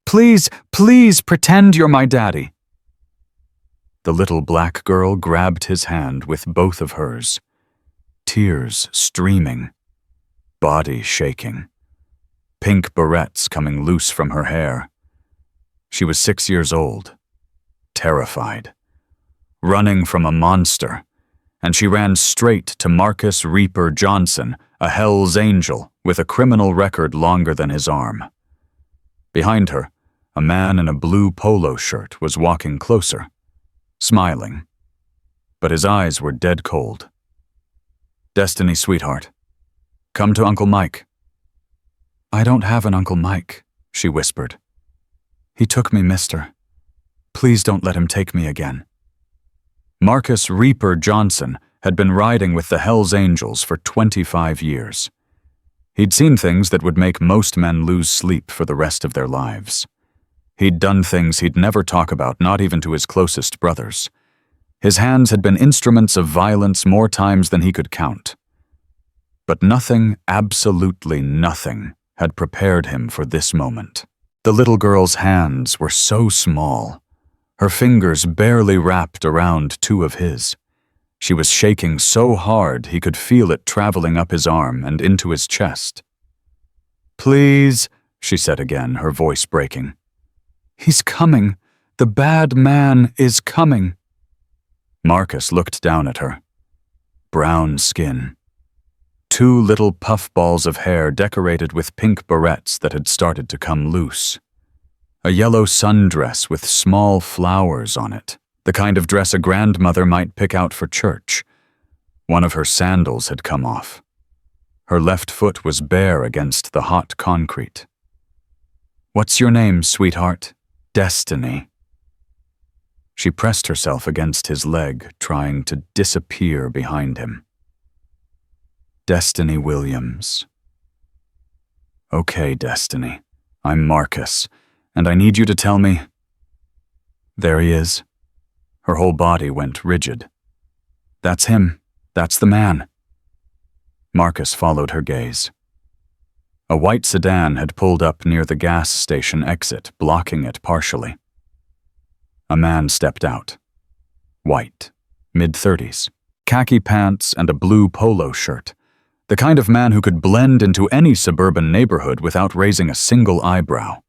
Please, please pretend you're my daddy." The little black girl grabbed his hand with both of hers, tears streaming, body shaking, pink barrettes coming loose from her hair. She was 6 years old, terrified, running from a monster, and she ran straight to Marcus Reaper Johnson, a Hell's Angel with a criminal record longer than his arm. Behind her, a man in a blue polo shirt was walking closer, smiling, but his eyes were dead cold. "Destiny, sweetheart, come to Uncle Mike." "I don't have an Uncle Mike," she whispered. "He took me, mister. Please don't let him take me again." Marcus Reaper Johnson had been riding with the Hell's Angels for 25 years. He'd seen things that would make most men lose sleep for the rest of their lives. He'd done things he'd never talk about, not even to his closest brothers. His hands had been instruments of violence more times than he could count. But nothing, absolutely nothing, had prepared him for this moment. The little girl's hands were so small, her fingers barely wrapped around two of his. She was shaking so hard he could feel it traveling up his arm and into his chest. "Please," she said again, her voice breaking. "He's coming. The bad man is coming." Marcus looked down at her. Brown skin. Two little puffballs of hair decorated with pink barrettes that had started to come loose. A yellow sundress with small flowers on it, the kind of dress a grandmother might pick out for church. One of her sandals had come off. Her left foot was bare against the hot concrete. "What's your name, sweetheart?" "Destiny." She pressed herself against his leg, trying to disappear behind him. "Destiny Williams." "Okay, Destiny. I'm Marcus, and I need you to tell me—" "There he is." Her whole body went rigid. "That's him. That's the man." Marcus followed her gaze. A white sedan had pulled up near the gas station exit, blocking it partially. A man stepped out. White, mid-30s, khaki pants and a blue polo shirt. The kind of man who could blend into any suburban neighborhood without raising a single eyebrow.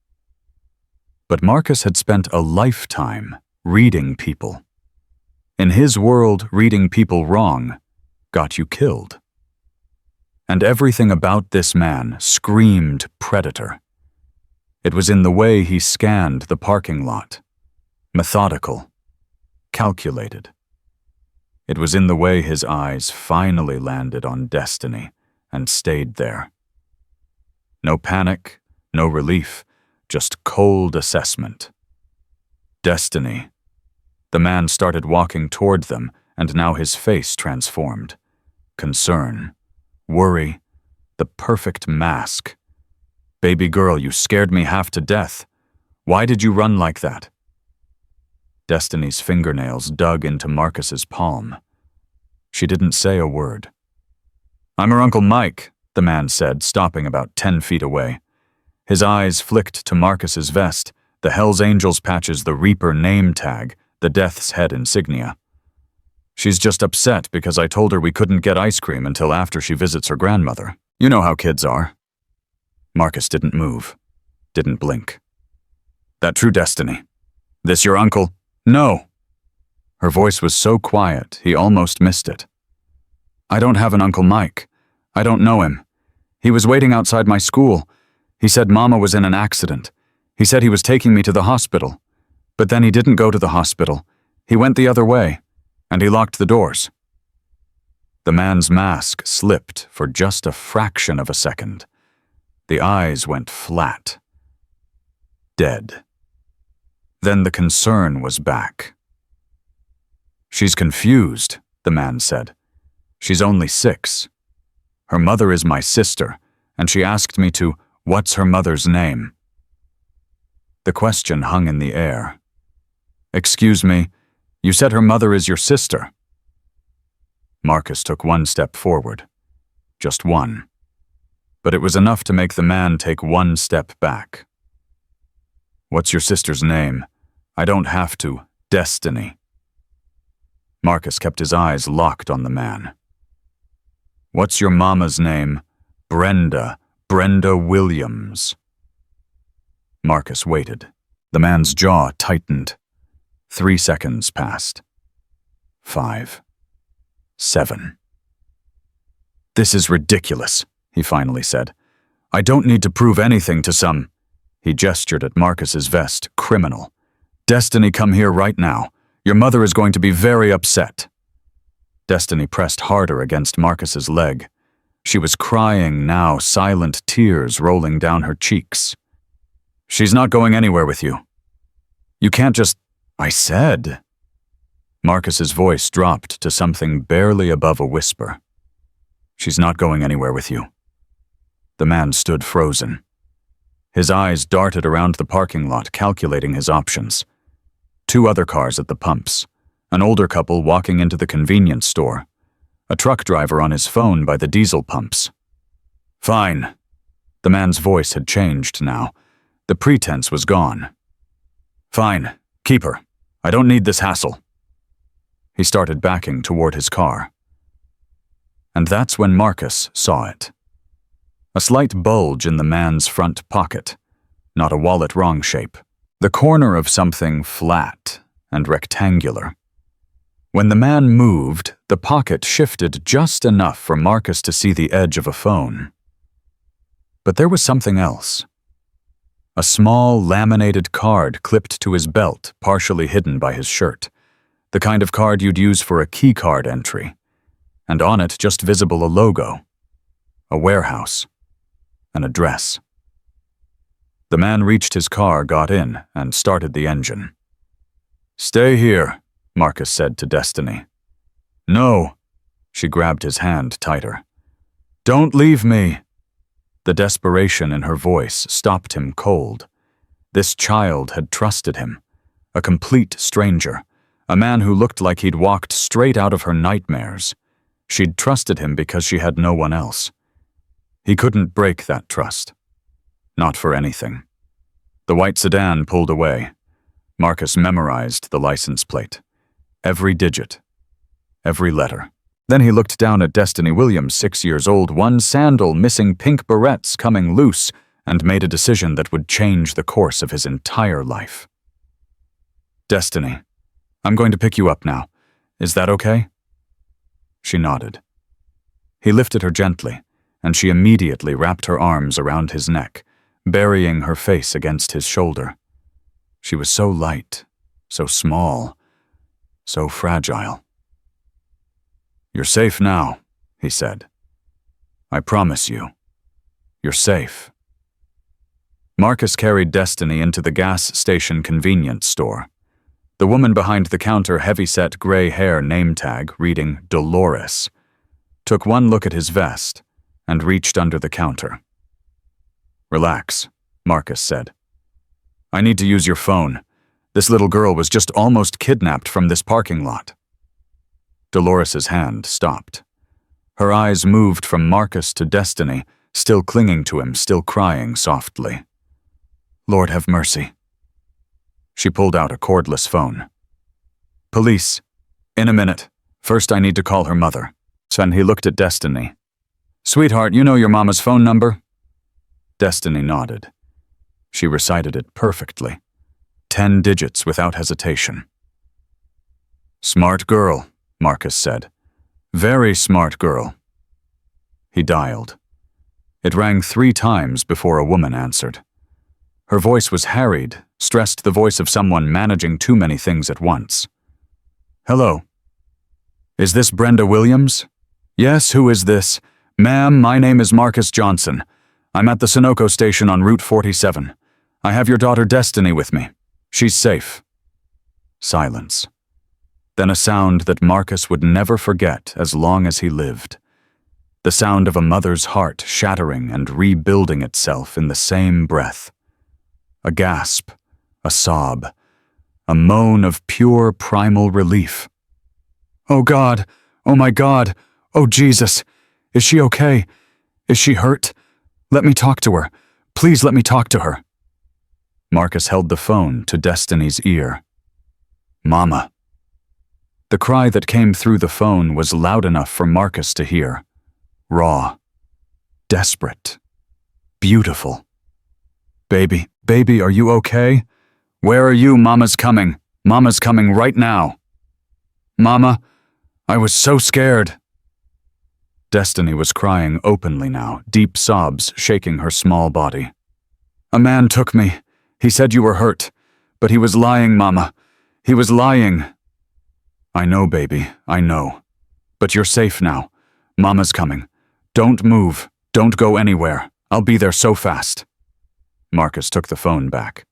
But Marcus had spent a lifetime reading people. In his world, reading people wrong got you killed. And everything about this man screamed predator. It was in the way he scanned the parking lot. Methodical. Calculated. It was in the way his eyes finally landed on Destiny and stayed there. No panic, no relief, just cold assessment. Destiny. The man started walking toward them, and now his face transformed. Concern. Worry. The perfect mask. "Baby girl, you scared me half to death. Why did you run like that?" Destiny's fingernails dug into Marcus's palm. She didn't say a word. "I'm her Uncle Mike," the man said, stopping about 10 feet away. His eyes flicked to Marcus's vest, the Hell's Angels patches, the Reaper name tag, the Death's Head insignia. "She's just upset because I told her we couldn't get ice cream until after she visits her grandmother. You know how kids are." Marcus didn't move, didn't blink. "That true, Destiny? This your uncle?" "No." Her voice was so quiet, he almost missed it. "I don't have an Uncle Mike. I don't know him. He was waiting outside my school. He said Mama was in an accident. He said he was taking me to the hospital. But then he didn't go to the hospital. He went the other way, and he locked the doors." The man's mask slipped for just a fraction of a second. The eyes went flat. Dead. Then the concern was back. "She's confused," the man said. "She's only 6. Her mother is my sister, and she asked me to, what's her mother's name?" The question hung in the air. "Excuse me, you said her mother is your sister?" Marcus took one step forward. Just one. But it was enough to make the man take one step back. What's your sister's name? I don't have to. Destiny. Marcus kept his eyes locked on the man. What's your mama's name? Brenda. Brenda Williams. Marcus waited. The man's jaw tightened. 3 seconds passed. 5. 7. This is ridiculous, he finally said. I don't need to prove anything to some... He gestured at Marcus's vest. Criminal. Destiny, come here right now. Your mother is going to be very upset. Destiny pressed harder against Marcus's leg. She was crying now, silent tears rolling down her cheeks. She's not going anywhere with you. You can't just... I said... Marcus's voice dropped to something barely above a whisper. She's not going anywhere with you. The man stood frozen. His eyes darted around the parking lot, calculating his options. 2 other cars at the pumps, an older couple walking into the convenience store, a truck driver on his phone by the diesel pumps. Fine. The man's voice had changed now. The pretense was gone. Fine. Keep her. I don't need this hassle. He started backing toward his car. And that's when Marcus saw it. A slight bulge in the man's front pocket, not a wallet wrong shape. The corner of something flat and rectangular. When the man moved, the pocket shifted just enough for Marcus to see the edge of a phone. But there was something else. A small, laminated card clipped to his belt, partially hidden by his shirt. The kind of card you'd use for a keycard entry. And on it, just visible a logo. A warehouse. An address. The man reached his car, got in, and started the engine. Stay here, Marcus said to Destiny. No. She grabbed his hand tighter. Don't leave me. The desperation in her voice stopped him cold. This child had trusted him. A complete stranger. A man who looked like he'd walked straight out of her nightmares. She'd trusted him because she had no one else. He couldn't break that trust. Not for anything. The white sedan pulled away. Marcus memorized the license plate. Every digit. Every letter. Then he looked down at Destiny Williams, 6 years old, one sandal missing, pink barrettes coming loose, and made a decision that would change the course of his entire life. Destiny, I'm going to pick you up now. Is that okay? She nodded. He lifted her gently, and she immediately wrapped her arms around his neck, burying her face against his shoulder. She was so light, so small, so fragile. You're safe now, he said. I promise you. You're safe. Marcus carried Destiny into the gas station convenience store. The woman behind the counter, heavy-set gray hair name tag reading Dolores, took one look at his vest and reached under the counter. Relax, Marcus said. I need to use your phone. This little girl was just almost kidnapped from this parking lot. Dolores's hand stopped. Her eyes moved from Marcus to Destiny, still clinging to him, still crying softly. Lord have mercy. She pulled out a cordless phone. Police. In a minute. First I need to call her mother. Then he looked at Destiny. Sweetheart, you know your mama's phone number? Destiny nodded. She recited it perfectly. 10 digits without hesitation. Smart girl, Marcus said. Very smart girl. He dialed. It rang 3 times before a woman answered. Her voice was harried, stressed, the voice of someone managing too many things at once. Hello. Is this Brenda Williams? Yes, who is this? Ma'am, my name is Marcus Johnson. I'm at the Sunoco station on Route 47. I have your daughter Destiny with me. She's safe. Silence. Then a sound that Marcus would never forget as long as he lived. The sound of a mother's heart shattering and rebuilding itself in the same breath. A gasp, a sob, a moan of pure primal relief. Oh God, oh my God, oh Jesus, is she okay? Is she hurt? Let me talk to her. Please let me talk to her. Marcus held the phone to Destiny's ear. "Mama." The cry that came through the phone was loud enough for Marcus to hear. Raw. Desperate. Beautiful. Baby, are you okay? Where are you? Mama's coming. Mama's coming right now." "Mama, I was so scared." Destiny was crying openly now, deep sobs shaking her small body. "A man took me. He said you were hurt. But he was lying, Mama. He was lying." "I know, baby, I know. But you're safe now. Mama's coming. Don't move. Don't go anywhere. I'll be there so fast." Marcus took the phone back.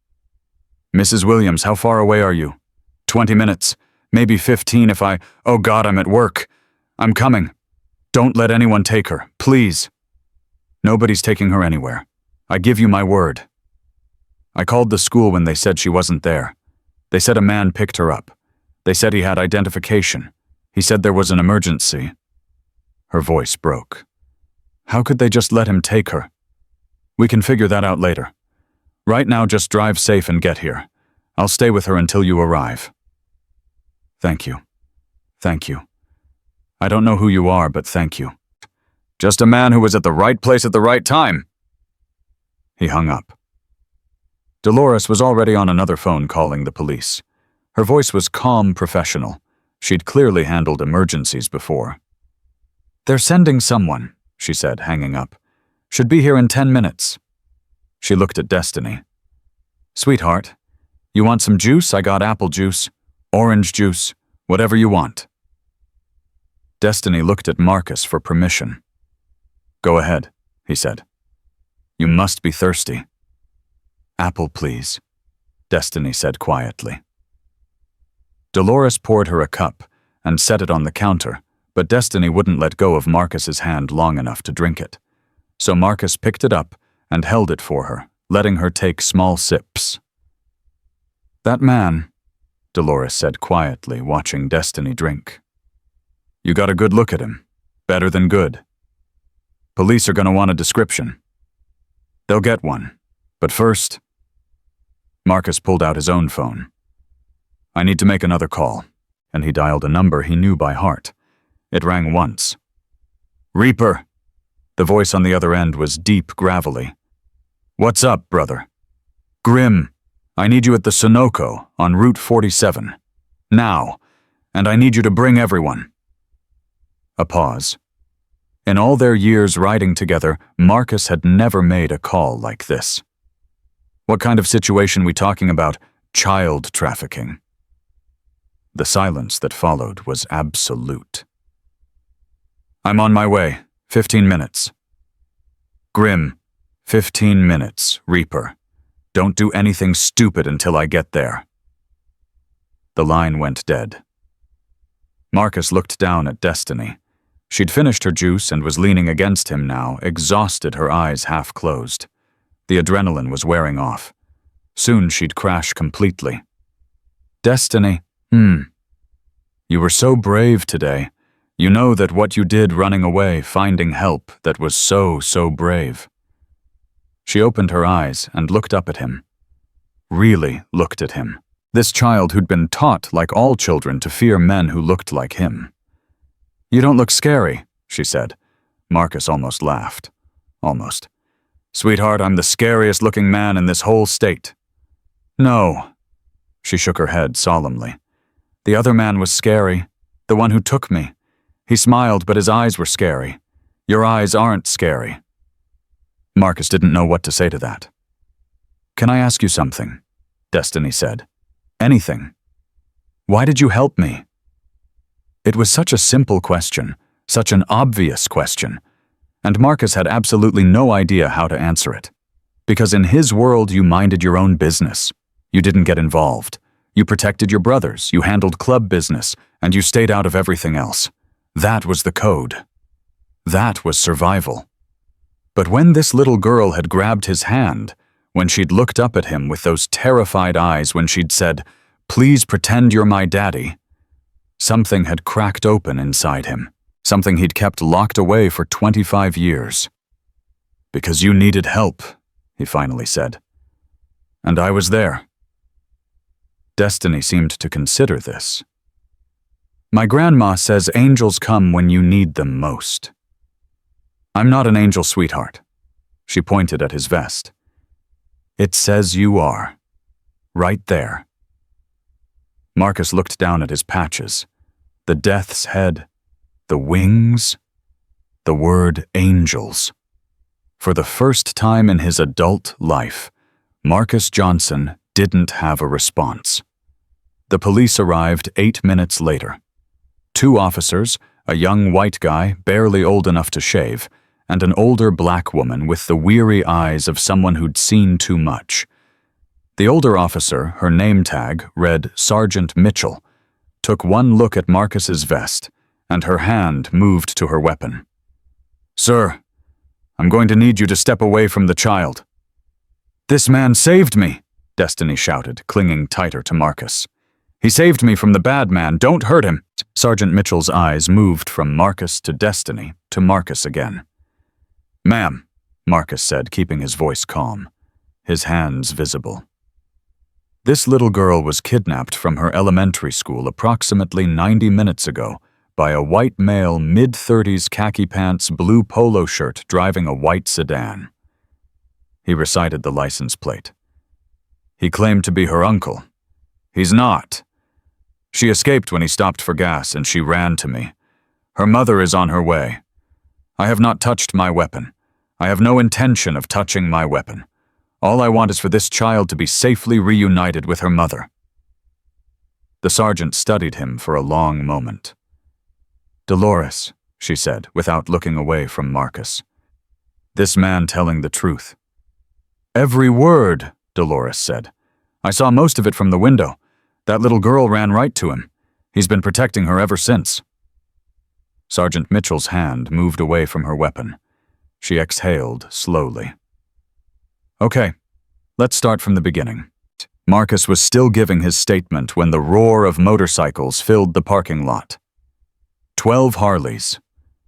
"Mrs. Williams, how far away are you?" 20 minutes. Maybe 15 if I— Oh God, I'm at work. I'm coming. Don't let anyone take her, please." "Nobody's taking her anywhere. I give you my word." "I called the school when they said she wasn't there. They said a man picked her up. They said he had identification. He said there was an emergency." Her voice broke. "How could they just let him take her?" "We can figure that out later. Right now, just drive safe and get here. I'll stay with her until you arrive." "Thank you. Thank you. I don't know who you are, but thank you." "Just a man who was at the right place at the right time." He hung up. Dolores was already on another phone calling the police. Her voice was calm, professional. She'd clearly handled emergencies before. "They're sending someone," she said, hanging up. "Should be here in 10 minutes. She looked at Destiny. "Sweetheart, you want some juice? I got apple juice, orange juice, whatever you want." Destiny looked at Marcus for permission. "Go ahead," he said. "You must be thirsty." "Apple, please," Destiny said quietly. Dolores poured her a cup and set it on the counter, but Destiny wouldn't let go of Marcus's hand long enough to drink it. So Marcus picked it up and held it for her, letting her take small sips. "That man," Dolores said quietly, watching Destiny drink. "You got a good look at him. Better than good. Police are going to want a description. They'll get one. But first—" Marcus pulled out his own phone. "I need to make another call," and he dialed a number he knew by heart. It rang once. "Reaper." The voice on the other end was deep, gravelly. "What's up, brother?" "Grim. I need you at the Sunoco on Route 47. Now. And I need you to bring everyone." A pause. In all their years riding together, Marcus had never made a call like this. "What kind of situation we talking about? Child trafficking." The silence that followed was absolute. "I'm on my way. 15 minutes. "Grim. 15 minutes, Reaper. Don't do anything stupid until I get there." The line went dead. Marcus looked down at Destiny. She'd finished her juice and was leaning against him now, exhausted, her eyes half closed. The adrenaline was wearing off. Soon she'd crash completely. "Destiny, you were so brave today. You know that what you did running away, finding help, that was so brave." She opened her eyes and looked up at him. Really looked at him. This child who'd been taught, like all children, to fear men who looked like him. "You don't look scary," she said. Marcus almost laughed. Almost. "Sweetheart, I'm the scariest looking man in this whole state." "No." She shook her head solemnly. "The other man was scary. The one who took me. He smiled, but his eyes were scary. Your eyes aren't scary." Marcus didn't know what to say to that. "Can I ask you something?" Destiny said. "Anything. Why did you help me?" It was such a simple question, such an obvious question, and Marcus had absolutely no idea how to answer it. Because in his world, you minded your own business. You didn't get involved. You protected your brothers, you handled club business, and you stayed out of everything else. That was the code. That was survival. But when this little girl had grabbed his hand, when she'd looked up at him with those terrified eyes, when she'd said, "Please pretend you're my daddy," something had cracked open inside him, something he'd kept locked away for 25 years. "Because you needed help," he finally said. And I was there. Destiny seemed to consider this. My grandma says angels come when you need them most. I'm not an angel, sweetheart. She pointed at his vest. It says you are. Right there. Marcus looked down at his patches. The death's head. The wings. The word angels. For the first time in his adult life, Marcus Johnson didn't have a response. The police arrived 8 minutes later. 2 officers, a young white guy barely old enough to shave, and an older black woman with the weary eyes of someone who'd seen too much. The older officer, her name tag read Sergeant Mitchell, took one look at Marcus's vest, and her hand moved to her weapon. Sir, I'm going to need you to step away from the child. This man saved me, Destiny shouted, clinging tighter to Marcus. He saved me from the bad man. Don't hurt him. Sergeant Mitchell's eyes moved from Marcus to Destiny to Marcus again. Ma'am, Marcus said, keeping his voice calm, his hands visible. This little girl was kidnapped from her elementary school approximately 90 minutes ago by a white male, mid-30s khaki pants, blue polo shirt driving a white sedan. He recited the license plate. He claimed to be her uncle. He's not. She escaped when he stopped for gas and she ran to me. Her mother is on her way. I have not touched my weapon. I have no intention of touching my weapon. All I want is for this child to be safely reunited with her mother. The sergeant studied him for a long moment. Dolores, she said, without looking away from Marcus. This man telling the truth. Every word, Dolores said. I saw most of it from the window. That little girl ran right to him. He's been protecting her ever since. Sergeant Mitchell's hand moved away from her weapon. She exhaled slowly. Okay, let's start from the beginning. Marcus was still giving his statement when the roar of motorcycles filled the parking lot. 12 Harleys.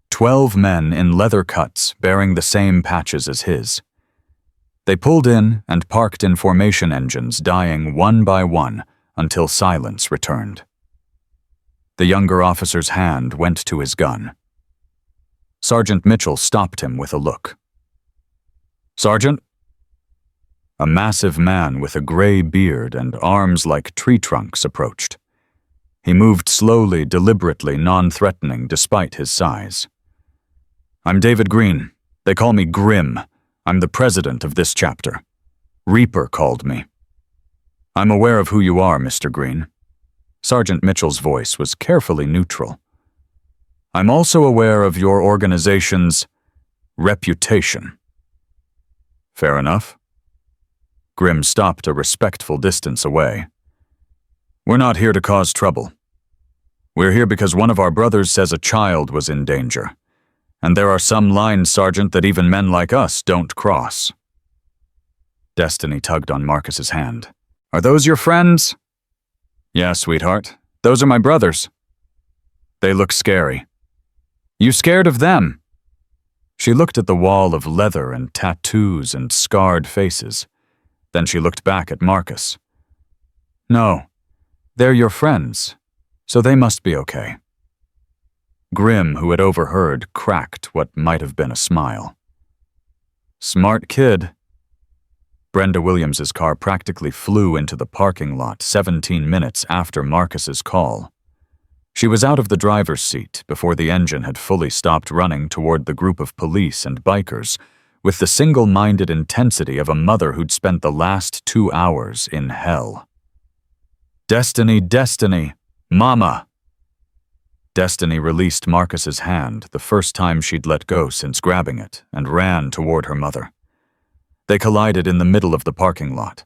12 men in leather cuts bearing the same patches as his. They pulled in and parked in formation engines, dying one by one until silence returned. The younger officer's hand went to his gun. Sergeant Mitchell stopped him with a look. Sergeant? A massive man with a gray beard and arms like tree trunks approached. He moved slowly, deliberately, non-threatening despite his size. I'm David Green. They call me Grim. I'm the president of this chapter. Reaper called me. I'm aware of who you are, Mr. Green. Sergeant Mitchell's voice was carefully neutral. I'm also aware of your organization's reputation. Fair enough. Grim stopped a respectful distance away. We're not here to cause trouble. We're here because one of our brothers says a child was in danger. And there are some lines, Sergeant, that even men like us don't cross. Destiny tugged on Marcus's hand. Are those your friends? Yeah, sweetheart. Those are my brothers. They look scary. You scared of them? She looked at the wall of leather and tattoos and scarred faces. Then she looked back at Marcus. No, they're your friends, so they must be okay. Grim, who had overheard, cracked what might have been a smile. Smart kid. Brenda Williams's car practically flew into the parking lot 17 minutes after Marcus's call. She was out of the driver's seat before the engine had fully stopped running toward the group of police and bikers, with the single-minded intensity of a mother who'd spent the last 2 hours in hell. Destiny, Destiny, Mama! Destiny released Marcus's hand the first time she'd let go since grabbing it and ran toward her mother. They collided in the middle of the parking lot.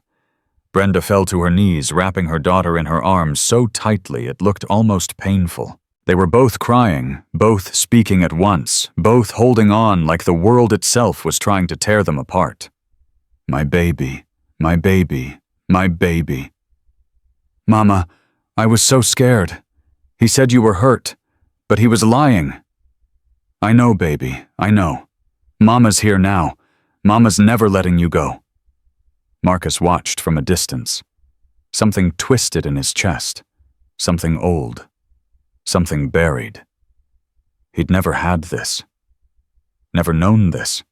Brenda fell to her knees, wrapping her daughter in her arms so tightly it looked almost painful. They were both crying, both speaking at once, both holding on like the world itself was trying to tear them apart. My baby, my baby, my baby. Mama, I was so scared. He said you were hurt, but he was lying. I know, baby, I know. Mama's here now. Mama's never letting you go. Marcus watched from a distance. Something twisted in his chest. Something old. Something buried. He'd never had this. Never known this.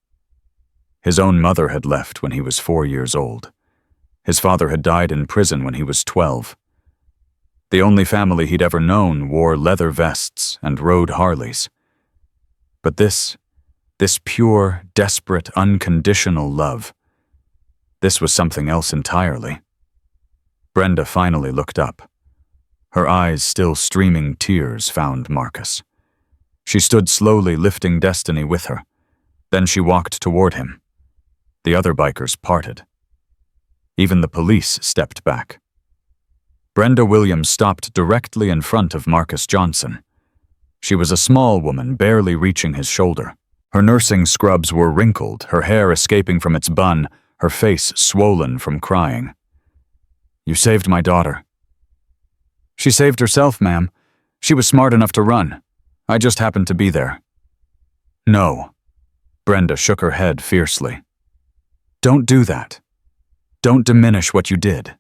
His own mother had left when he was 4 years old. His father had died in prison when he was 12. The only family he'd ever known wore leather vests and rode Harleys. But this pure, desperate, unconditional love, this was something else entirely. Brenda finally looked up. Her eyes, still streaming tears, found Marcus. She stood slowly, lifting Destiny with her. Then she walked toward him. The other bikers parted. Even the police stepped back. Brenda Williams stopped directly in front of Marcus Johnson. She was a small woman, barely reaching his shoulder. Her nursing scrubs were wrinkled, her hair escaping from its bun, her face swollen from crying. "You saved my daughter." "She saved herself, ma'am. She was smart enough to run. I just happened to be there." "No." Brenda shook her head fiercely. "Don't do that. Don't diminish what you did.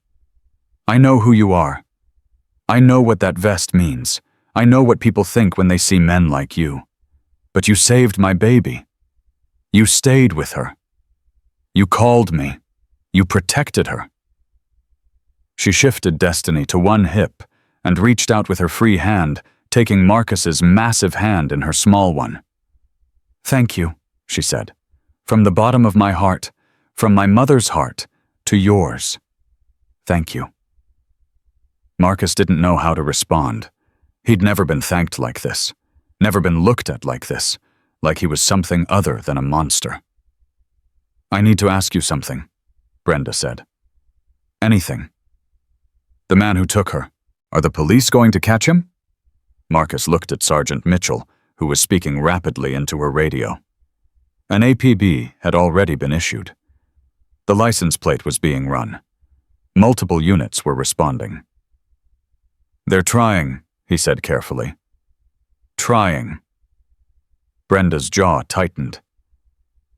I know who you are. I know what that vest means. I know what people think when they see men like you. But you saved my baby. You stayed with her. You called me. You protected her." She shifted Destiny to one hip and reached out with her free hand, taking Marcus's massive hand in her small one. "Thank you," she said, "from the bottom of my heart, from my mother's heart, to yours. Thank you." Marcus didn't know how to respond. He'd never been thanked like this, never been looked at like this, like he was something other than a monster. "I need to ask you something," Brenda said. "Anything." "The man who took her, are the police going to catch him?" Marcus looked at Sergeant Mitchell, who was speaking rapidly into her radio. An APB had already been issued. The license plate was being run. Multiple units were responding. "They're trying," he said carefully. "Trying." Brenda's jaw tightened.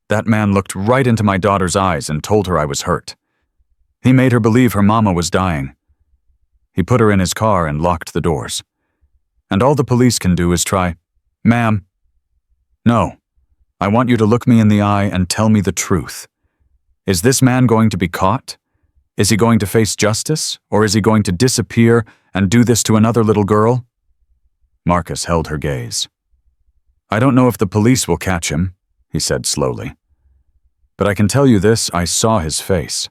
"That man looked right into my daughter's eyes and told her I was hurt. He made her believe her mama was dying. He put her in his car and locked the doors. And all the police can do is try, 'Ma'am.' No, I want you to look me in the eye and tell me the truth. Is this man going to be caught? Is he going to face justice, or is he going to disappear and do this to another little girl?" Marcus held her gaze. "I don't know if the police will catch him," he said slowly. "But I can tell you this, I saw his face.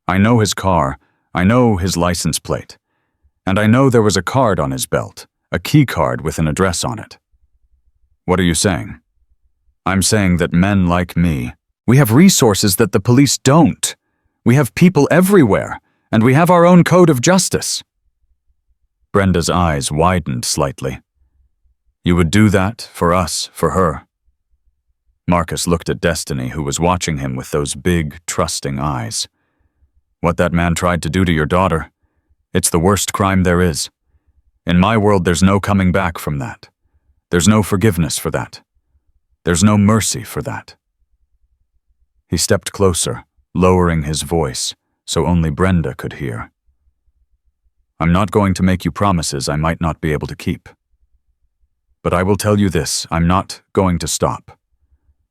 I know his car, I know his license plate. And I know there was a card on his belt, a key card with an address on it." "What are you saying?" "I'm saying that men like me, we have resources that the police don't. We have people everywhere, and we have our own code of justice." Brenda's eyes widened slightly. "You would do that for us, for her?" Marcus looked at Destiny, who was watching him with those big, trusting eyes. "What that man tried to do to your daughter, it's the worst crime there is. In my world, there's no coming back from that. There's no forgiveness for that. There's no mercy for that." He stepped closer, lowering his voice so only Brenda could hear. "I'm not going to make you promises I might not be able to keep. But I will tell you this, I'm not going to stop.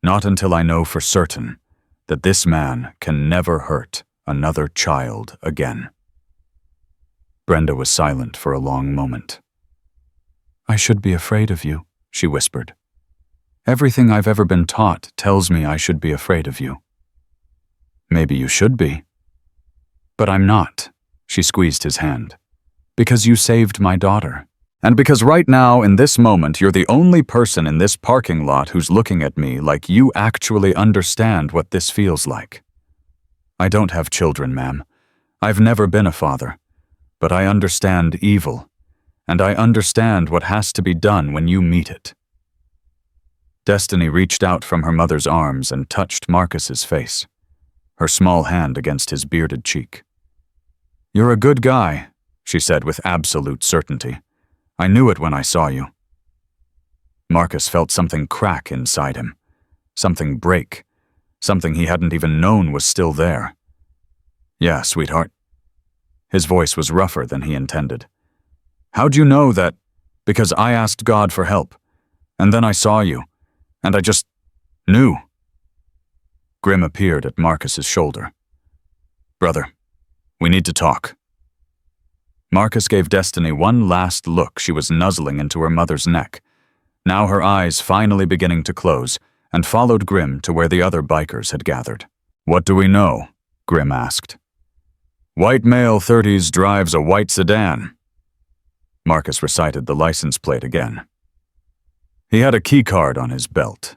Not until I know for certain that this man can never hurt another child again." Brenda was silent for a long moment. "I should be afraid of you," she whispered. "Everything I've ever been taught tells me I should be afraid of you." "Maybe you should be." "But I'm not," she squeezed his hand. "Because you saved my daughter. And because right now, in this moment, you're the only person in this parking lot who's looking at me like you actually understand what this feels like. I don't have children, ma'am. I've never been a father. But I understand evil. And I understand what has to be done when you meet it." Destiny reached out from her mother's arms and touched Marcus's face, her small hand against his bearded cheek. "You're a good guy," she said with absolute certainty. "I knew it when I saw you." Marcus felt something crack inside him, something break, something he hadn't even known was still there. Yeah, sweetheart. His voice was rougher than he intended. How'd you know that? Because I asked God for help. And then I saw you. And I just knew. Grim appeared at Marcus's shoulder. Brother, we need to talk. Marcus gave Destiny one last look. She was nuzzling into her mother's neck, now her eyes finally beginning to close, and followed Grim to where the other bikers had gathered. What do we know? Grim asked. White male 30s drives a white sedan. Marcus recited the license plate again. He had a key card on his belt.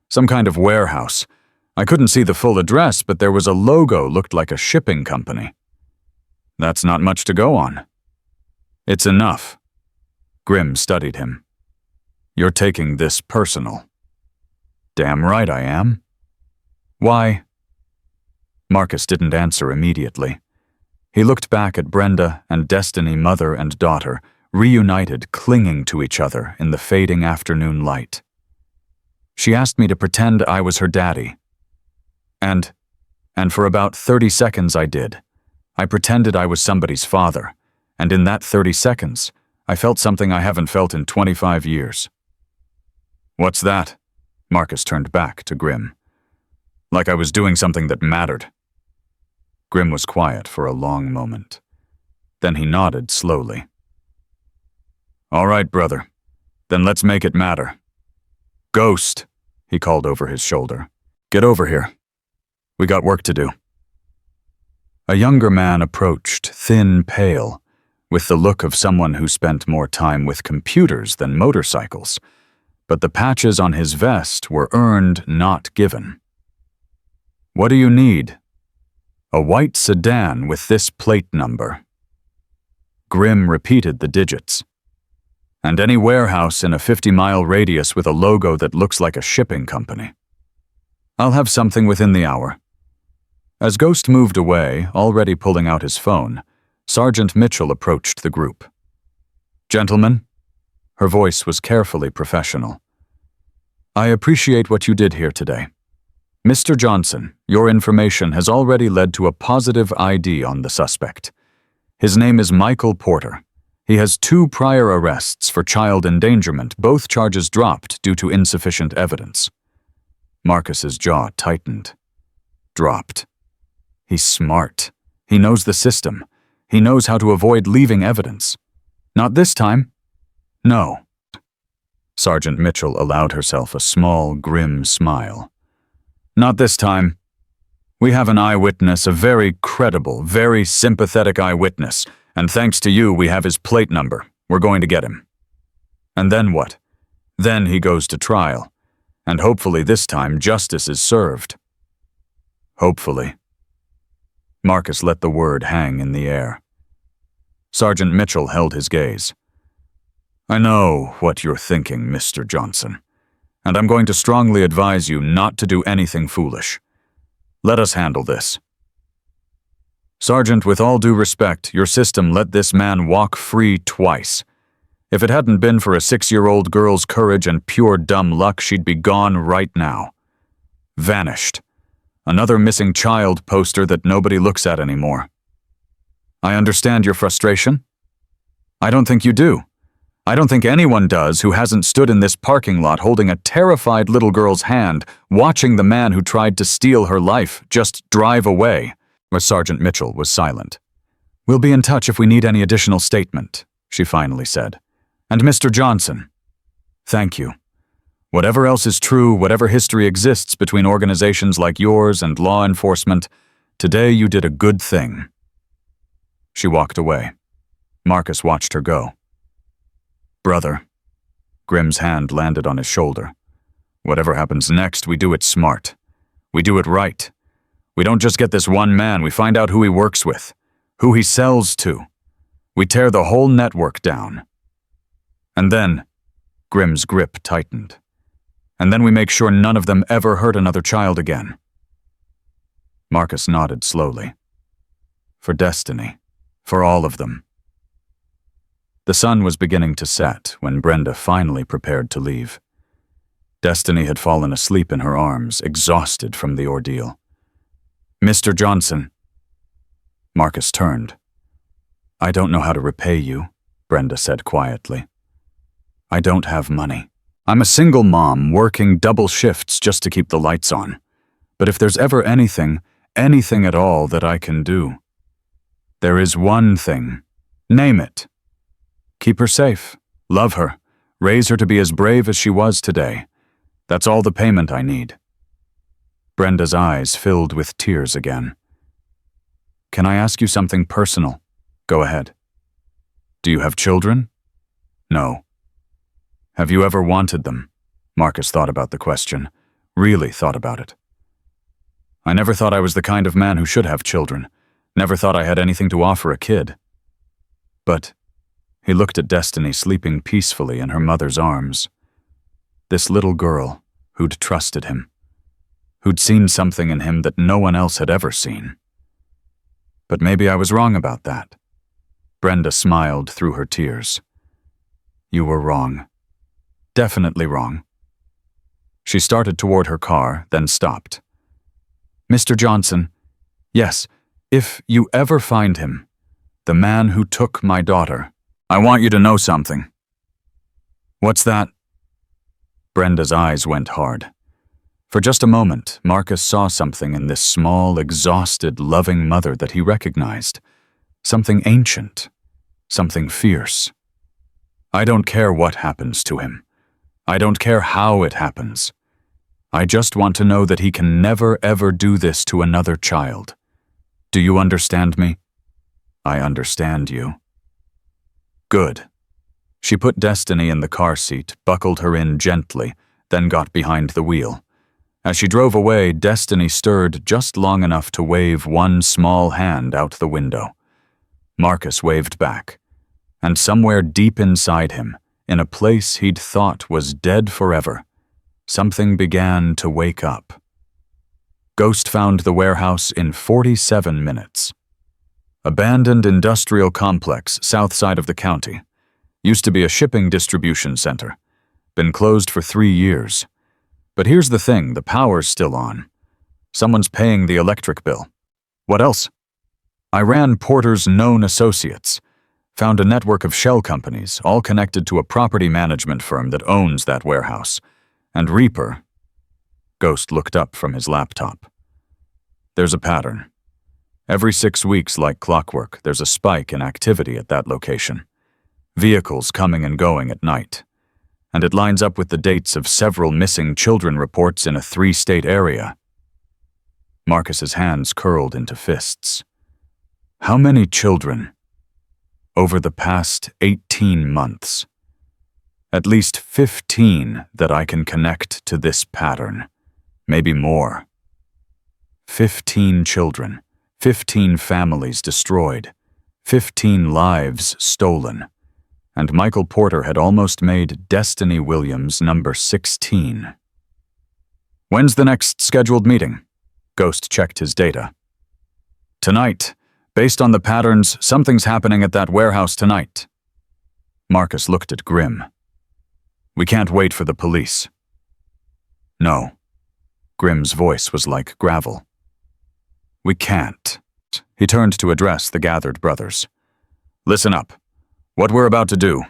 Some kind of warehouse. I couldn't see the full address, but there was a logo looked like a shipping company. That's not much to go on. It's enough. Grim studied him. You're taking this personal. Damn right I am. Why? Marcus didn't answer immediately. He looked back at Brenda and Destiny, mother and daughter, reunited, clinging to each other in the fading afternoon light. She asked me to pretend I was her daddy. And for about 30 seconds I did. I pretended I was somebody's father, and in that 30 seconds, I felt something I haven't felt in 25 years. What's that? Marcus turned back to Grim. Like I was doing something that mattered. Grim was quiet for a long moment. Then he nodded slowly. All right, brother. Then let's make it matter. Ghost, he called over his shoulder. Get over here. We got work to do. A younger man approached, thin, pale, with the look of someone who spent more time with computers than motorcycles, but the patches on his vest were earned, not given. What do you need? A white sedan with this plate number. Grim repeated the digits. And any warehouse in a 50-mile radius with a logo that looks like a shipping company. I'll have something within the hour. As Ghost moved away, already pulling out his phone, Sergeant Mitchell approached the group. Gentlemen, her voice was carefully professional. I appreciate what you did here today. Mr. Johnson, your information has already led to a positive ID on the suspect. His name is Michael Porter. He has 2 prior arrests for child endangerment, both charges dropped due to insufficient evidence. Marcus's jaw tightened. Dropped. He's smart. He knows the system. He knows how to avoid leaving evidence. Not this time. No. Sergeant Mitchell allowed herself a small, grim smile. Not this time. We have an eyewitness, a very credible, very sympathetic eyewitness, and thanks to you, we have his plate number. We're going to get him. And then what? Then he goes to trial, and hopefully this time justice is served. Hopefully. Marcus let the word hang in the air. Sergeant Mitchell held his gaze. I know what you're thinking, Mr. Johnson, and I'm going to strongly advise you not to do anything foolish. Let us handle this. Sergeant, with all due respect, your system let this man walk free twice. If it hadn't been for a 6-year-old girl's courage and pure dumb luck, she'd be gone right now. Vanished. Another missing child poster that nobody looks at anymore. I understand your frustration. I don't think you do. I don't think anyone does who hasn't stood in this parking lot holding a terrified little girl's hand, watching the man who tried to steal her life just drive away. Where Sergeant Mitchell was silent. We'll be in touch if we need any additional statement, she finally said. And Mr. Johnson, thank you. Whatever else is true, whatever history exists between organizations like yours and law enforcement, today you did a good thing. She walked away. Marcus watched her go. Brother. Grim's hand landed on his shoulder. Whatever happens next, we do it smart. We do it right. We don't just get this one man, we find out who he works with, who he sells to. We tear the whole network down. And then, Grim's grip tightened. And then we make sure none of them ever hurt another child again. Marcus nodded slowly. For Destiny. For all of them. The sun was beginning to set when Brenda finally prepared to leave. Destiny had fallen asleep in her arms, exhausted from the ordeal. Mr. Johnson. Marcus turned. "I don't know how to repay you," Brenda said quietly. "I don't have money. I'm a single mom working double shifts just to keep the lights on. But if there's ever anything at all that I can do, there is one thing. Name it. Keep her safe, love her, raise her to be as brave as she was today. That's all the payment I need." Brenda's eyes filled with tears again. "Can I ask you something personal?" "Go ahead." "Do you have children?" "No." "Have you ever wanted them?" Marcus thought about the question, really thought about it. "I never thought I was the kind of man who should have children. Never thought I had anything to offer a kid." But he looked at Destiny sleeping peacefully in her mother's arms. This little girl who'd trusted him, who'd seen something in him that no one else had ever seen. But maybe I was wrong about that. Brenda smiled through her tears. "You were wrong. Definitely wrong." She started toward her car, then stopped. "Mr. Johnson, yes, if you ever find him, the man who took my daughter, I want you to know something." "What's that?" Brenda's eyes went hard. For just a moment, Marcus saw something in this small, exhausted, loving mother that he recognized. Something ancient. Something fierce. "I don't care what happens to him. I don't care how it happens. I just want to know that he can never ever do this to another child. Do you understand me?" "I understand you." "Good." She put Destiny in the car seat, buckled her in gently, then got behind the wheel. As she drove away, Destiny stirred just long enough to wave one small hand out the window. Marcus waved back, and somewhere deep inside him, in a place he'd thought was dead forever, something began to wake up. Ghost found the warehouse in 47 minutes. Abandoned industrial complex south side of the county. Used to be a shipping distribution center. Been closed for 3 years. But here's the thing, the power's still on. Someone's paying the electric bill. What else? I ran Porter's known associates. Found a network of shell companies, all connected to a property management firm that owns that warehouse. And Reaper. Ghost looked up from his laptop. There's a pattern. Every 6 weeks, like clockwork, there's a spike in activity at that location. Vehicles coming and going at night. And it lines up with the dates of several missing children reports in a 3-state area. Marcus's hands curled into fists. How many children? Over the past 18 months. At least 15 that I can connect to this pattern. Maybe more. 15 children. 15 families destroyed. 15 lives stolen. And Michael Porter had almost made Destiny Williams number 16. When's the next scheduled meeting? Ghost checked his data. Tonight. Based on the patterns, something's happening at that warehouse tonight. Marcus looked at Grimm. We can't wait for the police. No. Grimm's voice was like gravel. We can't. He turned to address the gathered brothers. Listen up. What we're about to do,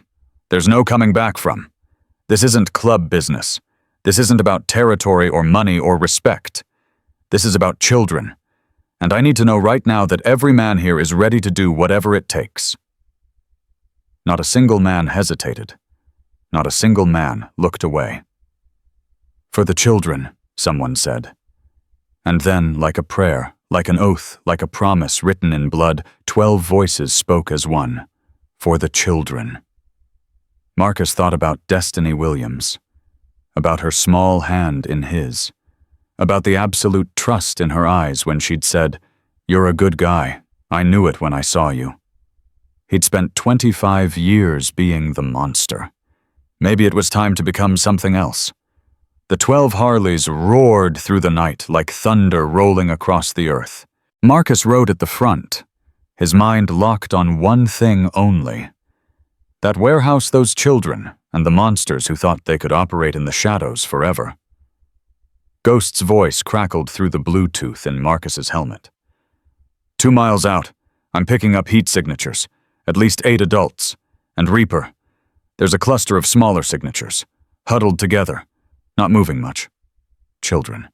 there's no coming back from. This isn't club business. This isn't about territory or money or respect. This is about children. And I need to know right now that every man here is ready to do whatever it takes. Not a single man hesitated. Not a single man looked away. For the children, someone said. And then, like a prayer, like an oath, like a promise written in blood, 12 voices spoke as one. For the children. Marcus thought about Destiny Williams, about her small hand in his, about the absolute trust in her eyes when she'd said, You're a good guy. I knew it when I saw you. He'd spent 25 years being the monster. Maybe it was time to become something else. The 12 Harleys roared through the night like thunder rolling across the earth. Marcus rode at the front, his mind locked on one thing only. That warehouse, those children, and the monsters who thought they could operate in the shadows forever. Ghost's voice crackled through the Bluetooth in Marcus's helmet. 2 miles out. I'm picking up heat signatures, at least 8 adults. And Reaper. There's a cluster of smaller signatures, huddled together, not moving much. Children.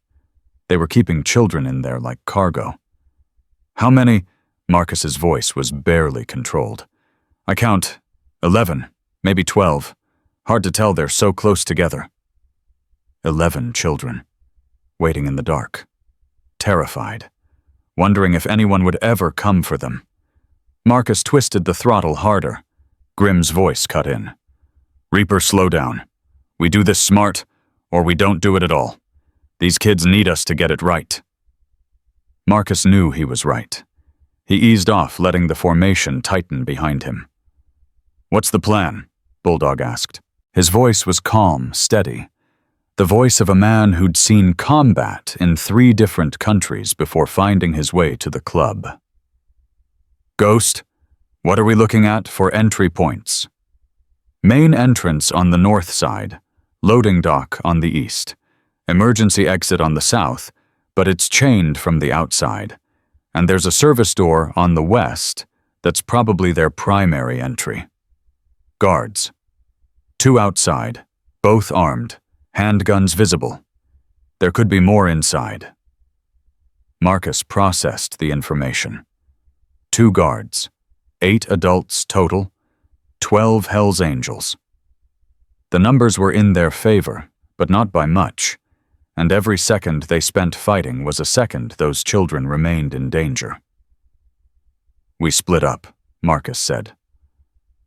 They were keeping children in there like cargo. How many? Marcus's voice was barely controlled. I count 11, maybe 12. Hard to tell, they're so close together. 11 children, waiting in the dark, terrified, wondering if anyone would ever come for them. Marcus twisted the throttle harder. Grimm's voice cut in. Reaper, slow down. We do this smart, or we don't do it at all. These kids need us to get it right. Marcus knew he was right. He eased off, letting the formation tighten behind him. What's the plan? Bulldog asked. His voice was calm, steady. The voice of a man who'd seen combat in 3 different countries before finding his way to the club. Ghost, what are we looking at for entry points? Main entrance on the north side, loading dock on the east, emergency exit on the south, but it's chained from the outside, and there's a service door on the west that's probably their primary entry. Guards. 2 outside, both armed, handguns visible. There could be more inside. Marcus processed the information. 2 guards, 8 adults total, 12 Hell's Angels. The numbers were in their favor, but not by much, and every second they spent fighting was a second those children remained in danger. We split up, Marcus said.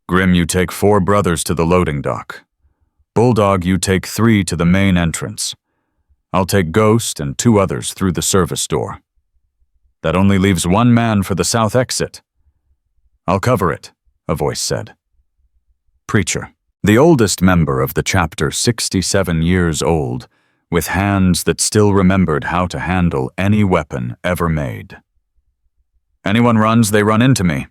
Grimm, you take 4 brothers to the loading dock. Bulldog, you take 3 to the main entrance. I'll take Ghost and 2 others through the service door. That only leaves 1 man for the south exit. I'll cover it, a voice said. Preacher, the oldest member of the chapter, 67 years old, with hands that still remembered how to handle any weapon ever made. Anyone runs, they run into me.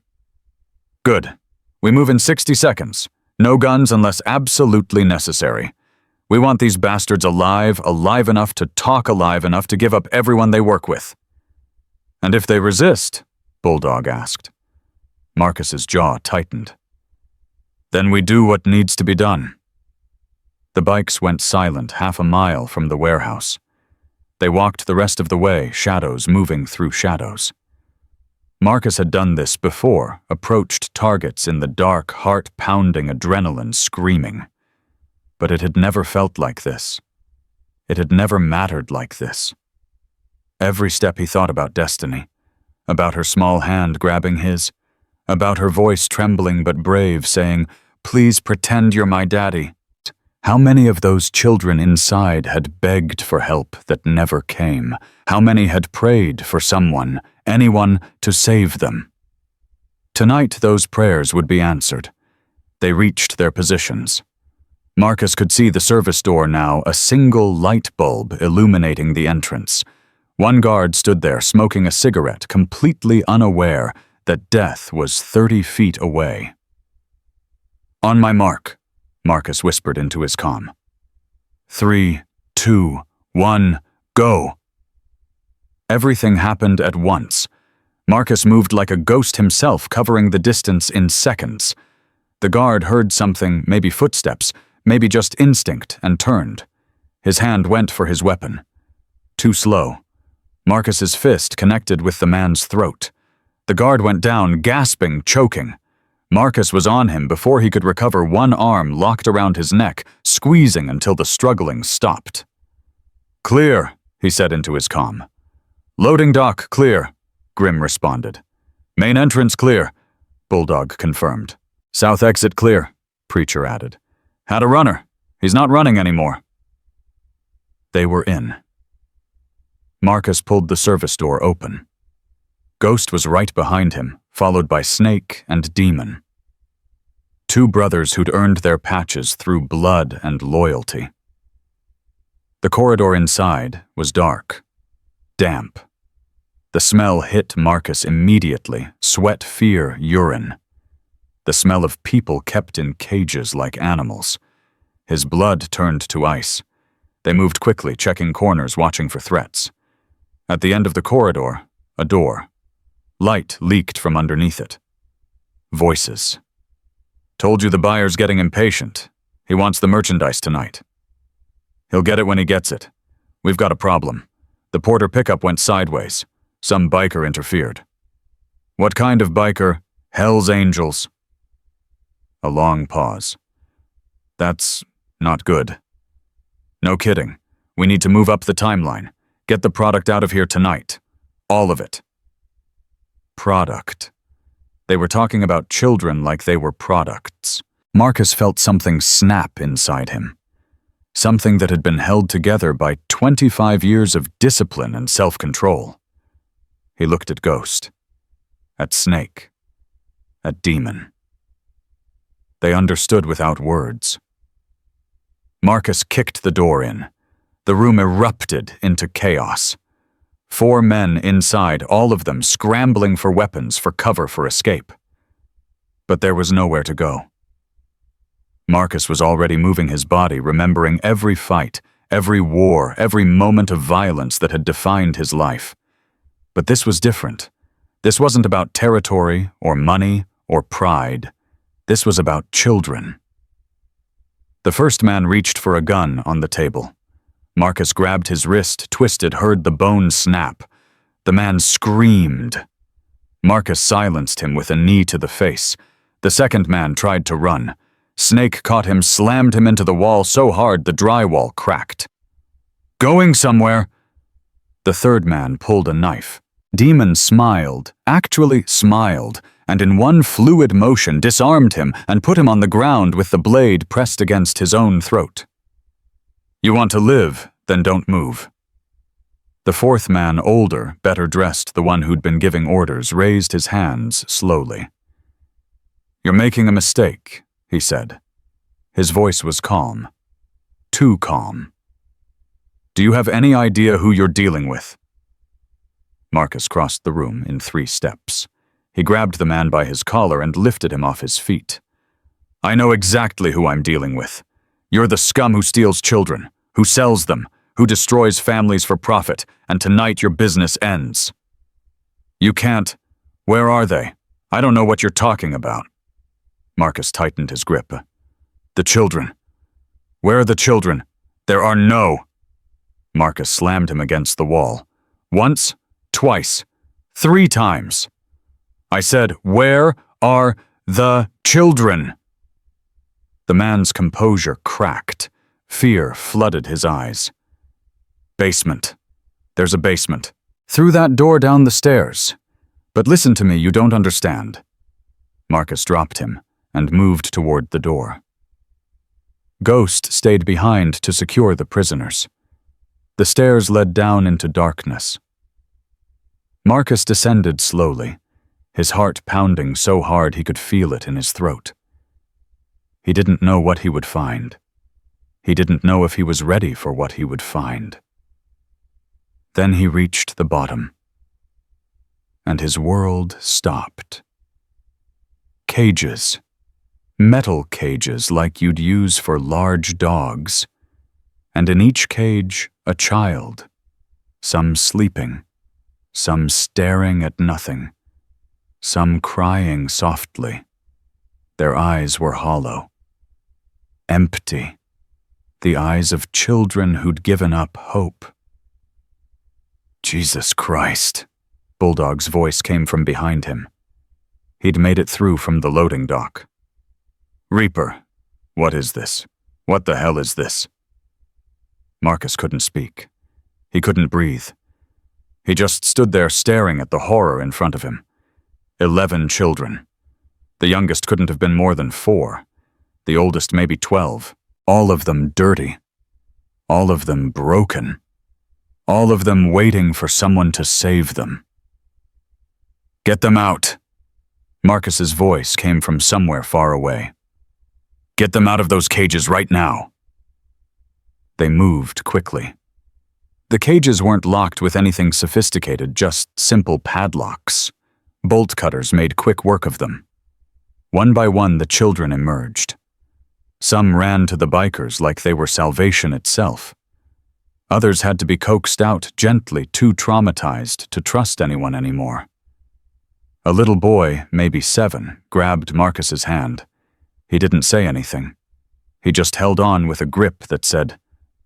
Good. We move in 60 seconds. No guns unless absolutely necessary. We want these bastards alive enough to talk alive enough to give up everyone they work with. And if they resist? Bulldog asked. Marcus's jaw tightened. Then we do what needs to be done. The bikes went silent 1/2 mile from the warehouse. They walked the rest of the way, shadows moving through shadows. Marcus had done this before, approached targets in the dark, heart-pounding adrenaline screaming. But it had never felt like this. It had never mattered like this. Every step he thought about Destiny, about her small hand grabbing his, about her voice trembling but brave saying, "Please pretend you're my daddy." How many of those children inside had begged for help that never came? How many had prayed for someone, anyone, to save them? Tonight those prayers would be answered. They reached their positions. Marcus could see the service door now, a single light bulb illuminating the entrance. 1 guard stood there smoking a cigarette, completely unaware that death was 30 feet away. On my mark, Marcus whispered into his comm. 3, 2, 1, go! Everything happened at once. Marcus moved like a ghost himself, covering the distance in seconds. The guard heard something, maybe footsteps, maybe just instinct, and turned. His hand went for his weapon. Too slow. Marcus's fist connected with the man's throat. The guard went down, gasping, choking. Marcus was on him before he could recover, 1 arm locked around his neck, squeezing until the struggling stopped. Clear, he said into his comm. Loading dock, clear, Grimm responded. Main entrance clear, Bulldog confirmed. South exit clear, Preacher added. Had a runner. He's not running anymore. They were in. Marcus pulled the service door open. Ghost was right behind him, followed by Snake and Demon. 2 brothers who'd earned their patches through blood and loyalty. The corridor inside was dark, damp. The smell hit Marcus immediately, sweat, fear, urine. The smell of people kept in cages like animals. His blood turned to ice. They moved quickly, checking corners, watching for threats. At the end of the corridor, a door. Light leaked from underneath it. Voices. Told you the buyer's getting impatient. He wants the merchandise tonight. He'll get it when he gets it. We've got a problem. The Porter pickup went sideways. Some biker interfered. What kind of biker? Hell's Angels. A long pause. That's not good. No kidding. We need to move up the timeline. Get the product out of here tonight. All of it. Product. They were talking about children like they were products. Marcus felt something snap inside him. Something that had been held together by 25 years of discipline and self-control. He looked at Ghost. At Snake. At Demon. They understood without words. Marcus kicked the door in. The room erupted into chaos. 4 men inside, all of them scrambling for weapons for cover for escape. But there was nowhere to go. Marcus was already moving his body, remembering every fight, every war, every moment of violence that had defined his life. But this was different. This wasn't about territory or money or pride. This was about children. The first man reached for a gun on the table. Marcus grabbed his wrist, twisted, heard the bone snap. The man screamed. Marcus silenced him with a knee to the face. The second man tried to run. Snake caught him, slammed him into the wall so hard the drywall cracked. Going somewhere! The third man pulled a knife. Demon smiled, actually smiled, and in one fluid motion disarmed him and put him on the ground with the blade pressed against his own throat. You want to live, then don't move. The fourth man, older, better dressed, the one who'd been giving orders, raised his hands slowly. You're making a mistake, he said. His voice was calm. Too calm. Do you have any idea who you're dealing with? Marcus crossed the room in 3 steps. He grabbed the man by his collar and lifted him off his feet. I know exactly who I'm dealing with. You're the scum who steals children, who sells them, who destroys families for profit, and tonight your business ends. You can't. Where are they? I don't know what you're talking about. Marcus tightened his grip. The children. Where are the children? There are no. Marcus slammed him against the wall. Once, twice, 3 times. I said, where are the children? The man's composure cracked. Fear flooded his eyes. Basement. There's a basement. Through that door down the stairs. But listen to me, you don't understand. Marcus dropped him and moved toward the door. Ghost stayed behind to secure the prisoners. The stairs led down into darkness. Marcus descended slowly, his heart pounding so hard he could feel it in his throat. He didn't know what he would find. He didn't know if he was ready for what he would find. Then he reached the bottom, and his world stopped. Cages. Metal cages like you'd use for large dogs, and in each cage a child, some sleeping, some staring at nothing, some crying softly. Their eyes were hollow, empty, the eyes of children who'd given up hope. Jesus Christ, Bulldog's voice came from behind him. He'd made it through from the loading dock. Reaper, what is this? What the hell is this? Marcus couldn't speak. He couldn't breathe. He just stood there staring at the horror in front of him. 11 children. The youngest couldn't have been more than 4. The oldest maybe 12. All of them dirty. All of them broken. All of them waiting for someone to save them. Get them out. Marcus's voice came from somewhere far away. Get them out of those cages right now. They moved quickly. The cages weren't locked with anything sophisticated, just simple padlocks. Bolt cutters made quick work of them. One by one, the children emerged. Some ran to the bikers like they were salvation itself. Others had to be coaxed out gently, too traumatized to trust anyone anymore. A little boy, maybe 7, grabbed Marcus's hand. He didn't say anything. He just held on with a grip that said,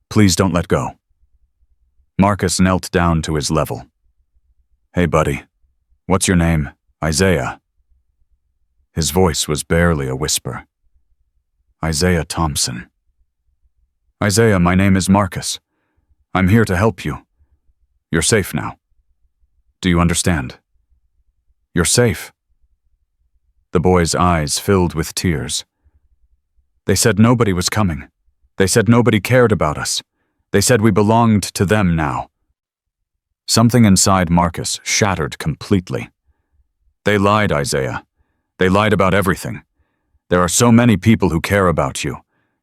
"Please don't let go." Marcus knelt down to his level. "Hey, buddy. What's your name?" "Isaiah." His voice was barely a whisper. "Isaiah Thompson." "Isaiah, my name is Marcus. I'm here to help you. You're safe now. Do you understand? You're safe." The boy's eyes filled with tears. "They said nobody was coming. They said nobody cared about us. They said we belonged to them now." Something inside Marcus shattered completely. "They lied, Isaiah. They lied about everything. There are so many people who care about you.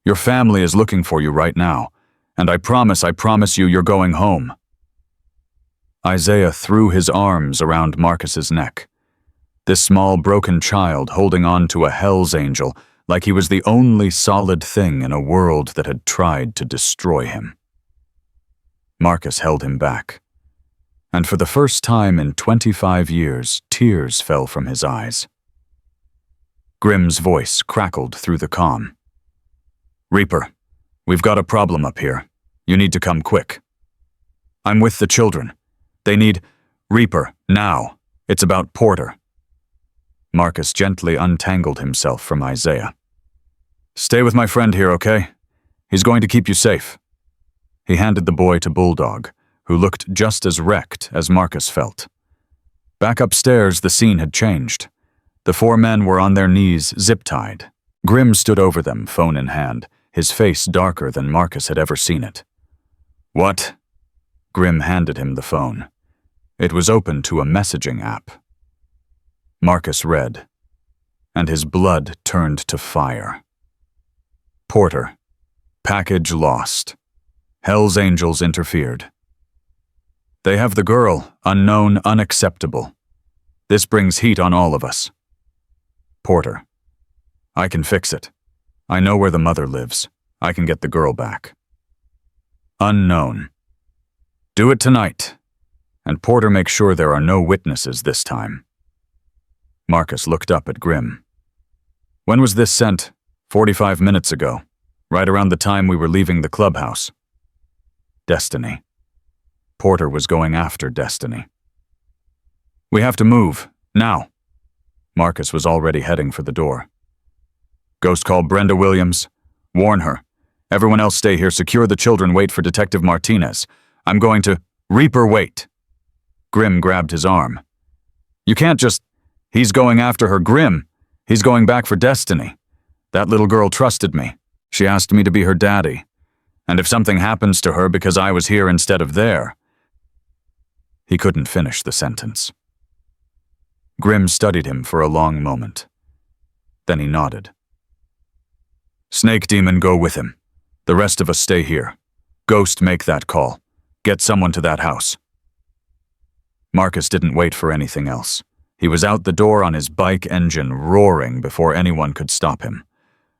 Your family is looking for you right now, and I promise you, you're going home." Isaiah threw his arms around Marcus's neck. This small broken child holding on to a Hell's Angel like he was the only solid thing in a world that had tried to destroy him. Marcus held him back, and for the first time in 25 years, tears fell from his eyes. Grimm's voice crackled through the calm. "Reaper, we've got a problem up here. You need to come quick. I'm with the children. They need Reaper, now. It's about Porter." Marcus gently untangled himself from Isaiah. "Stay with my friend here, okay? He's going to keep you safe." He handed the boy to Bulldog, who looked just as wrecked as Marcus felt. Back upstairs, the scene had changed. The 4 men were on their knees, zip-tied. Grimm stood over them, phone in hand, his face darker than Marcus had ever seen it. "What?" Grimm handed him the phone. It was open to a messaging app. Marcus read, and his blood turned to fire. "Porter. Package lost. Hell's Angels interfered. They have the girl, unknown, unacceptable. This brings heat on all of us. Porter. I can fix it. I know where the mother lives. I can get the girl back. Unknown. Do it tonight. And Porter, make sure there are no witnesses this time." Marcus looked up at Grimm. "When was this sent?" 45 minutes ago, right around the time we were leaving the clubhouse." Destiny. Porter was going after Destiny. "We have to move, now." Marcus was already heading for the door. "Ghost call Brenda Williams. Warn her. Everyone else stay here, secure the children, wait for Detective Martinez. I'm going to— Reaper, wait." Grimm grabbed his arm. "You can't just— He's going after her, Grimm. He's going back for Destiny. That little girl trusted me. She asked me to be her daddy. And if something happens to her because I was here instead of there—" He couldn't finish the sentence. Grimm studied him for a long moment. Then he nodded. "Snake Demon, go with him. The rest of us stay here. Ghost, make that call. Get someone to that house." Marcus didn't wait for anything else. He was out the door on his bike engine, roaring before anyone could stop him.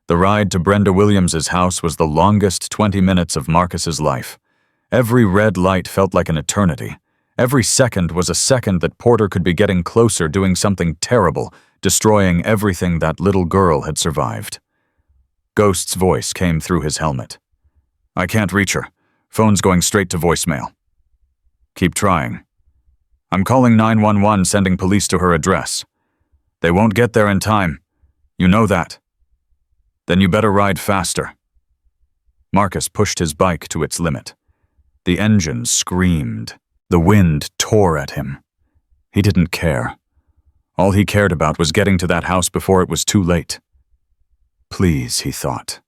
The ride to Brenda Williams's house was the longest 20 minutes of Marcus's life. Every red light felt like an eternity. Every second was a second that Porter could be getting closer, doing something terrible, destroying everything that little girl had survived. Ghost's voice came through his helmet. "I can't reach her. Phone's going straight to voicemail." "Keep trying." "I'm calling 911, sending police to her address." "They won't get there in time. You know that." "Then you better ride faster." Marcus pushed his bike to its limit. The engine screamed. The wind tore at him. He didn't care. All he cared about was getting to that house before it was too late. Please, he thought.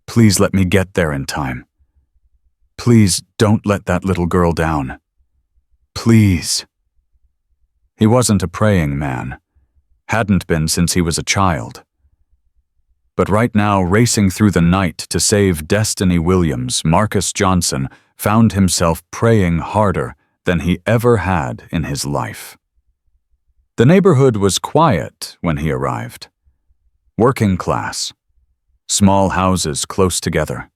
Please let me get there in time. Please don't let that little girl down. Please. He wasn't a praying man. Hadn't been since he was a child. But right now, racing through the night to save Destiny Williams, Marcus Johnson found himself praying harder than he ever had in his life. The neighborhood was quiet when he arrived. Working class. Small houses close together.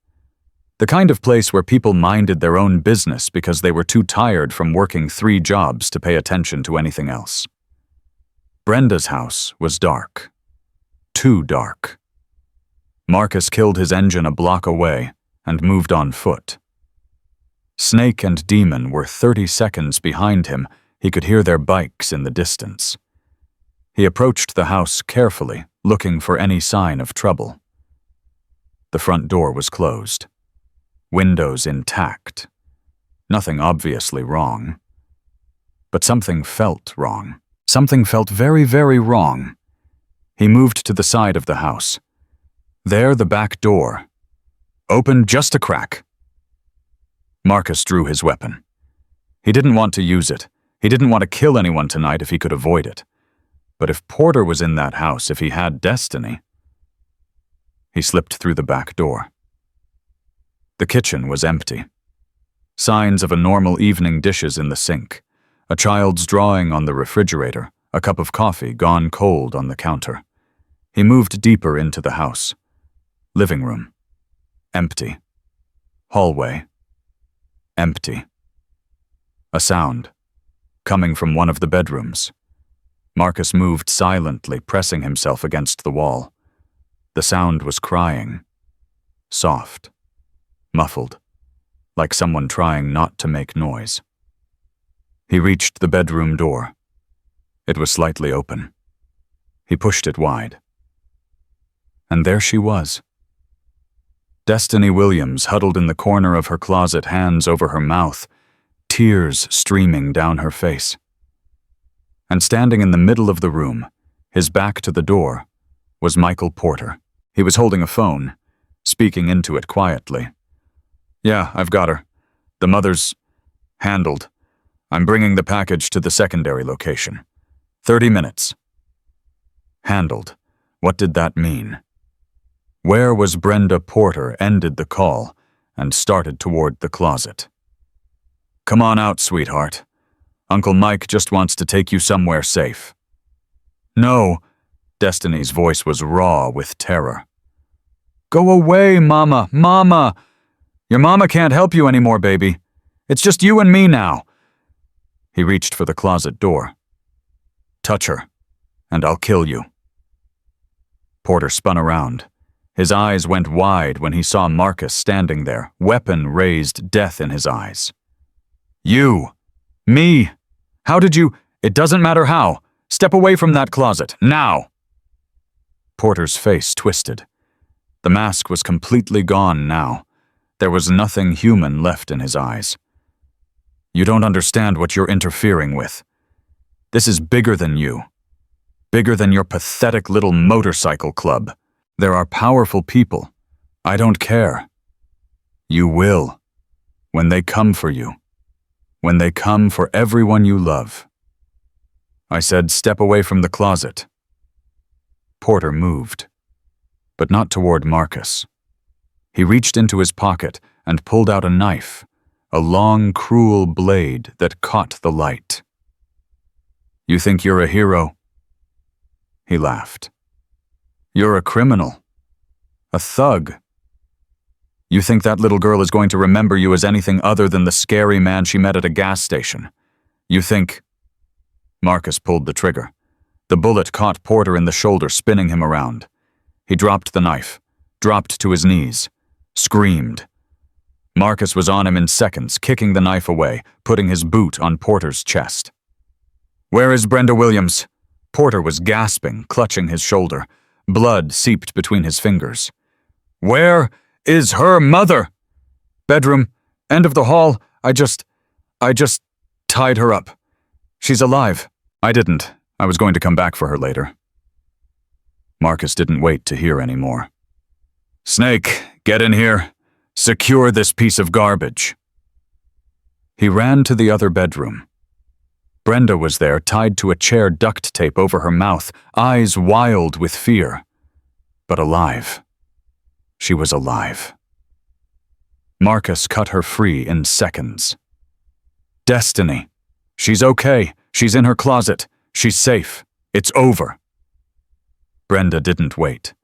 The kind of place where people minded their own business because they were too tired from working 3 jobs to pay attention to anything else. Brenda's house was dark. Too dark. Marcus killed his engine a block away and moved on foot. Snake and Demon were 30 seconds behind him. He could hear their bikes in the distance. He approached the house carefully, looking for any sign of trouble. The front door was closed. Windows intact. Nothing obviously wrong. But something felt wrong. Something felt very, very wrong. He moved to the side of the house. There, the back door. Opened just a crack. Marcus drew his weapon. He didn't want to use it. He didn't want to kill anyone tonight if he could avoid it. But if Porter was in that house, if he had destiny... He slipped through the back door. The kitchen was empty. Signs of a normal evening dishes in the sink, a child's drawing on the refrigerator, a cup of coffee gone cold on the counter. He moved deeper into the house. Living room. Empty. Hallway. Empty. A sound. Coming from one of the bedrooms. Marcus moved silently, pressing himself against the wall. The sound was crying. Soft. Muffled. Like someone trying not to make noise. He reached the bedroom door. It was slightly open. He pushed it wide. And there she was. Destiny Williams huddled in the corner of her closet, hands over her mouth, tears streaming down her face. And standing in the middle of the room, his back to the door, was Michael Porter. He was holding a phone, speaking into it quietly. "Yeah, I've got her. The mother's handled. I'm bringing the package to the secondary location. 30 minutes. Handled. What did that mean? Where was Brenda Porter ended the call and started toward the closet. "Come on out, sweetheart. Uncle Mike just wants to take you somewhere safe." "No." Destiny's voice was raw with terror. "Go away, Mama, Mama! Your mama can't help you anymore, baby. It's just you and me now." He reached for the closet door. "Touch her, and I'll kill you." Porter spun around. His eyes went wide when he saw Marcus standing there, weapon raised, death in his eyes. "You! Me! How did you— It doesn't matter how. Step away from that closet, now!" Porter's face twisted. The mask was completely gone now. There was nothing human left in his eyes. "You don't understand what you're interfering with. This is bigger than you. Bigger than your pathetic little motorcycle club. There are powerful people. I don't care. You will. When they come for you. When they come for everyone you love." I said, "Step away from the closet." Porter moved, but not toward Marcus. He reached into his pocket and pulled out a knife, a long, cruel blade that caught the light. "You think you're a hero?" He laughed. "You're a criminal. A thug. You think that little girl is going to remember you as anything other than the scary man she met at a gas station. You think—" Marcus pulled the trigger. The bullet caught Porter in the shoulder, spinning him around. He dropped the knife, dropped to his knees, screamed. Marcus was on him in seconds, kicking the knife away, putting his boot on Porter's chest. "Where is Brenda Williams?" Porter was gasping, clutching his shoulder. Blood seeped between his fingers. "Where is her mother?" "Bedroom, end of the hall. I just tied her up. She's alive." "I didn't. I was going to come back for her later." Marcus didn't wait to hear any more. "Snake, get in here. Secure this piece of garbage." He ran to the other bedroom. Brenda was there, tied to a chair, duct tape over her mouth, eyes wild with fear. But alive. She was alive. Marcus cut her free in seconds. "Destiny. She's okay. She's in her closet. She's safe. It's over." Brenda didn't wait.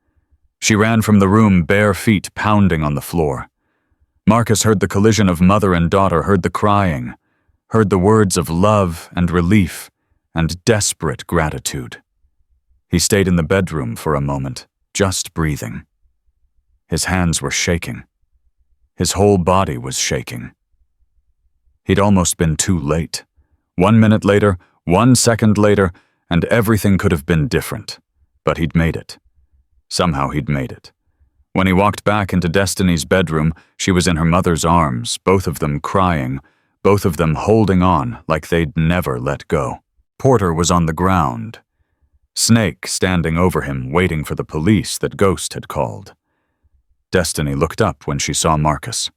She ran from the room, bare feet pounding on the floor. Marcus heard the collision of mother and daughter, heard the crying, heard the words of love and relief and desperate gratitude. He stayed in the bedroom for a moment, just breathing. His hands were shaking. His whole body was shaking. He'd almost been too late. 1 minute later, 1 second later, and everything could have been different. But he'd made it. Somehow he'd made it. When he walked back into Destiny's bedroom, she was in her mother's arms, both of them crying, both of them holding on like they'd never let go. Porter was on the ground. Snake standing over him, waiting for the police that Ghost had called. Destiny looked up when she saw Marcus.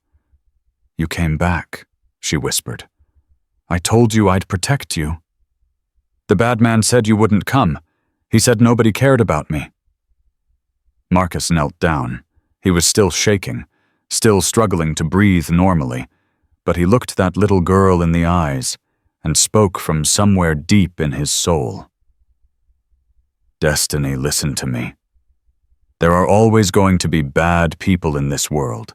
"You came back," she whispered. "I told you I'd protect you." "The bad man said you wouldn't come. He said nobody cared about me." Marcus knelt down. He was still shaking, still struggling to breathe normally, but he looked that little girl in the eyes and spoke from somewhere deep in his soul. "Destiny, listen to me. There are always going to be bad people in this world.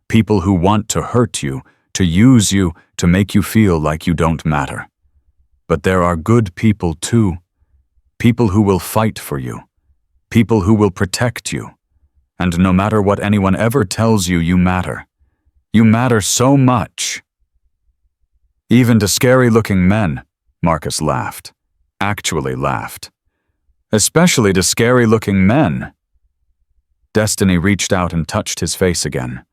People who want to hurt you, to use you, to make you feel like you don't matter. But there are good people too. People who will fight for you. People who will protect you. And no matter what anyone ever tells you, you matter. You matter so much." "Even to scary-looking men," Marcus laughed. Actually laughed. "Especially to scary-looking men." Destiny reached out and touched his face again.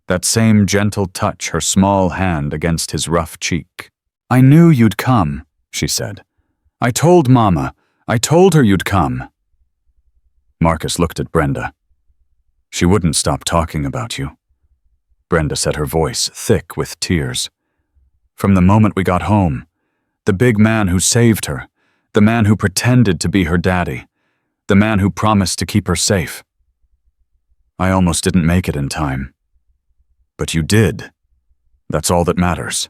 That same gentle touch, her small hand against his rough cheek. "I knew you'd come," she said. "I told Mama. I told her you'd come." Marcus looked at Brenda. "She wouldn't stop talking about you." Brenda said, her voice thick with tears. "From the moment we got home, the big man who saved her, the man who pretended to be her daddy, the man who promised to keep her safe. I almost didn't make it in time. But you did. That's all that matters.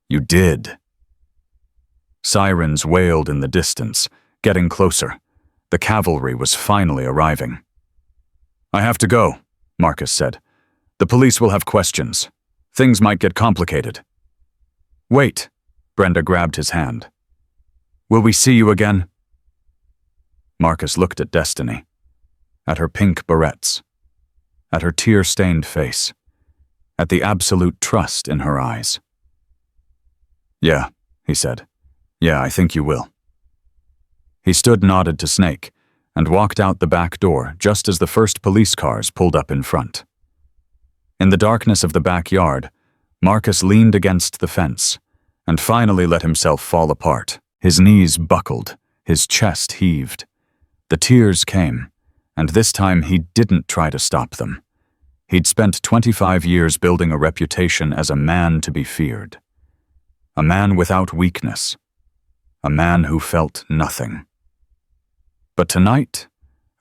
You did." Sirens wailed in the distance, getting closer. The cavalry was finally arriving. "I have to go," Marcus said. "The police will have questions. Things might get complicated." "Wait," Brenda grabbed his hand. "Will we see you again?" Marcus looked at Destiny, at her pink barrettes, at her tear-stained face, at the absolute trust in her eyes. "Yeah," he said. "Yeah, I think you will." He stood nodded to Snake and walked out the back door just as the first police cars pulled up in front. In the darkness of the backyard, Marcus leaned against the fence and finally let himself fall apart. His knees buckled, his chest heaved. The tears came, and this time he didn't try to stop them. He'd spent 25 years building a reputation as a man to be feared. A man without weakness. A man who felt nothing. But tonight,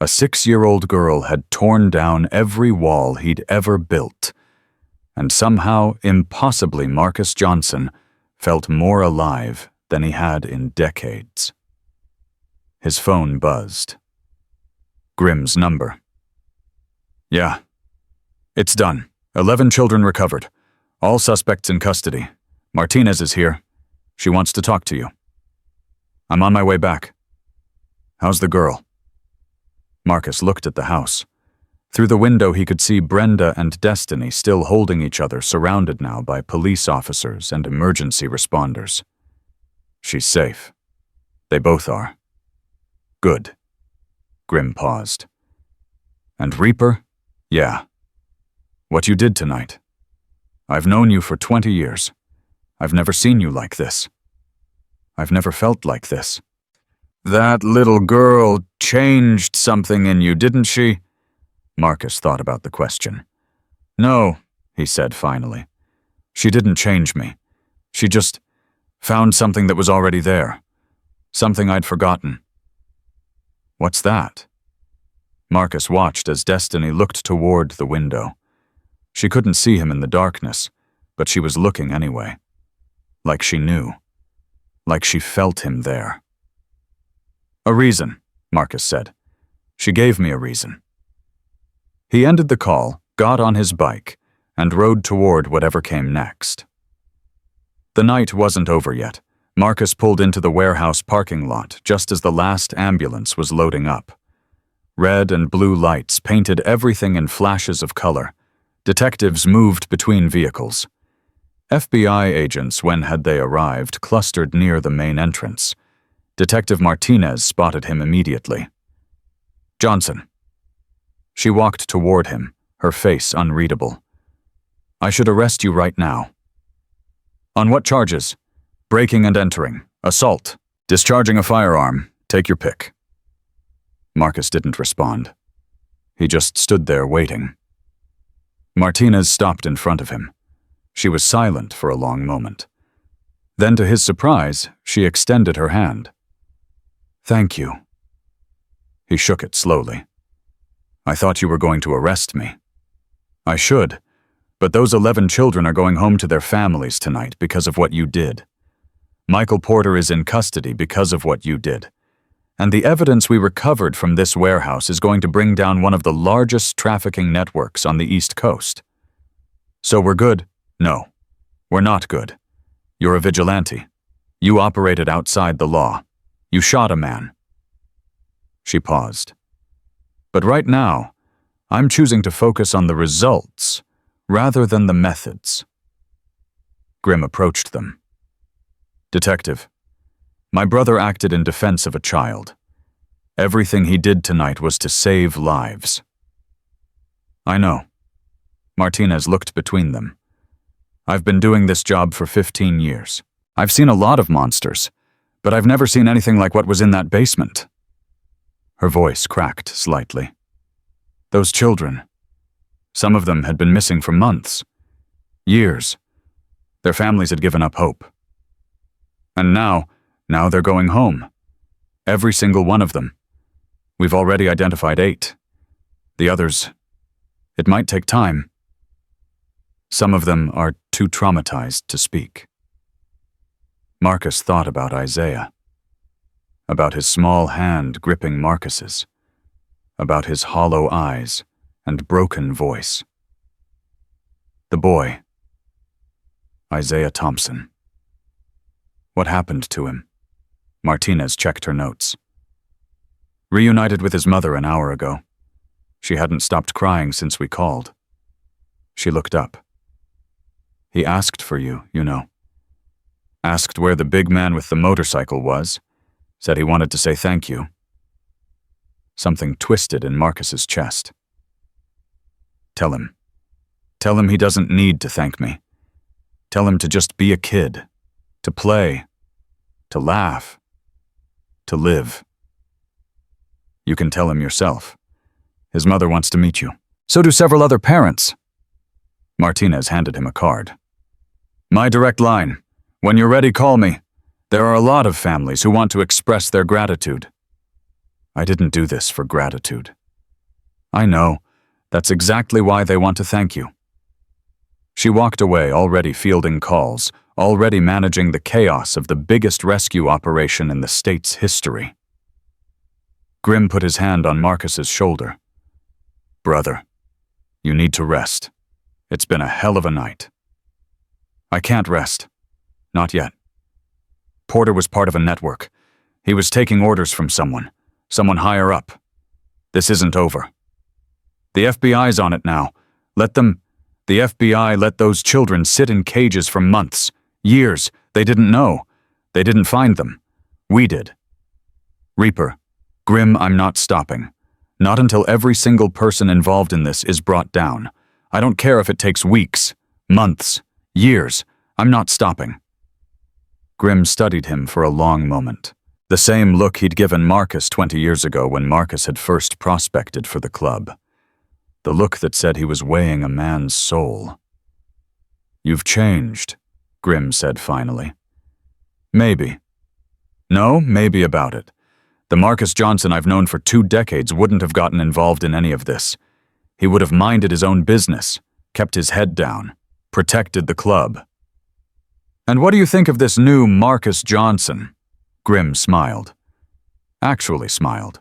a 6-year-old girl had torn down every wall he'd ever built, and somehow, impossibly, Marcus Johnson felt more alive than he had in decades. His phone buzzed. Grimm's number. "Yeah. It's done. 11 children recovered. All suspects in custody. Martinez is here. She wants to talk to you. I'm on my way back. How's the girl?" Marcus looked at the house. Through the window he could see Brenda and Destiny still holding each other, surrounded now by police officers and emergency responders. "She's safe. They both are." "Good." Grimm paused. "And Reaper? Yeah. What you did tonight. I've known you for 20 years. I've never seen you like this. I've never felt like this." "That little girl changed something in you, didn't she?" Marcus thought about the question. "No," he said finally. "She didn't change me. She just found something that was already there. Something I'd forgotten." "What's that?" Marcus watched as Destiny looked toward the window. She couldn't see him in the darkness, but she was looking anyway. Like she knew. Like she felt him there. "A reason," Marcus said. "She gave me a reason." He ended the call, got on his bike, and rode toward whatever came next. The night wasn't over yet, Marcus pulled into the warehouse parking lot just as the last ambulance was loading up. Red and blue lights painted everything in flashes of color. Detectives moved between vehicles. FBI agents, when had they arrived, clustered near the main entrance. Detective Martinez spotted him immediately. "Johnson." She walked toward him, her face unreadable. "I should arrest you right now." "On what charges?" "Breaking and entering, assault, discharging a firearm, take your pick." Marcus didn't respond. He just stood there waiting. Martinez stopped in front of him. She was silent for a long moment. Then, to his surprise, she extended her hand. "Thank you." He shook it slowly. "I thought you were going to arrest me." "I should, but those 11 children are going home to their families tonight because of what you did. Michael Porter is in custody because of what you did. And the evidence we recovered from this warehouse is going to bring down one of the largest trafficking networks on the East Coast. So we're good? No, we're not good. You're a vigilante. You operated outside the law. You shot a man." She paused. "But right now, I'm choosing to focus on the results rather than the methods." Grimm approached them. "Detective, my brother acted in defense of a child. Everything he did tonight was to save lives." "I know." Martinez looked between them. "I've been doing this job for 15 years. I've seen a lot of monsters, but I've never seen anything like what was in that basement." Her voice cracked slightly. "Those children, some of them had been missing for months, years. Their families had given up hope. And now they're going home. Every single one of them. We've already identified 8. The others, it might take time. Some of them are too traumatized to speak." Marcus thought about Isaiah, about his small hand gripping Marcus's, about his hollow eyes and broken voice. The boy, Isaiah Thompson. What happened to him? Martinez checked her notes. "Reunited with his mother an hour ago. She hadn't stopped crying since we called." She looked up. "He asked for you, you know. Asked where the big man with the motorcycle was. Said he wanted to say thank you." Something twisted in Marcus's chest. "Tell him. Tell him he doesn't need to thank me. Tell him to just be a kid. To play. To laugh. To live. You can tell him yourself. His mother wants to meet you. So do several other parents." Martinez handed him a card. "My direct line. When you're ready, call me. There are a lot of families who want to express their gratitude." "I didn't do this for gratitude." "I know. That's exactly why they want to thank you." She walked away, already fielding calls, already managing the chaos of the biggest rescue operation in the state's history. Grimm put his hand on Marcus's shoulder. "Brother, you need to rest. It's been a hell of a night." "I can't rest. Not yet. Porter was part of a network. He was taking orders from someone higher up. This isn't over. The FBI's on it now. The FBI let those children sit in cages for months, years. They didn't know. They didn't find them. We did. Reaper, Grimm, I'm not stopping. Not until every single person involved in this is brought down. I don't care if it takes weeks, months, years. I'm not stopping." Grimm studied him for a long moment. The same look he'd given Marcus 20 years ago when Marcus had first prospected for the club. The look that said he was weighing a man's soul. "You've changed," Grimm said finally. "Maybe. No, maybe about it. The Marcus Johnson I've known for 2 decades wouldn't have gotten involved in any of this. He would have minded his own business, kept his head down, protected the club." "And what do you think of this new Marcus Johnson?" Grimm smiled. Actually smiled.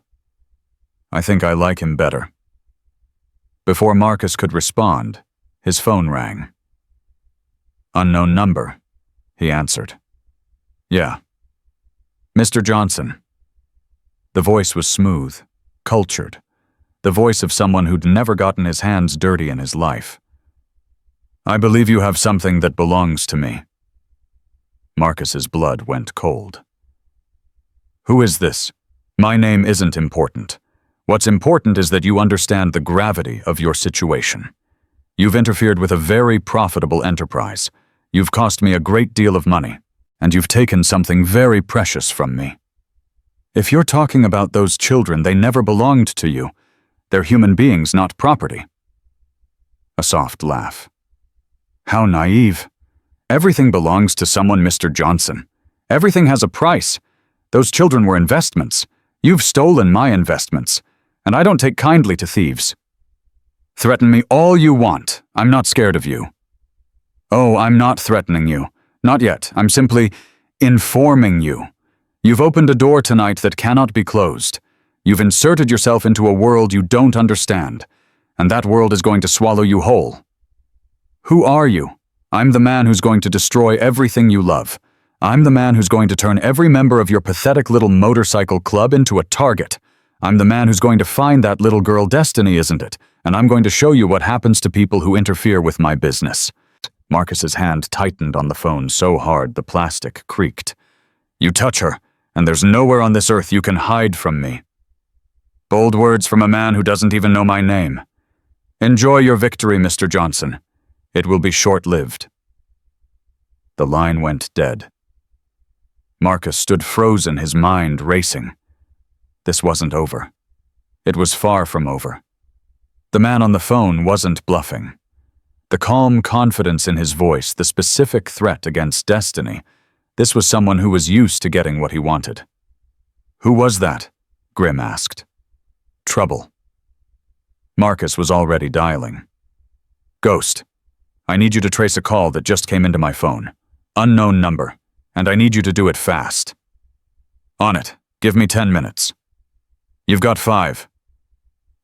"I think I like him better." Before Marcus could respond, his phone rang. "Unknown number," he answered. Yeah. Mr. Johnson. The voice was smooth, cultured, the voice of someone who'd never gotten his hands dirty in his life. I believe you have something that belongs to me. Marcus's blood went cold. Who is this? My name isn't important. What's important is that you understand the gravity of your situation. You've interfered with a very profitable enterprise. You've cost me a great deal of money, and you've taken something very precious from me. If you're talking about those children, they never belonged to you. They're human beings, not property. A soft laugh. How naive. Everything belongs to someone, Mr. Johnson. Everything has a price. Those children were investments. You've stolen my investments, and I don't take kindly to thieves. Threaten me all you want. I'm not scared of you. Oh, I'm not threatening you. Not yet. I'm simply informing you. You've opened a door tonight that cannot be closed. You've inserted yourself into a world you don't understand, and that world is going to swallow you whole. Who are you? I'm the man who's going to destroy everything you love. I'm the man who's going to turn every member of your pathetic little motorcycle club into a target. I'm the man who's going to find that little girl Destiny, isn't it? And I'm going to show you what happens to people who interfere with my business. Marcus's hand tightened on the phone so hard the plastic creaked. You touch her, and there's nowhere on this earth you can hide from me. Bold words from a man who doesn't even know my name. Enjoy your victory, Mr. Johnson. It will be short-lived. The line went dead. Marcus stood frozen, his mind racing. This wasn't over. It was far from over. The man on the phone wasn't bluffing. The calm confidence in his voice, the specific threat against Destiny, this was someone who was used to getting what he wanted. Who was that? Grimm asked. Trouble. Marcus was already dialing. Ghost, I need you to trace a call that just came into my phone. Unknown number, and I need you to do it fast. On it. Give me 10 minutes. You've got 5.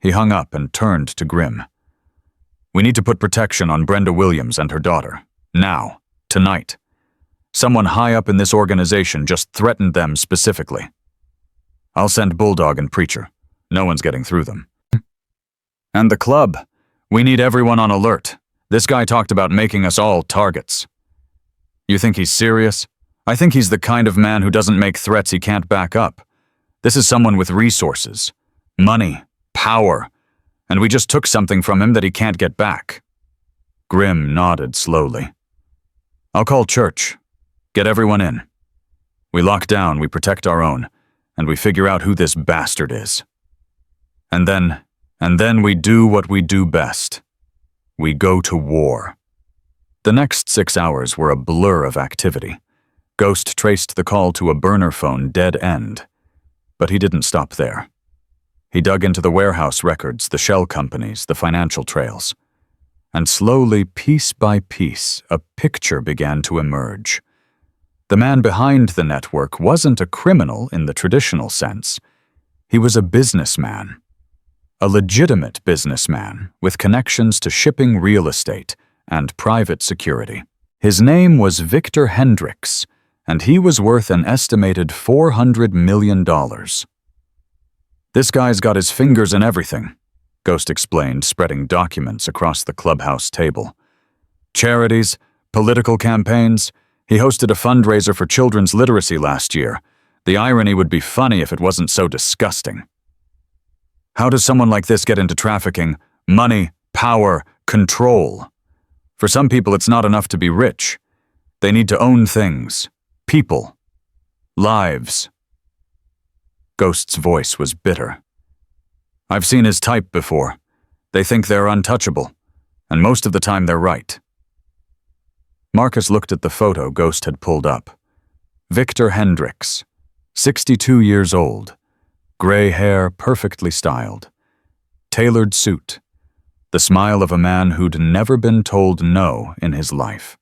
He hung up and turned to Grimm. We need to put protection on Brenda Williams and her daughter. Now. Tonight. Someone high up in this organization just threatened them specifically. I'll send Bulldog and Preacher. No one's getting through them. And the club. We need everyone on alert. This guy talked about making us all targets. You think he's serious? I think he's the kind of man who doesn't make threats he can't back up. This is someone with resources, money, power, and we just took something from him that he can't get back. Grimm nodded slowly. I'll call church. Get everyone in. We lock down, we protect our own, and we figure out who this bastard is. And then we do what we do best. We go to war. The next 6 hours were a blur of activity. Ghost traced the call to a burner phone dead end. But he didn't stop there. He dug into the warehouse records, the shell companies, the financial trails. And slowly, piece by piece, a picture began to emerge. The man behind the network wasn't a criminal in the traditional sense. He was a businessman. A legitimate businessman with connections to shipping real estate and private security. His name was Victor Hendricks, and he was worth an estimated $400 million. This guy's got his fingers in everything, Ghost explained, spreading documents across the clubhouse table. Charities, political campaigns. He hosted a fundraiser for children's literacy last year. The irony would be funny if it wasn't so disgusting. How does someone like this get into trafficking? Money, power, control. For some people, it's not enough to be rich. They need to own things, people, lives. Ghost's voice was bitter. I've seen his type before. They think they're untouchable, and most of the time they're right. Marcus looked at the photo Ghost had pulled up. Victor Hendricks, 62 years old. Gray hair perfectly styled. Tailored suit. The smile of a man who'd never been told no in his life.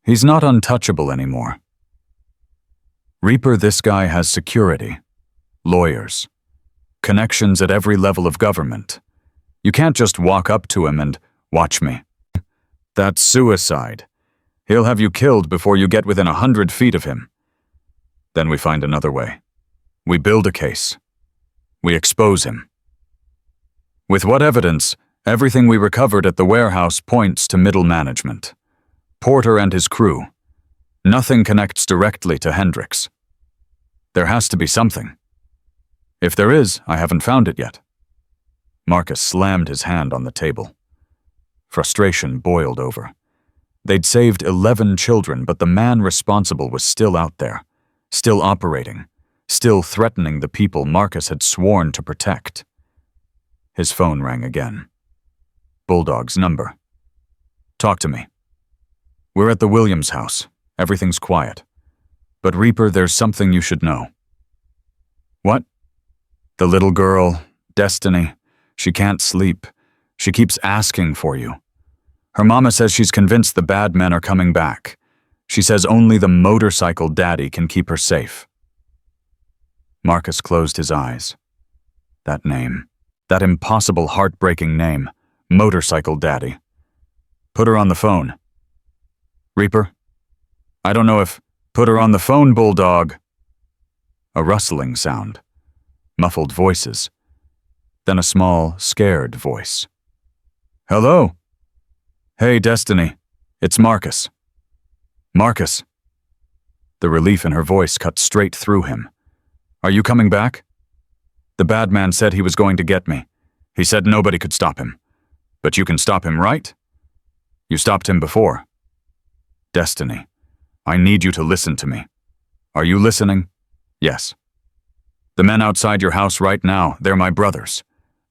He's not untouchable anymore. Reaper, this guy has security, lawyers, connections at every level of government. You can't just walk up to him and watch me. That's suicide. He'll have you killed before you get within 100 feet of him. Then we find another way. We build a case. We expose him. With what evidence? Everything we recovered at the warehouse points to middle management. Porter and his crew. Nothing connects directly to Hendricks. There has to be something. If there is, I haven't found it yet. Marcus slammed his hand on the table. Frustration boiled over. They'd saved 11 children, but the man responsible was still out there, still operating, still threatening the people Marcus had sworn to protect. His phone rang again. Bulldog's number. Talk to me. We're at the Williams house. Everything's quiet. But Reaper, there's something you should know. What? The little girl, Destiny. She can't sleep. She keeps asking for you. Her mama says she's convinced the bad men are coming back. She says only the motorcycle daddy can keep her safe. Marcus closed his eyes. That name. That impossible, heartbreaking name. Motorcycle daddy. Put her on the phone. Reaper? I don't know if... Put her on the phone, Bulldog. A rustling sound. Muffled voices. Then a small, scared voice. Hello? Hey, Destiny. It's Marcus. Marcus. The relief in her voice cut straight through him. Are you coming back? The bad man said he was going to get me. He said nobody could stop him. But you can stop him, right? You stopped him before. Destiny, I need you to listen to me. Are you listening? Yes. The men outside your house right now, they're my brothers.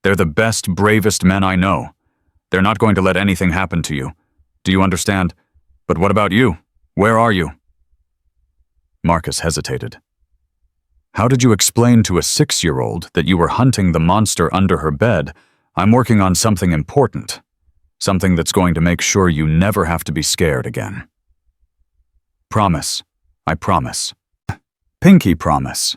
They're the best, bravest men I know. They're not going to let anything happen to you. Do you understand? But what about you? Where are you? Marcus hesitated. How did you explain to a 6-year-old that you were hunting the monster under her bed? I'm working on something important. Something that's going to make sure you never have to be scared again. Promise. I promise. Pinky promise.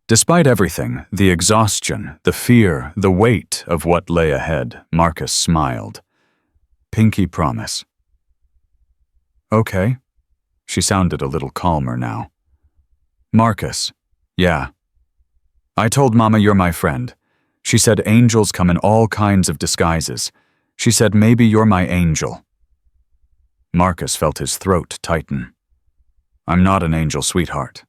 Despite everything, the exhaustion, the fear, the weight of what lay ahead, Marcus smiled. Pinky promise. Okay. She sounded a little calmer now. Marcus. Yeah. I told Mama you're my friend. She said angels come in all kinds of disguises. She said maybe you're my angel. Marcus felt his throat tighten. I'm not an angel, sweetheart.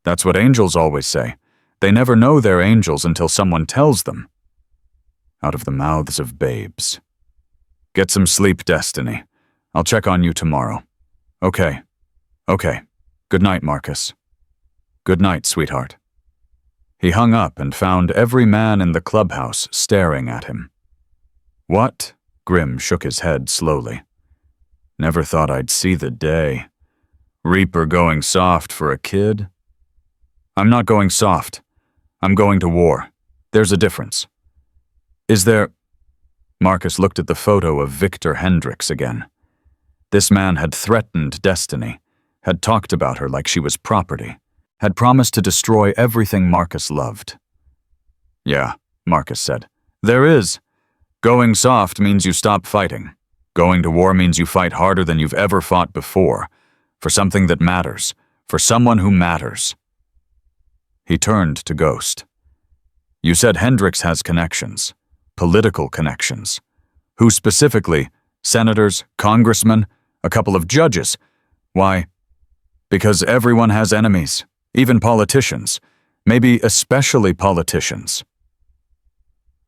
That's what angels always say. They never know they're angels until someone tells them. Out of the mouths of babes. Get some sleep, Destiny. I'll check on you tomorrow. Okay. Okay. Good night, Marcus. Good night, sweetheart. He hung up and found every man in the clubhouse staring at him. What? Grimm shook his head slowly. Never thought I'd see the day. Reaper going soft for a kid? I'm not going soft. I'm going to war. There's a difference. Is there... Marcus looked at the photo of Victor Hendricks again. This man had threatened Destiny, had talked about her like she was property, had promised to destroy everything Marcus loved. Yeah, Marcus said. There is. Going soft means you stop fighting. Going to war means you fight harder than you've ever fought before, for something that matters, for someone who matters. He turned to Ghost. You said Hendricks has connections, political connections. Who specifically? Senators, congressmen, a couple of judges. Why? Because everyone has enemies, even politicians, maybe especially politicians.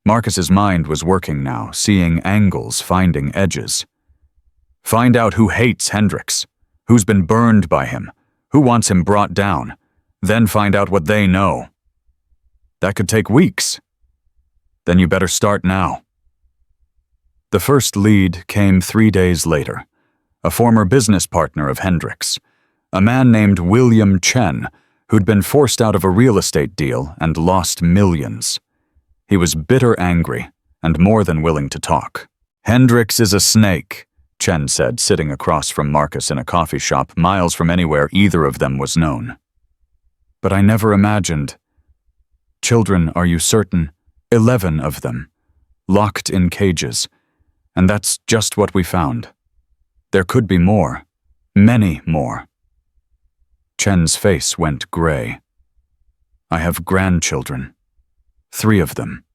Marcus's mind was working now, seeing angles, finding edges. Find out who hates Hendricks, who's been burned by him, who wants him brought down, then find out what they know. That could take weeks. Then you better start now. The first lead came 3 days later. A former business partner of Hendricks, a man named William Chen, who'd been forced out of a real estate deal and lost millions. He was bitter angry and more than willing to talk. Hendricks is a snake, Chen said, sitting across from Marcus in a coffee shop miles from anywhere either of them was known. But I never imagined. Children, are you certain? 11 of them, locked in cages, and that's just what we found. There could be more. Many more. Chen's face went gray. I have grandchildren. 3 of them.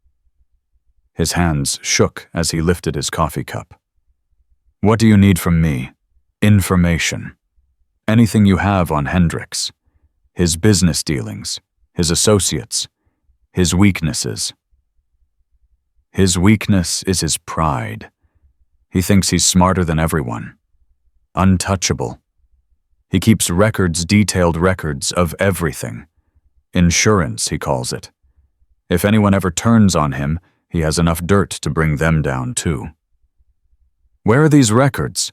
His hands shook as he lifted his coffee cup. What do you need from me? Information. Anything you have on Hendricks. His business dealings. His associates. His weaknesses. His weakness is his pride. He thinks he's smarter than everyone. Untouchable. He keeps records, detailed records of everything. Insurance, he calls it. If anyone ever turns on him, he has enough dirt to bring them down too. Where are these records?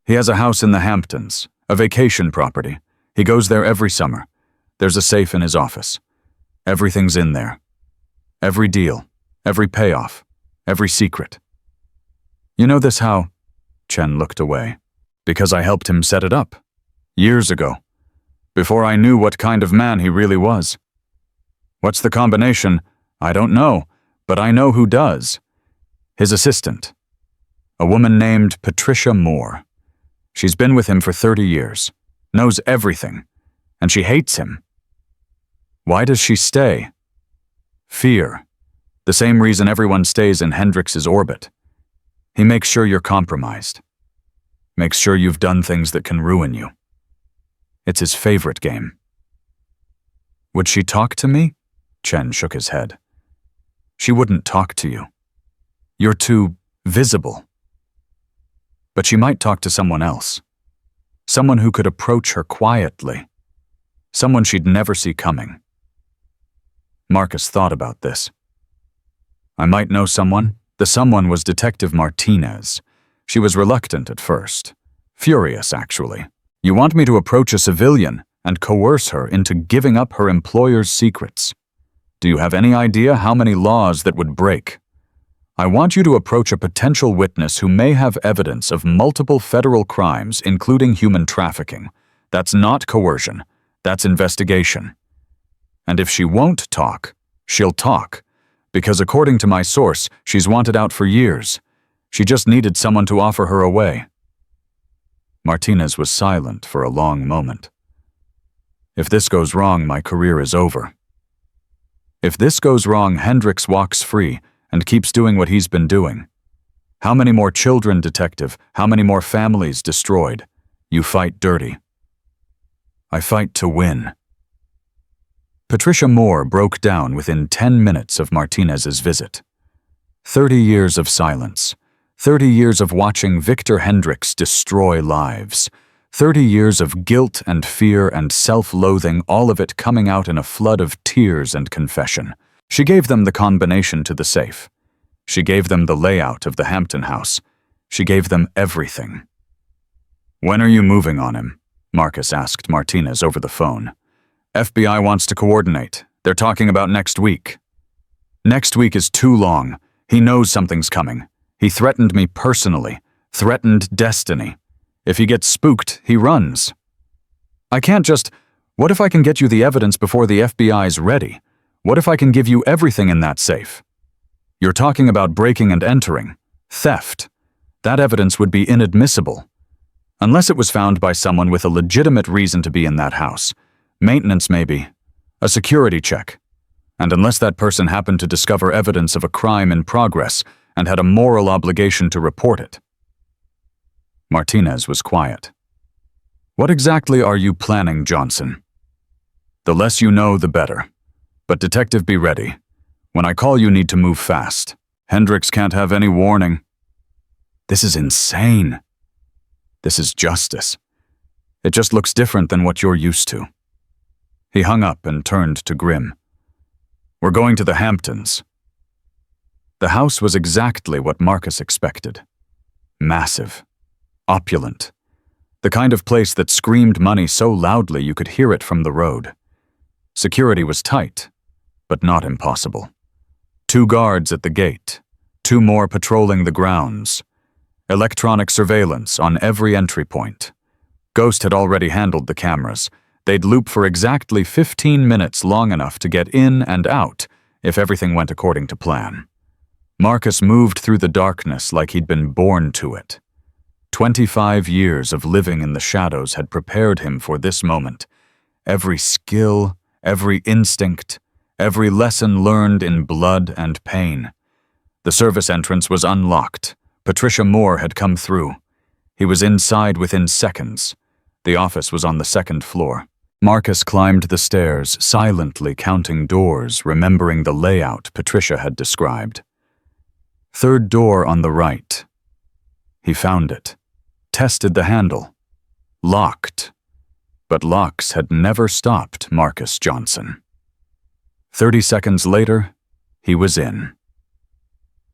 He has a house in the Hamptons, a vacation property. He goes there every summer. There's a safe in his office. Everything's in there. Every deal, every payoff, every secret. You know this how? Chen looked away. Because I helped him set it up. Years ago. Before I knew what kind of man he really was. What's the combination? I don't know, but I know who does. His assistant. A woman named Patricia Moore. She's been with him for 30 years, knows everything, and she hates him. Why does she stay? Fear. The same reason everyone stays in Hendrix's orbit. He makes sure you're compromised. Makes sure you've done things that can ruin you. It's his favorite game. Would she talk to me? Chen shook his head. She wouldn't talk to you. You're too visible. But she might talk to someone else. Someone who could approach her quietly. Someone she'd never see coming. Marcus thought about this. I might know someone. The someone was Detective Martinez. She was reluctant at first. Furious, actually. You want me to approach a civilian and coerce her into giving up her employer's secrets? Do you have any idea how many laws that would break? I want you to approach a potential witness who may have evidence of multiple federal crimes, including human trafficking. That's not coercion. That's investigation. And if she won't talk, she'll talk. Because according to my source, she's wanted out for years. She just needed someone to offer her away. Martinez was silent for a long moment. If this goes wrong, my career is over. If this goes wrong, Hendricks walks free and keeps doing what he's been doing. How many more children, Detective? How many more families destroyed? You fight dirty. I fight to win. Patricia Moore broke down within 10 minutes of Martinez's visit. 30 years of silence. 30 years of watching Victor Hendricks destroy lives. 30 years of guilt and fear and self-loathing, all of it coming out in a flood of tears and confession. She gave them the combination to the safe. She gave them the layout of the Hampton house. She gave them everything. When are you moving on him? Marcus asked Martinez over the phone. FBI wants to coordinate. They're talking about next week. Next week is too long. He knows something's coming. He threatened me personally. Threatened destiny. If he gets spooked, he runs. I can't just... What if I can get you the evidence before the FBI's ready? What if I can give you everything in that safe? You're talking about breaking and entering. Theft. That evidence would be inadmissible. Unless it was found by someone with a legitimate reason to be in that house. Maintenance maybe. A security check. And unless that person happened to discover evidence of a crime in progress and had a moral obligation to report it. Martinez was quiet. What exactly are you planning, Johnson? The less you know, the better. But Detective, be ready. When I call, you need to move fast. Hendricks can't have any warning. This is insane. This is justice. It just looks different than what you're used to. He hung up and turned to Grimm. We're going to the Hamptons. The house was exactly what Marcus expected. Massive. Opulent. The kind of place that screamed money so loudly you could hear it from the road. Security was tight, but not impossible. 2 guards at the gate, 2 more patrolling the grounds. Electronic surveillance on every entry point. Ghost had already handled the cameras. They'd loop for exactly 15 minutes, long enough to get in and out if everything went according to plan. Marcus moved through the darkness like he'd been born to it. 25 years of living in the shadows had prepared him for this moment. Every skill, every instinct, every lesson learned in blood and pain. The service entrance was unlocked. Patricia Moore had come through. He was inside within seconds. The office was on the second floor. Marcus climbed the stairs, silently counting doors, remembering the layout Patricia had described. Third door on the right. He found it. Tested the handle. Locked. But locks had never stopped Marcus Johnson. 30 seconds later, he was in.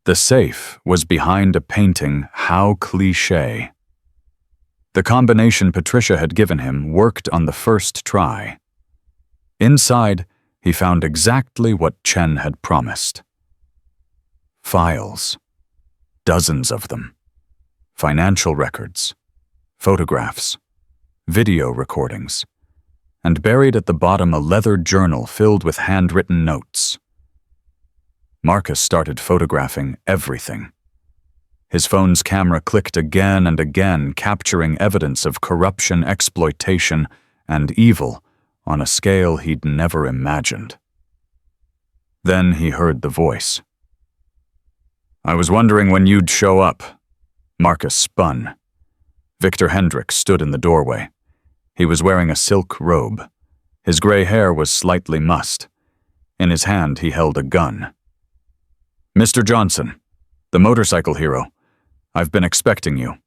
The safe was behind a painting, how cliché. The combination Patricia had given him worked on the first try. Inside, he found exactly what Chen had promised. Files. Dozens of them. Financial records. Photographs. Video recordings. And buried at the bottom a leather journal filled with handwritten notes. Marcus started photographing everything. His phone's camera clicked again and again, capturing evidence of corruption, exploitation, and evil on a scale he'd never imagined. Then he heard the voice. "I was wondering when you'd show up." Marcus spun. Victor Hendricks stood in the doorway. He was wearing a silk robe. His gray hair was slightly mussed. In his hand, he held a gun. "Mr. Johnson, the motorcycle hero, I've been expecting you."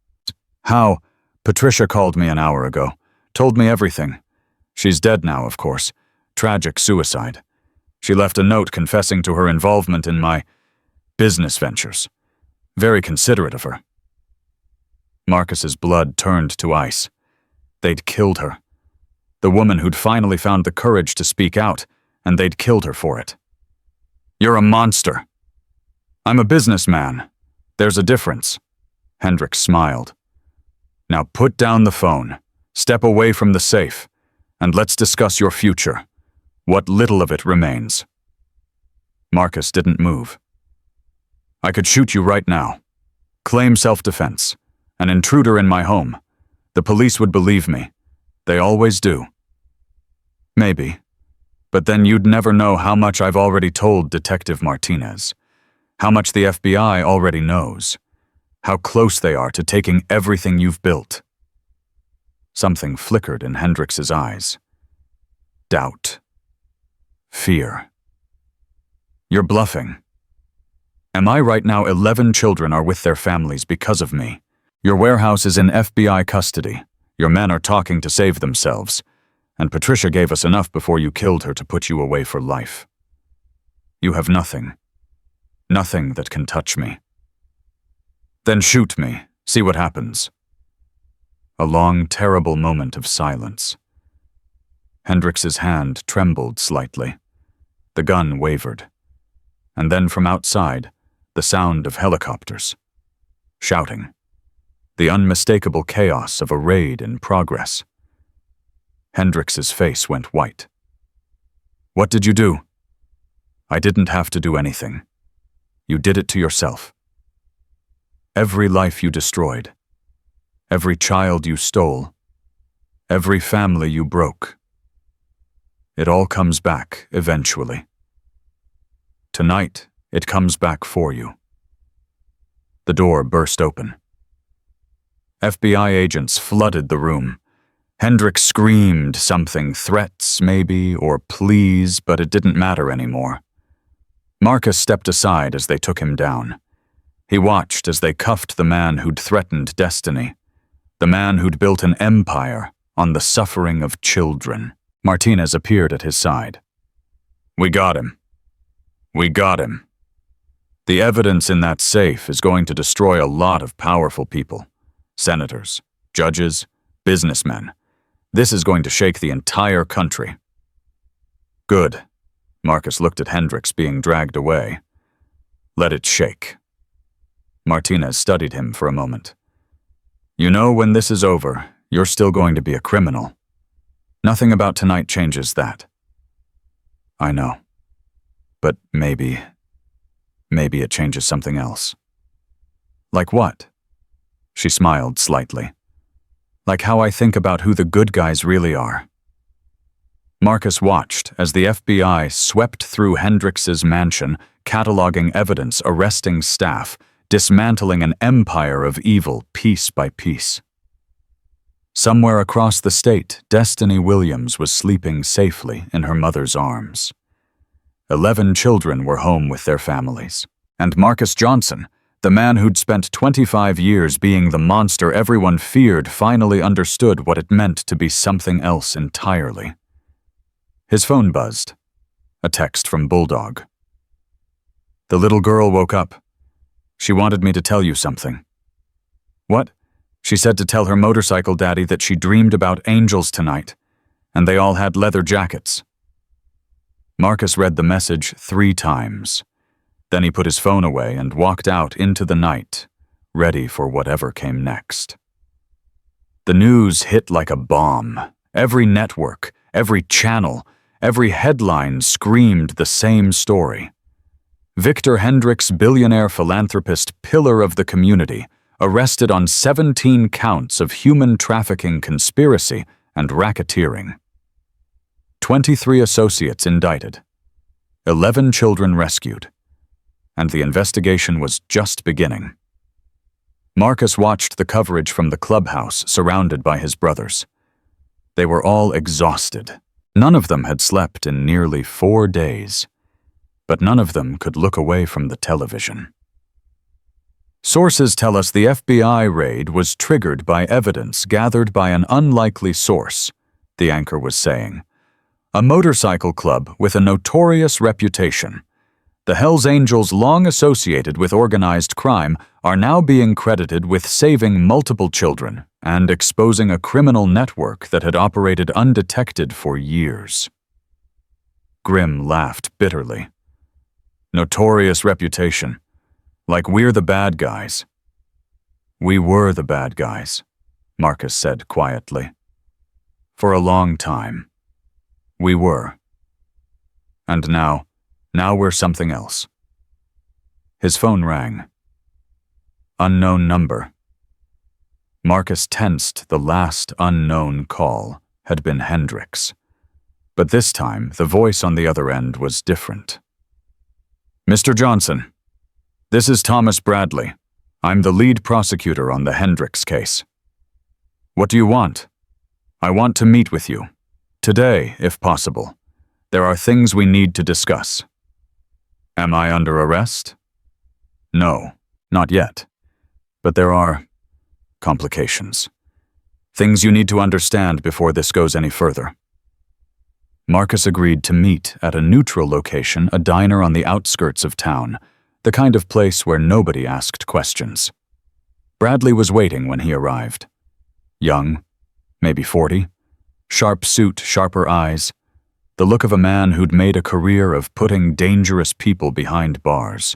"How?" "Patricia called me an hour ago. Told me everything. She's dead now, of course. Tragic suicide. She left a note confessing to her involvement in my business ventures. Very considerate of her." Marcus's blood turned to ice. They'd killed her. The woman who'd finally found the courage to speak out, and they'd killed her for it. "You're a monster." "I'm a businessman. There's a difference." Hendricks smiled. "Now put down the phone, step away from the safe, and let's discuss your future. What little of it remains." Marcus didn't move. "I could shoot you right now. Claim self-defense. An intruder in my home. The police would believe me. They always do." "Maybe. But then you'd never know how much I've already told Detective Martinez. How much the FBI already knows. How close they are to taking everything you've built." Something flickered in Hendricks's eyes. Doubt. Fear. "You're bluffing. Am I right now 11 children are with their families because of me? Your warehouse is in FBI custody. Your men are talking to save themselves. And Patricia gave us enough before you killed her to put you away for life. You have nothing. Nothing that can touch me. Then shoot me. See what happens." A long, terrible moment of silence. Hendricks's hand trembled slightly. The gun wavered. And then from outside, the sound of helicopters. Shouting. The unmistakable chaos of a raid in progress. Hendricks's face went white. "What did you do?" "I didn't have to do anything. You did it to yourself. Every life you destroyed. Every child you stole. Every family you broke. It all comes back eventually. Tonight, it comes back for you." The door burst open. FBI agents flooded the room. Hendricks screamed something, threats maybe, or pleas, but it didn't matter anymore. Marcus stepped aside as they took him down. He watched as they cuffed the man who'd threatened destiny, the man who'd built an empire on the suffering of children. Martinez appeared at his side. "We got him. We got him. The evidence in that safe is going to destroy a lot of powerful people. Senators, judges, businessmen. This is going to shake the entire country." "Good." Marcus looked at Hendricks being dragged away. "Let it shake." Martinez studied him for a moment. "You know, when this is over, you're still going to be a criminal. Nothing about tonight changes that." "I know. But maybe it changes something else." "Like what?" She smiled slightly. Like how I think about who the good guys really are. Marcus watched as the FBI swept through Hendrix's mansion, cataloging evidence, arresting staff, dismantling an empire of evil piece by piece. Somewhere across the state, Destiny Williams was sleeping safely in her mother's arms. 11 children were home with their families. And Marcus Johnson, the man who'd spent 25 years being the monster everyone feared, finally understood what it meant to be something else entirely. His phone buzzed. A text from Bulldog. The little girl woke up. She wanted me to tell you something. What? She said to tell her motorcycle daddy that she dreamed about angels tonight, and they all had leather jackets. Marcus read the message 3 times. Then he put his phone away and walked out into the night, ready for whatever came next. The news hit like a bomb. Every network, every channel, every headline screamed the same story. Victor Hendrix, billionaire philanthropist, pillar of the community, arrested on 17 counts of human trafficking conspiracy and racketeering. 23 associates indicted. 11 children rescued. And the investigation was just beginning. Marcus watched the coverage from the clubhouse, surrounded by his brothers. They were all exhausted. None of them had slept in nearly 4 days. But none of them could look away from the television. Sources tell us the FBI raid was triggered by evidence gathered by an unlikely source, the anchor was saying. A motorcycle club with a notorious reputation. The Hells Angels, long associated with organized crime, are now being credited with saving multiple children and exposing a criminal network that had operated undetected for years. Grimm laughed bitterly. Notorious reputation. Like we're the bad guys. We were the bad guys, Marcus said quietly. For a long time. We were. And now we're something else. His phone rang. Unknown number. Marcus tensed. The last unknown call had been Hendrix. But this time, the voice on the other end was different. Mr. Johnson, this is Thomas Bradley. I'm the lead prosecutor on the Hendrix case. What do you want? I want to meet with you. Today, if possible. There are things we need to discuss. Am I under arrest? No, not yet. But there are complications. Things you need to understand before this goes any further. Marcus agreed to meet at a neutral location, a diner on the outskirts of town, the kind of place where nobody asked questions. Bradley was waiting when he arrived. Young, maybe 40, sharp suit, sharper eyes, the look of a man who'd made a career of putting dangerous people behind bars.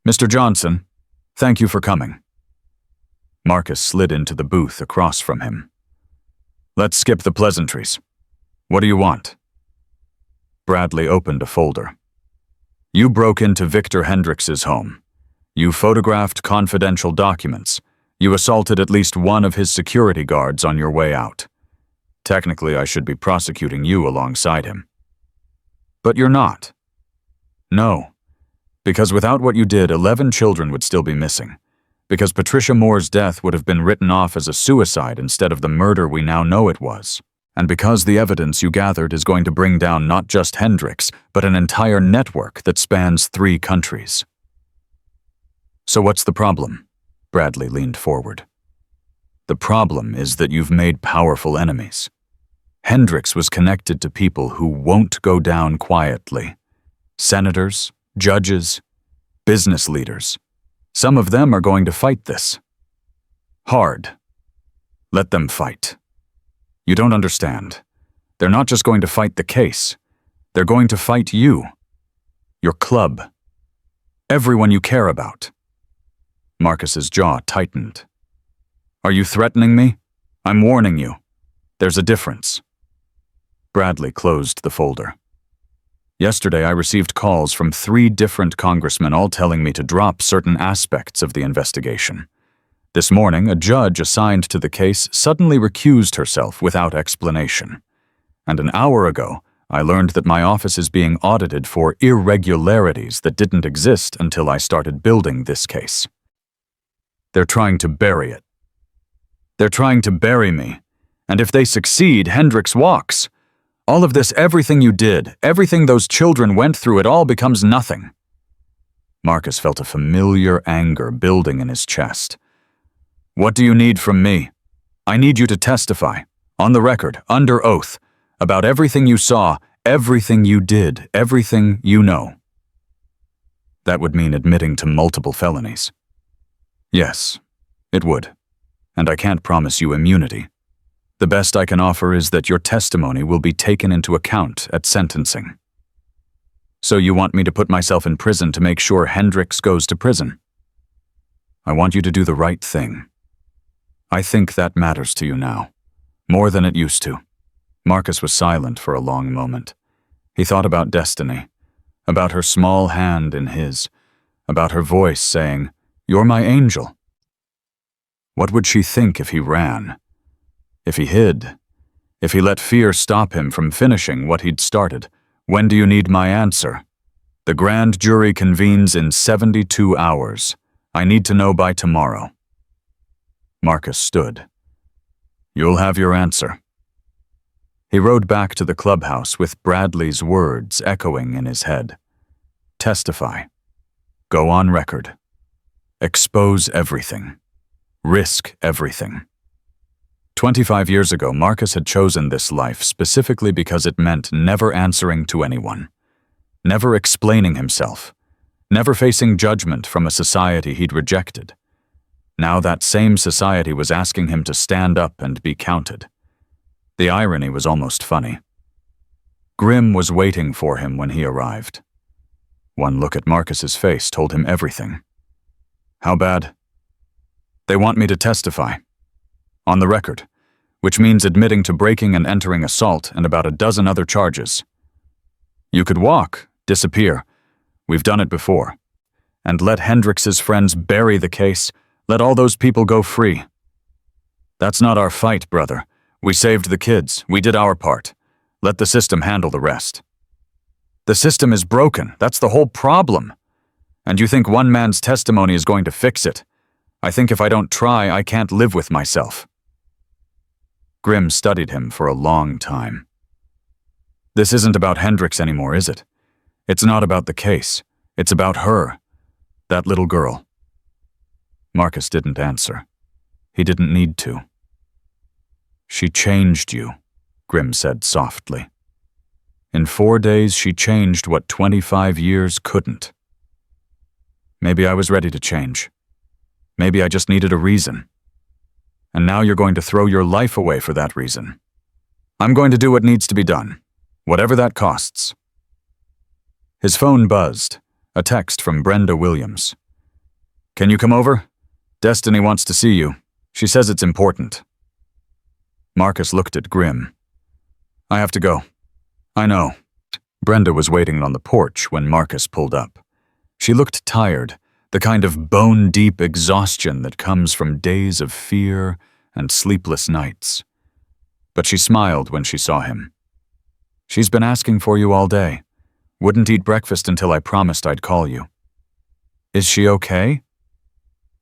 Mr. Johnson, thank you for coming. Marcus slid into the booth across from him. Let's skip the pleasantries. What do you want? Bradley opened a folder. You broke into Victor Hendrix's home. You photographed confidential documents. You assaulted at least one of his security guards on your way out. Technically, I should be prosecuting you alongside him. But you're not. No. Because without what you did, 11 children would still be missing. Because Patricia Moore's death would have been written off as a suicide instead of the murder we now know it was. And because the evidence you gathered is going to bring down not just Hendrix, but an entire network that spans 3 countries. So what's the problem? Bradley leaned forward. The problem is that you've made powerful enemies. Hendrix was connected to people who won't go down quietly. Senators, judges, business leaders. Some of them are going to fight this. Hard. Let them fight. You don't understand. They're not just going to fight the case. They're going to fight you. Your club. Everyone you care about. Marcus's jaw tightened. Are you threatening me? I'm warning you. There's a difference. Bradley closed the folder. Yesterday I received calls from 3 different congressmen all telling me to drop certain aspects of the investigation. This morning, a judge assigned to the case suddenly recused herself without explanation. And an hour ago, I learned that my office is being audited for irregularities that didn't exist until I started building this case. They're trying to bury it. They're trying to bury me. And if they succeed, Hendricks walks. All of this, everything you did, everything those children went through, it all becomes nothing. Marcus felt a familiar anger building in his chest. What do you need from me? I need you to testify, on the record, under oath, about everything you saw, everything you did, everything you know. That would mean admitting to multiple felonies. Yes, it would. And I can't promise you immunity. The best I can offer is that your testimony will be taken into account at sentencing. So you want me to put myself in prison to make sure Hendricks goes to prison? I want you to do the right thing. I think that matters to you now, more than it used to. Marcus was silent for a long moment. He thought about Destiny, about her small hand in his, about her voice saying, "You're my angel." What would she think if he ran? If he hid? If he let fear stop him from finishing what he'd started? When do you need my answer? The grand jury convenes in 72 hours. I need to know by tomorrow. Marcus stood. You'll have your answer. He rode back to the clubhouse with Bradley's words echoing in his head. Testify. Go on record. Expose everything. Risk everything. 25 years ago, Marcus had chosen this life specifically because it meant never answering to anyone, never explaining himself, never facing judgment from a society he'd rejected. Now that same society was asking him to stand up and be counted. The irony was almost funny. Grimm was waiting for him when he arrived. One look at Marcus's face told him everything. How bad? They want me to testify. On the record, which means admitting to breaking and entering assault and about a dozen other charges. You could walk, disappear. We've done it before. And let Hendricks's friends bury the case. Let all those people go free. That's not our fight, brother. We saved the kids. We did our part. Let the system handle the rest. The system is broken. That's the whole problem. And you think one man's testimony is going to fix it? I think if I don't try, I can't live with myself. Grimm studied him for a long time. This isn't about Hendricks anymore, is it? It's not about the case. It's about her. That little girl. Marcus didn't answer. He didn't need to. She changed you, Grimm said softly. In 4 days, she changed what 25 years couldn't. Maybe I was ready to change. Maybe I just needed a reason. And now you're going to throw your life away for that reason. I'm going to do what needs to be done, whatever that costs. His phone buzzed, a text from Brenda Williams. Can you come over? Destiny wants to see you. She says it's important. Marcus looked at Grimm. I have to go. I know. Brenda was waiting on the porch when Marcus pulled up. She looked tired, the kind of bone-deep exhaustion that comes from days of fear and sleepless nights. But she smiled when she saw him. She's been asking for you all day. Wouldn't eat breakfast until I promised I'd call you. Is she okay?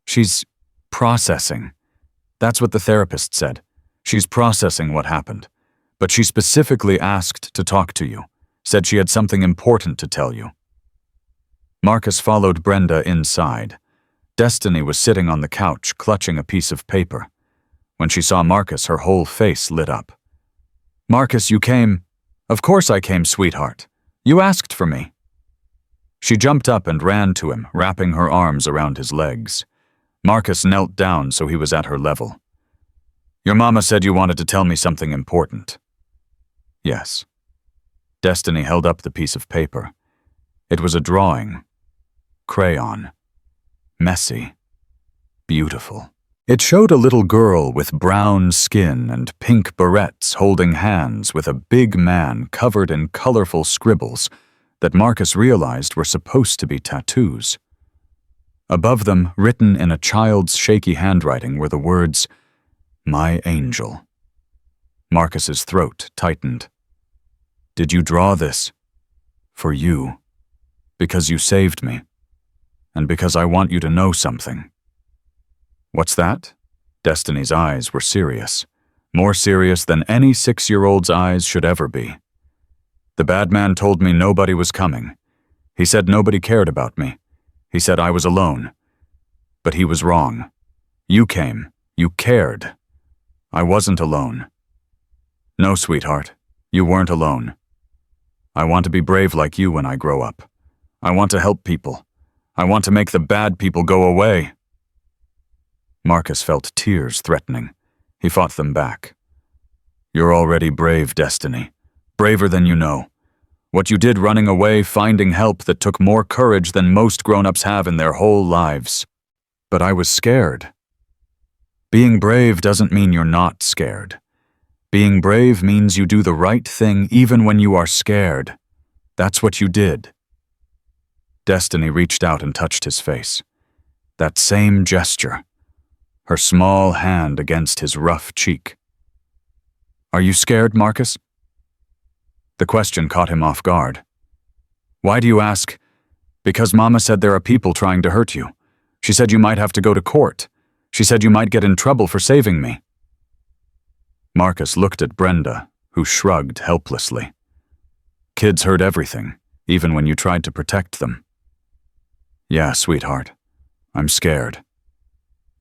She's processing. That's what the therapist said. She's processing what happened. But she specifically asked to talk to you, said she had something important to tell you. Marcus followed Brenda inside. Destiny was sitting on the couch, clutching a piece of paper. When she saw Marcus, her whole face lit up. Marcus, you came. Of course I came, sweetheart. You asked for me. She jumped up and ran to him, wrapping her arms around his legs. Marcus knelt down so he was at her level. Your mama said you wanted to tell me something important. Yes. Destiny held up the piece of paper. It was a drawing. Crayon. Messy. Beautiful. It showed a little girl with brown skin and pink barrettes holding hands with a big man covered in colorful scribbles that Marcus realized were supposed to be tattoos. Above them, written in a child's shaky handwriting, were the words, "My angel." Marcus's throat tightened. "Did you draw this? For you. Because you saved me. And because I want you to know something." "What's that?" Destiny's eyes were serious. More serious than any 6-year-old's eyes should ever be. "The bad man told me nobody was coming. He said nobody cared about me. He said I was alone. But he was wrong. You came. You cared. I wasn't alone." "No, sweetheart, you weren't alone. I want to be brave like you when I grow up. I want to help people. I want to make the bad people go away." Marcus felt tears threatening. He fought them back. "You're already brave, Destiny. Braver than you know. What you did running away, finding help, that took more courage than most grown-ups have in their whole lives. But I was scared." Being brave doesn't mean you're not scared. Being brave means you do the right thing even when you are scared. That's what you did. Destiny reached out and touched his face. That same gesture. Her small hand against his rough cheek. "Are you scared, Marcus?" The question caught him off guard. "Why do you ask?" "Because Mama said there are people trying to hurt you. She said you might have to go to court. She said you might get in trouble for saving me." Marcus looked at Brenda, who shrugged helplessly. "Kids heard everything, even when you tried to protect them." "Yeah, sweetheart, I'm scared.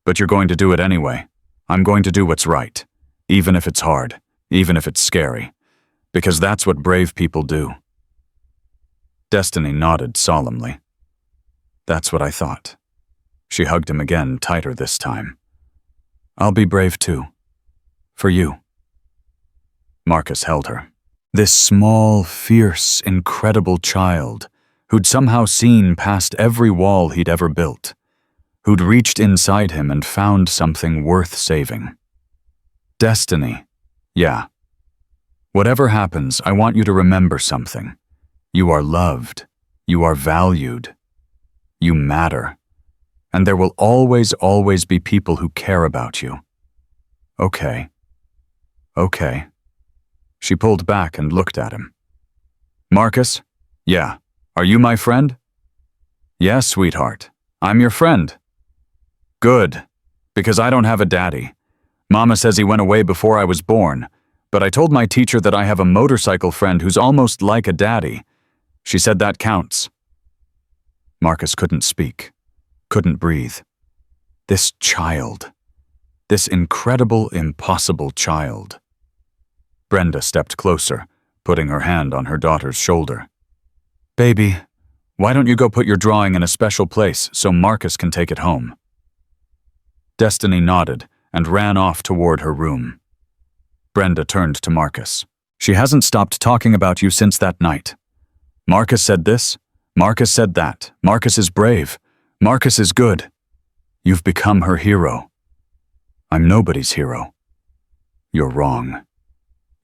But you're going to do it anyway. I'm going to do what's right, even if it's hard, even if it's scary. Because that's what brave people do." Destiny nodded solemnly. "That's what I thought." She hugged him again, tighter this time. "I'll be brave too. For you." Marcus held her. This small, fierce, incredible child who'd somehow seen past every wall he'd ever built, who'd reached inside him and found something worth saving. "Destiny, yeah. Whatever happens, I want you to remember something. You are loved. You are valued. You matter. And there will always, always be people who care about you." "Okay. Okay." She pulled back and looked at him. "Marcus? Yeah. Are you my friend?" "Yes, sweetheart. I'm your friend." "Good. Because I don't have a daddy. Mama says he went away before I was born. But I told my teacher that I have a motorcycle friend who's almost like a daddy. She said that counts." Marcus couldn't speak, couldn't breathe. This child. This incredible, impossible child. Brenda stepped closer, putting her hand on her daughter's shoulder. "Baby, why don't you go put your drawing in a special place so Marcus can take it home?" Destiny nodded and ran off toward her room. Brenda turned to Marcus. "She hasn't stopped talking about you since that night. Marcus said this, Marcus said that. Marcus is brave. Marcus is good. You've become her hero." "I'm nobody's hero." "You're wrong.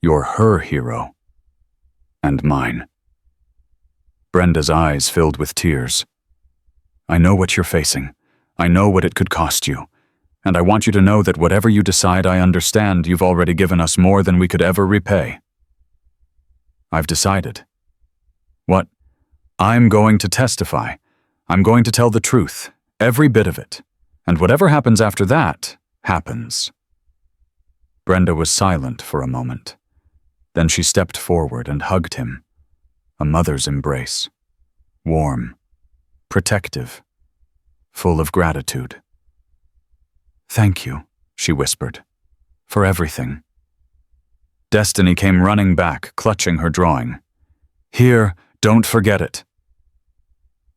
You're her hero. And mine." Brenda's eyes filled with tears. "I know what you're facing. I know what it could cost you. And I want you to know that whatever you decide, I understand you've already given us more than we could ever repay." "I've decided." "What?" "I'm going to testify. I'm going to tell the truth, every bit of it. And whatever happens after that, happens." Brenda was silent for a moment. Then she stepped forward and hugged him. A mother's embrace. Warm. Protective. Full of gratitude. "Thank you," she whispered, "for everything." Destiny came running back, clutching her drawing. "Here, don't forget it."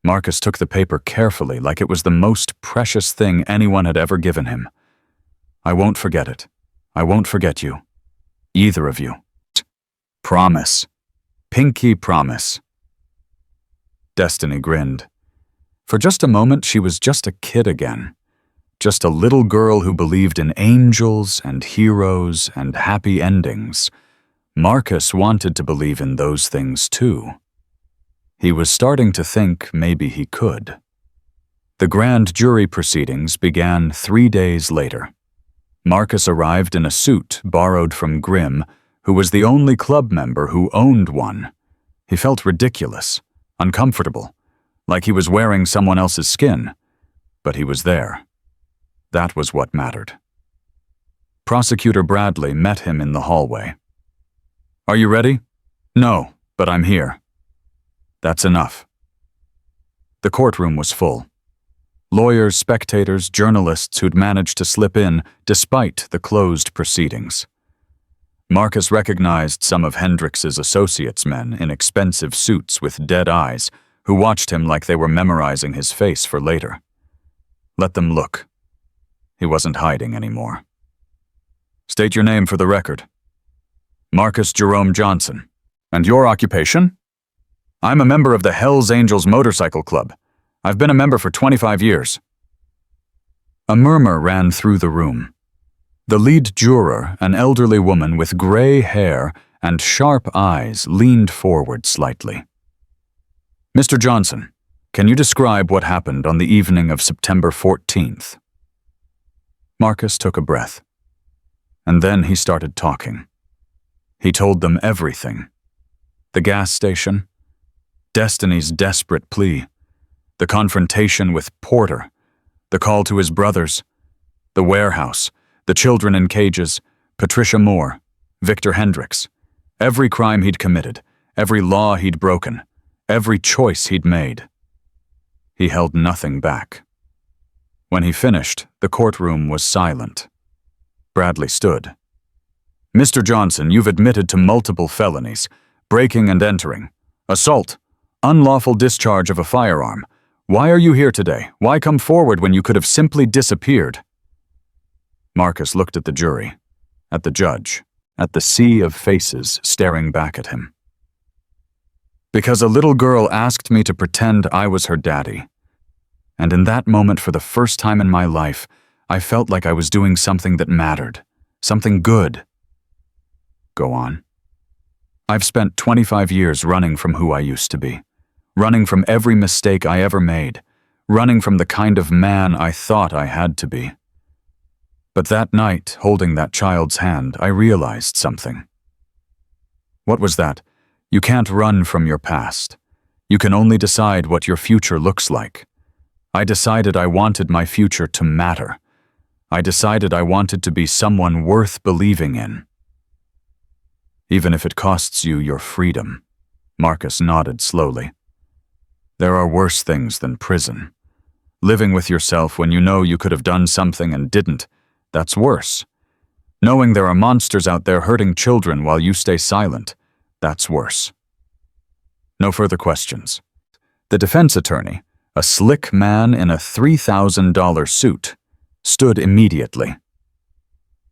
Marcus took the paper carefully, like it was the most precious thing anyone had ever given him. "I won't forget it. I won't forget you. Either of you. Promise. Pinky promise." Destiny grinned. For just a moment, she was just a kid again. Just a little girl who believed in angels and heroes and happy endings. Marcus wanted to believe in those things too. He was starting to think maybe he could. The grand jury proceedings began 3 days later. Marcus arrived in a suit borrowed from Grimm, who was the only club member who owned one. He felt ridiculous, uncomfortable, like he was wearing someone else's skin. But he was there. That was what mattered. Prosecutor Bradley met him in the hallway. "Are you ready?" "No, but I'm here." "That's enough." The courtroom was full. Lawyers, spectators, journalists who'd managed to slip in despite the closed proceedings. Marcus recognized some of Hendrix's associates' men in expensive suits with dead eyes who watched him like they were memorizing his face for later. Let them look. He wasn't hiding anymore. "State your name for the record." "Marcus Jerome Johnson." "And your occupation?" "I'm a member of the Hells Angels Motorcycle Club. I've been a member for 25 years. A murmur ran through the room. The lead juror, an elderly woman with gray hair and sharp eyes, leaned forward slightly. "Mr. Johnson, can you describe what happened on the evening of September 14th? Marcus took a breath. And then he started talking. He told them everything. The gas station, Destiny's desperate plea, the confrontation with Porter, the call to his brothers, the warehouse, the children in cages, Patricia Moore, Victor Hendrix, every crime he'd committed, every law he'd broken, every choice he'd made. He held nothing back. When he finished, the courtroom was silent. Bradley stood. "Mr. Johnson, you've admitted to multiple felonies, breaking and entering, assault, unlawful discharge of a firearm. Why are you here today? Why come forward when you could have simply disappeared?" Marcus looked at the jury, at the judge, at the sea of faces staring back at him. "Because a little girl asked me to pretend I was her daddy. And in that moment, for the first time in my life, I felt like I was doing something that mattered, something good." "Go on." "I've spent 25 years running from who I used to be. Running from every mistake I ever made, running from the kind of man I thought I had to be. But that night, holding that child's hand, I realized something." "What was that?" "You can't run from your past. You can only decide what your future looks like. I decided I wanted my future to matter. I decided I wanted to be someone worth believing in." "Even if it costs you your freedom," Marcus nodded slowly. "There are worse things than prison. Living with yourself when you know you could have done something and didn't, that's worse. Knowing there are monsters out there hurting children while you stay silent, that's worse." No further questions. The defense attorney, a slick man in a $3,000 suit, stood immediately.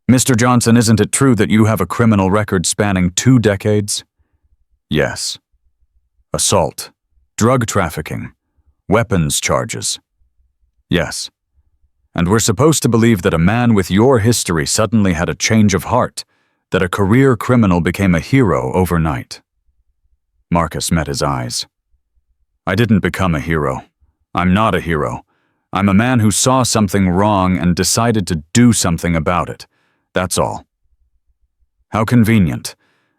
"Mr. Johnson, isn't it true that you have a criminal record spanning 2 decades? "Yes." "Assault, drug trafficking, weapons charges?" "Yes." "And we're supposed to believe that a man with your history suddenly had a change of heart, that a career criminal became a hero overnight?" Marcus met his eyes. "I didn't become a hero. I'm not a hero. I'm a man who saw something wrong and decided to do something about it. That's all." "How convenient.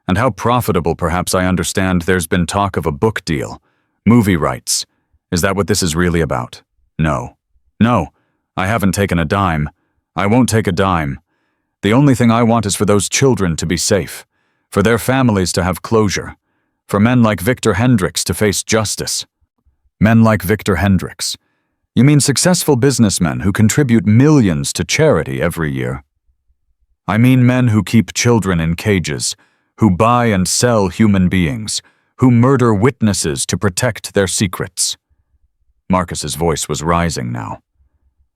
And how profitable, perhaps. I understand there's been talk of a book deal. Movie rights. Is that what this is really about?" "No. No. I haven't taken a dime. I won't take a dime. The only thing I want is for those children to be safe, for their families to have closure, for men like Victor Hendrix to face justice." "Men like Victor Hendrix? You mean successful businessmen who contribute millions to charity every year?" "I mean men who keep children in cages, who buy and sell human beings, who murder witnesses to protect their secrets." Marcus's voice was rising now.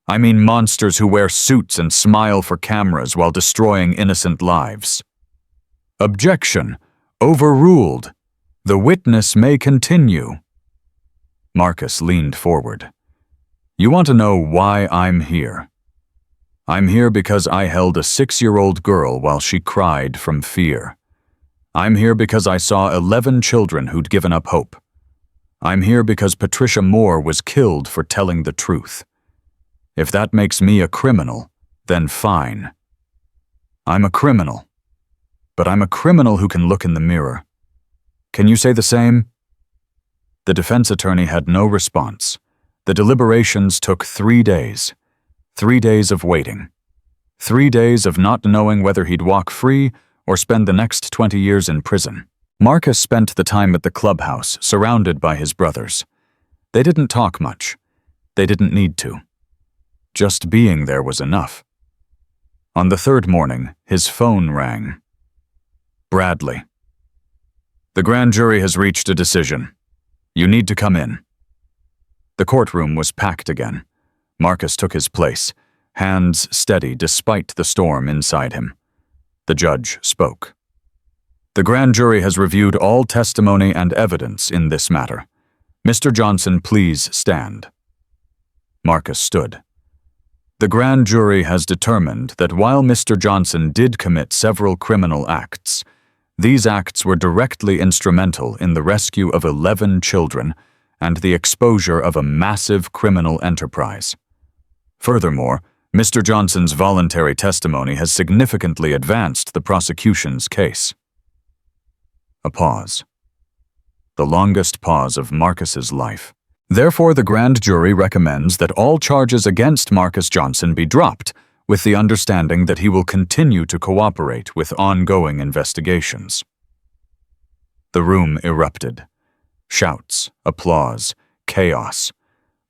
"I mean monsters who wear suits and smile for cameras while destroying innocent lives." "Objection. Overruled. The witness may continue." Marcus leaned forward. "You want to know why I'm here? I'm here because I held a 6-year-old girl while she cried from fear. I'm here because I saw 11 children who'd given up hope. I'm here because Patricia Moore was killed for telling the truth. If that makes me a criminal, then fine. I'm a criminal. But I'm a criminal who can look in the mirror. Can you say the same?" The defense attorney had no response. The deliberations took 3 days. 3 days of waiting. 3 days of not knowing whether he'd walk free or spend the next 20 years in prison. Marcus spent the time at the clubhouse, surrounded by his brothers. They didn't talk much. They didn't need to. Just being there was enough. On the third morning, his phone rang. Bradley. "The grand jury has reached a decision. You need to come in." The courtroom was packed again. Marcus took his place, hands steady despite the storm inside him. The judge spoke. "The grand jury has reviewed all testimony and evidence in this matter. Mr. Johnson, please stand." Marcus stood. "The grand jury has determined that while Mr. Johnson did commit several criminal acts, these acts were directly instrumental in the rescue of 11 children and the exposure of a massive criminal enterprise. Furthermore, Mr. Johnson's voluntary testimony has significantly advanced the prosecution's case." A pause. The longest pause of Marcus's life. "Therefore, the grand jury recommends that all charges against Marcus Johnson be dropped, with the understanding that he will continue to cooperate with ongoing investigations." The room erupted. Shouts, applause, chaos.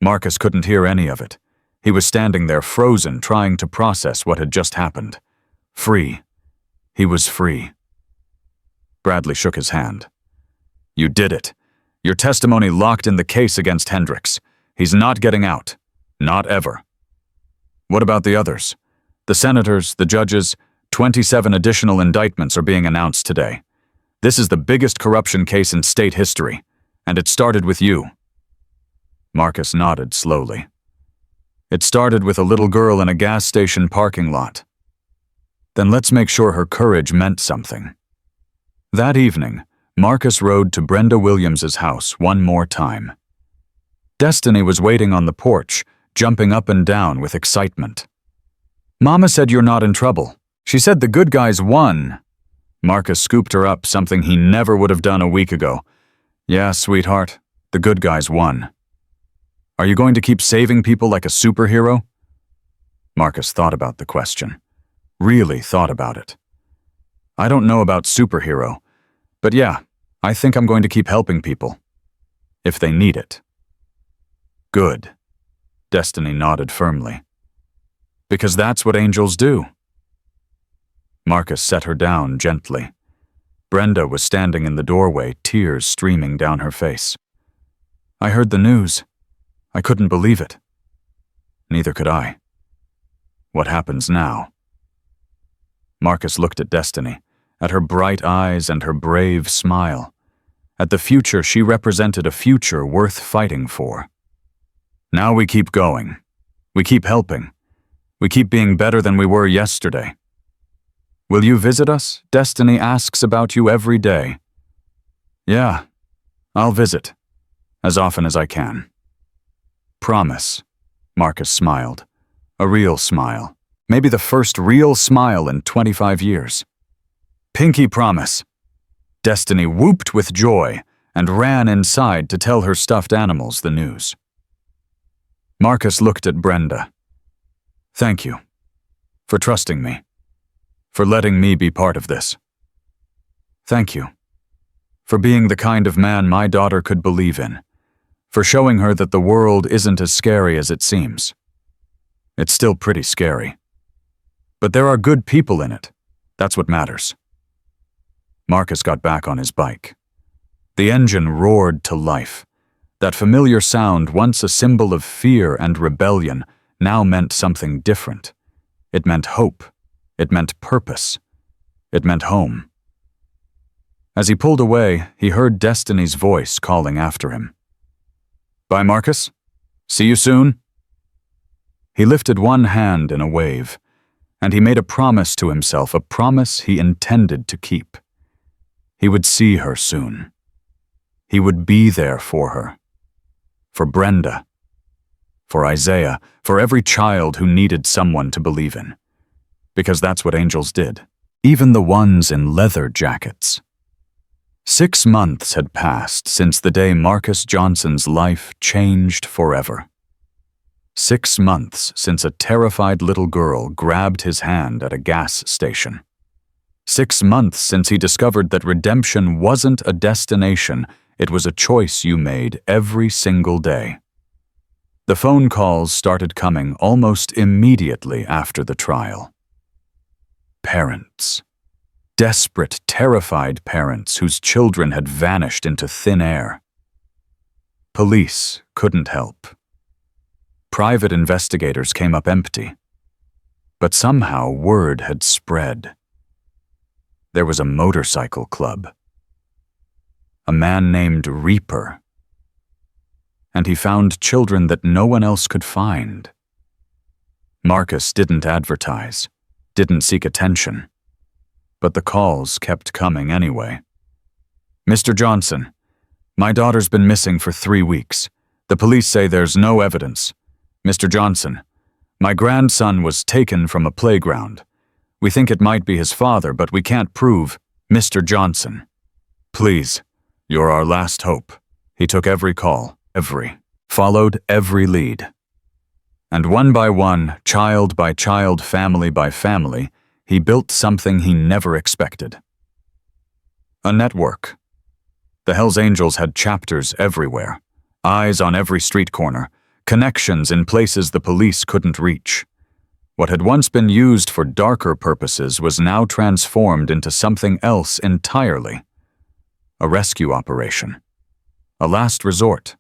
Marcus couldn't hear any of it. He was standing there frozen, trying to process what had just happened. Free. He was free. Bradley shook his hand. "You did it. Your testimony locked in the case against Hendricks. He's not getting out. Not ever." "What about the others? The senators, the judges, 27 additional indictments are being announced today. This is the biggest corruption case in state history, and it started with you." Marcus nodded slowly. "It started with a little girl in a gas station parking lot." "Then let's make sure her courage meant something." That evening, Marcus rode to Brenda Williams's house one more time. Destiny was waiting on the porch, jumping up and down with excitement. "Mama said you're not in trouble. She said the good guys won." Marcus scooped her up, something he never would have done a week ago. "Yeah, sweetheart, the good guys won." "Are you going to keep saving people like a superhero?" Marcus thought about the question. Really thought about it. "I don't know about superhero, but yeah, I think I'm going to keep helping people. If they need it." "Good." Destiny nodded firmly. "Because that's what angels do." Marcus set her down gently. Brenda was standing in the doorway, tears streaming down her face. "I heard the news. I couldn't believe it." "Neither could I." "What happens now?" Marcus looked at Destiny, at her bright eyes and her brave smile. At the future she represented a future worth fighting for. "Now we keep going. We keep helping. We keep being better than we were yesterday." "Will you visit us? Destiny asks about you every day." "Yeah, I'll visit. As often as I can." "Promise." Marcus smiled. A real smile. Maybe the first real smile in 25 years. "Pinky promise." Destiny whooped with joy and ran inside to tell her stuffed animals the news. Marcus looked at Brenda. "Thank you. For trusting me. For letting me be part of this. Thank you. For being the kind of man my daughter could believe in. For showing her that the world isn't as scary as it seems. It's still pretty scary. But there are good people in it. That's what matters." Marcus got back on his bike. The engine roared to life. That familiar sound, once a symbol of fear and rebellion, now meant something different. It meant hope. It meant purpose. It meant home. As he pulled away, he heard Destiny's voice calling after him. "Bye, Marcus. See you soon." He lifted one hand in a wave, and he made a promise to himself, a promise he intended to keep. He would see her soon. He would be there for her. for Brenda, for Isaiah, for every child who needed someone to believe in. Because that's what angels did, even the ones in leather jackets. 6 months had passed since the day Marcus Johnson's life changed forever. 6 months since a terrified little girl grabbed his hand at a gas station. 6 months since he discovered that redemption wasn't a destination, it was a choice you made every single day. The phone calls started coming almost immediately after the trial. Parents. Desperate, terrified parents whose children had vanished into thin air. Police couldn't help. Private investigators came up empty. But somehow word had spread. There was a motorcycle club. A man named Reaper. And he found children that no one else could find. Marcus didn't advertise, didn't seek attention. But the calls kept coming anyway. Mr. Johnson, my daughter's been missing for 3 weeks. The police say there's no evidence. Mr. Johnson, my grandson was taken from a playground. We think it might be his father, but we can't prove. Mr. Johnson, please, you're our last hope. He took every call, followed every lead. And one by one, child by child, family by family, he built something he never expected. A network. The Hells Angels had chapters everywhere, eyes on every street corner, connections in places the police couldn't reach. What had once been used for darker purposes was now transformed into something else entirely. A rescue operation. A last resort.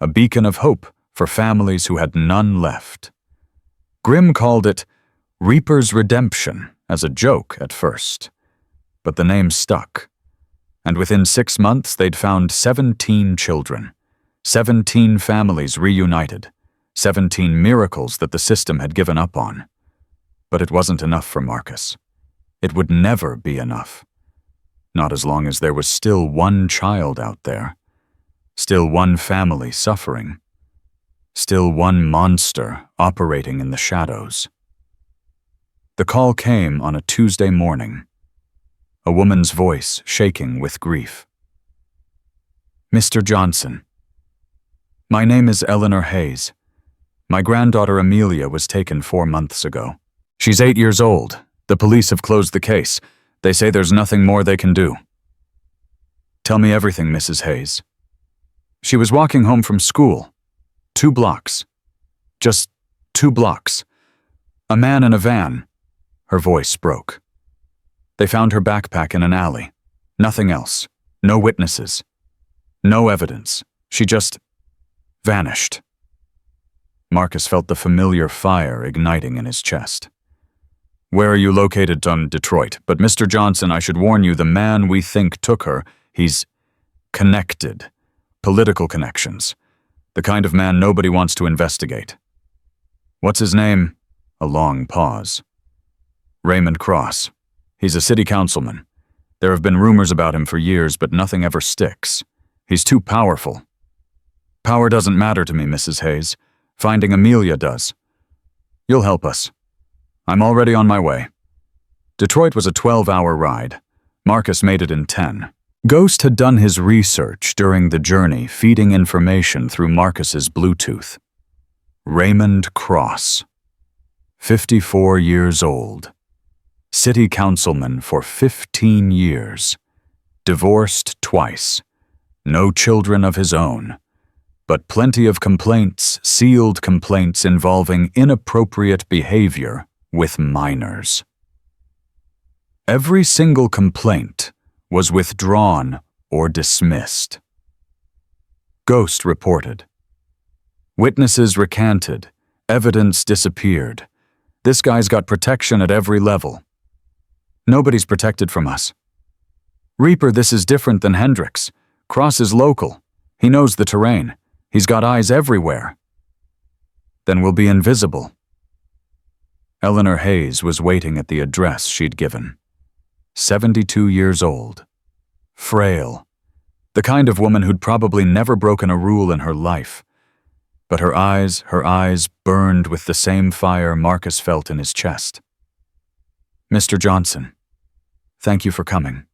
A beacon of hope for families who had none left. Grimm called it Reaper's Redemption as a joke at first. But the name stuck. And within 6 months they'd found 17 children. 17 families reunited, 17 miracles that the system had given up on. But it wasn't enough for Marcus. It would never be enough. Not as long as there was still one child out there, still one family suffering, still one monster operating in the shadows. The call came on a Tuesday morning, a woman's voice shaking with grief. Mr. Johnson, my name is Eleanor Hayes. My granddaughter Amelia was taken 4 months ago. She's 8 years old. The police have closed the case. They say there's nothing more they can do. Tell me everything, Mrs. Hayes. She was walking home from school. 2 blocks. Just 2 blocks. A man in a van. Her voice broke. They found her backpack in an alley. Nothing else. No witnesses. No evidence. She just vanished. Marcus felt the familiar fire igniting in his chest. Where are you located? On Detroit. But Mr. Johnson, I should warn you, the man we think took her, he's connected. Political connections. The kind of man nobody wants to investigate. What's his name? A long pause. Raymond Cross. He's a city councilman. There have been rumors about him for years, but nothing ever sticks. He's too powerful. Power doesn't matter to me, Mrs. Hayes. Finding Amelia does. You'll help us. I'm already on my way. Detroit was a 12-hour ride. Marcus made it in 10. Ghost had done his research during the journey, feeding information through Marcus's Bluetooth. Raymond Cross. 54 years old. City councilman for 15 years. Divorced twice. No children of his own. But plenty of complaints, sealed complaints involving inappropriate behavior with minors. Every single complaint was withdrawn or dismissed. Ghost reported. Witnesses recanted. Evidence disappeared. This guy's got protection at every level. Nobody's protected from us. Reaper, this is different than Hendricks. Cross is local. He knows the terrain. He's got eyes everywhere. Then we'll be invisible. Eleanor Hayes was waiting at the address she'd given. 72 years old. Frail. The kind of woman who'd probably never broken a rule in her life. But her eyes burned with the same fire Marcus felt in his chest. "Mr. Johnson, thank you for coming.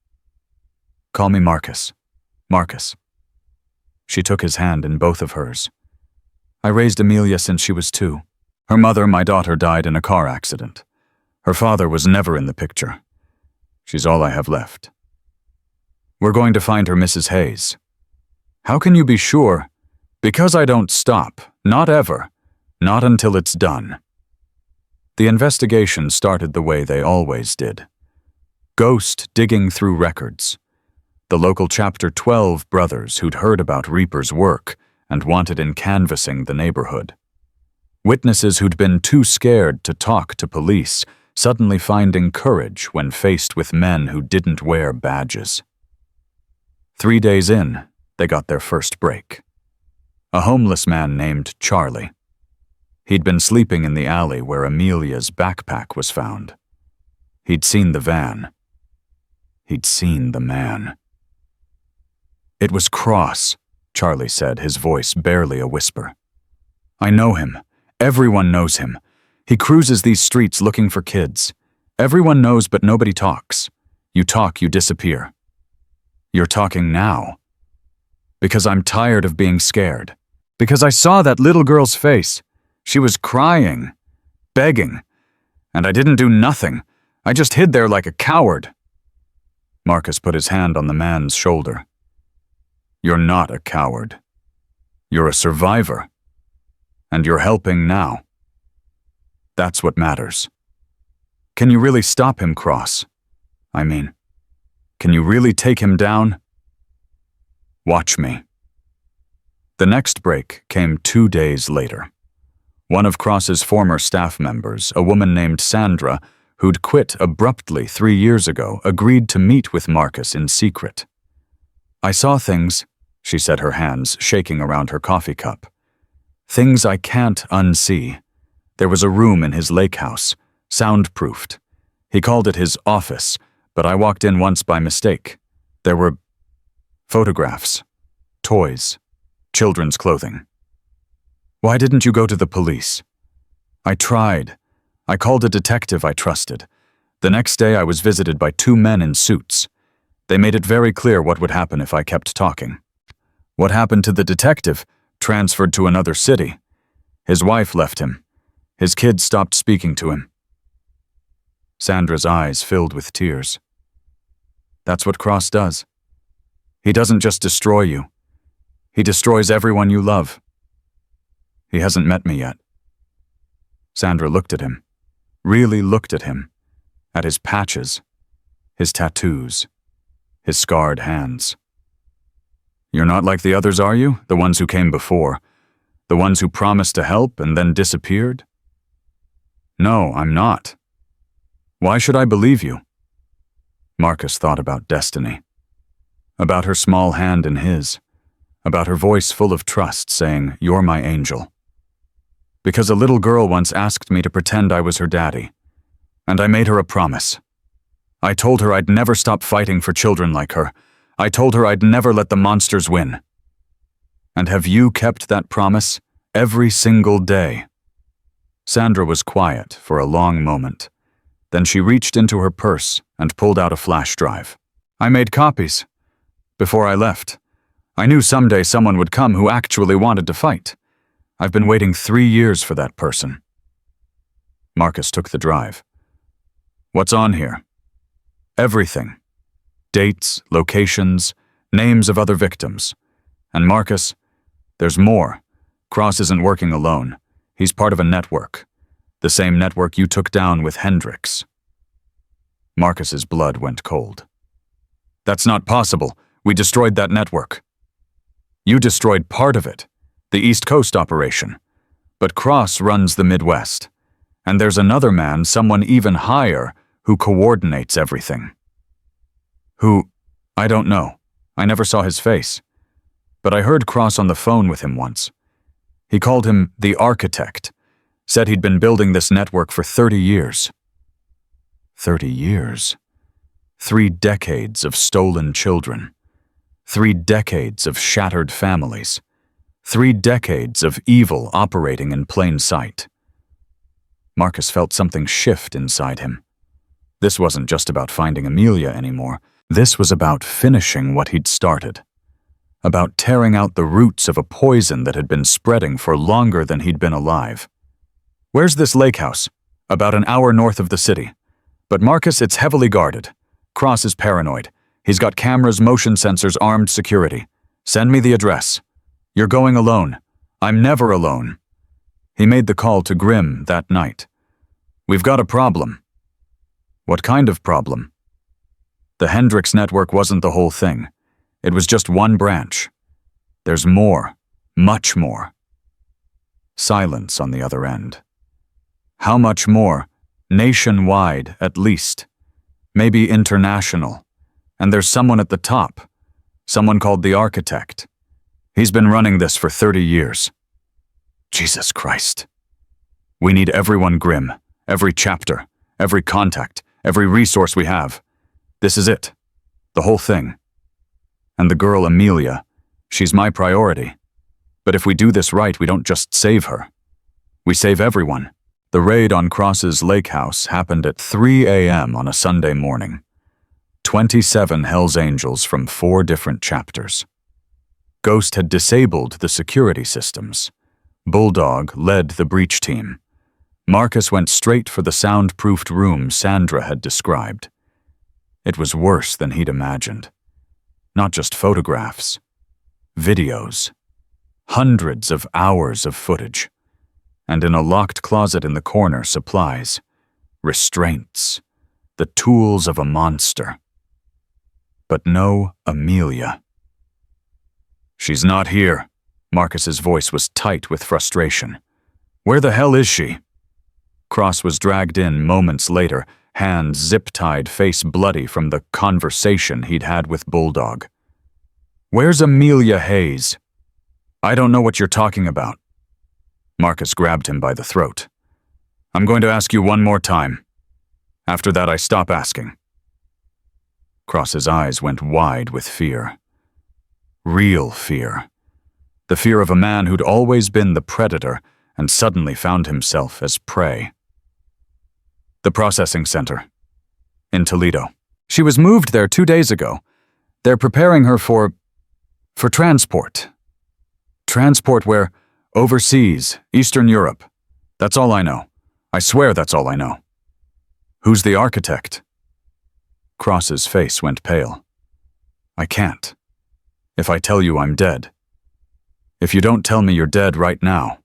Call me Marcus. Marcus." She took his hand in both of hers. "I raised Amelia since she was 2. Her mother, my daughter, died in a car accident. Her father was never in the picture. She's all I have left. We're going to find her, Mrs. Hayes." "How can you be sure?" "Because I don't stop. Not ever. Not until it's done." The investigation started the way they always did. Ghost digging through records. The local Chapter 12 brothers who'd heard about Reaper's work and wanted in canvassing the neighborhood. Witnesses who'd been too scared to talk to police, suddenly finding courage when faced with men who didn't wear badges. 3 days in, they got their first break. A homeless man named Charlie. He'd been sleeping in the alley where Amelia's backpack was found. He'd seen the van. He'd seen the man. "It was Cross," Charlie said, his voice barely a whisper. "I know him. Everyone knows him. He cruises these streets looking for kids. Everyone knows, but nobody talks. You talk, you disappear. You're talking now. Because I'm tired of being scared. Because I saw that little girl's face. She was crying, begging, and I didn't do nothing. I just hid there like a coward." Marcus put his hand on the man's shoulder. "You're not a coward. You're a survivor. And you're helping now. That's what matters. Can you really stop him, Cross? I mean, can you really take him down? Watch me." The next break came 2 days later. One of Cross's former staff members, a woman named Sandra, who'd quit abruptly 3 years ago, agreed to meet with Marcus in secret. "I saw things," she said, her hands shaking around her coffee cup. "Things I can't unsee. There was a room in his lake house, soundproofed. He called it his office, but I walked in once by mistake. There were photographs, toys, children's clothing. Why didn't you go to the police?" "I tried. I called a detective I trusted. The next day I was visited by 2 men in suits. They made it very clear what would happen if I kept talking. What happened to the detective? Transferred to another city. His wife left him. His kids stopped speaking to him." Sandra's eyes filled with tears. "That's what Cross does. He doesn't just destroy you. He destroys everyone you love. He hasn't met me yet." Sandra looked at him, really looked at him, at his patches, his tattoos, his scarred hands. "You're not like the others, are you? The ones who came before? The ones who promised to help and then disappeared?" "No, I'm not. Why should I believe you?" Marcus thought about Destiny. About her small hand in his. About her voice full of trust saying, "You're my angel." "Because a little girl once asked me to pretend I was her daddy. And I made her a promise. I told her I'd never stop fighting for children like her. I told her I'd never let the monsters win. And have you kept that promise every single day?" Sandra was quiet for a long moment. Then she reached into her purse and pulled out a flash drive. "I made copies. Before I left. I knew someday someone would come who actually wanted to fight. I've been waiting 3 years for that person." Marcus took the drive. "What's on here?" "Everything. Dates, locations, names of other victims. And Marcus, there's more. Cross isn't working alone. He's part of a network. The same network you took down with Hendricks." Marcus's blood went cold. "That's not possible. We destroyed that network." "You destroyed part of it, the East Coast operation. But Cross runs the Midwest. And there's another man, someone even higher, who coordinates everything." "Who? I don't know. I never saw his face. But I heard Cross on the phone with him once. He called him the architect, said he'd been building this network for 30 years. 30 years. 3 decades of stolen children. 3 decades of shattered families. 3 decades of evil operating in plain sight. Marcus felt something shift inside him. This wasn't just about finding Amelia anymore. This was about finishing what he'd started. About tearing out the roots of a poison that had been spreading for longer than he'd been alive. "Where's this lake house?" "About an hour north of the city. But Marcus, it's heavily guarded. Cross is paranoid. He's got cameras, motion sensors, armed security. Send me the address. You're going alone. I'm never alone." He made the call to Grimm that night. "We've got a problem." What kind of problem? The Hendrix network wasn't the whole thing. It was just one branch. There's more, much more. Silence on the other end. How much more? Nationwide, at least. Maybe international. And there's someone at the top. Someone called the architect. He's been running this for 30 years. Jesus Christ. We need everyone, Grimm. Every chapter, every contact, every resource we have. This is it. The whole thing. And the girl, Amelia, she's my priority. But if we do this right, we don't just save her. We save everyone. The raid on Cross's lake house happened at 3 a.m. on a Sunday morning. 27 Hells Angels from 4 different chapters. Ghost had disabled the security systems. Bulldog led the breach team. Marcus went straight for the soundproofed room Sandra had described. It was worse than he'd imagined. Not just photographs. Videos. Hundreds of hours of footage. And in a locked closet in the corner, supplies. Restraints. The tools of a monster. But no Amelia. "She's not here." Marcus's voice was tight with frustration. "Where the hell is she?" Cross was dragged in moments later, hands zip-tied, face bloody from the conversation he'd had with Bulldog. "Where's Amelia Hayes?" "I don't know what you're talking about." Marcus grabbed him by the throat. "I'm going to ask you one more time. After that, I stop asking." Cross's eyes went wide with fear. Real fear. The fear of a man who'd always been the predator and suddenly found himself as prey. "The processing center. In Toledo. She was moved there 2 days ago. They're preparing her for transport. Transport where? Overseas, Eastern Europe. That's all I know. I swear that's all I know." "Who's the architect?" Cross's face went pale. "I can't. If I tell you I'm dead. If you don't tell me you're dead right now."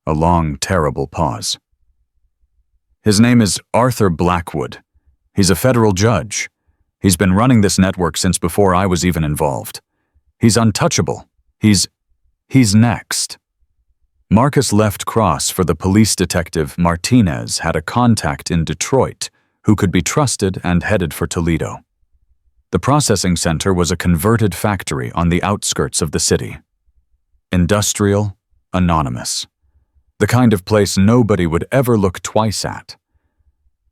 A long, terrible pause. "His name is Arthur Blackwood. He's a federal judge. He's been running this network since before I was even involved. He's untouchable. He's next." Marcus left Cross for the police detective Martinez had a contact in Detroit who could be trusted and headed for Toledo. The processing center was a converted factory on the outskirts of the city. Industrial, anonymous. The kind of place nobody would ever look twice at.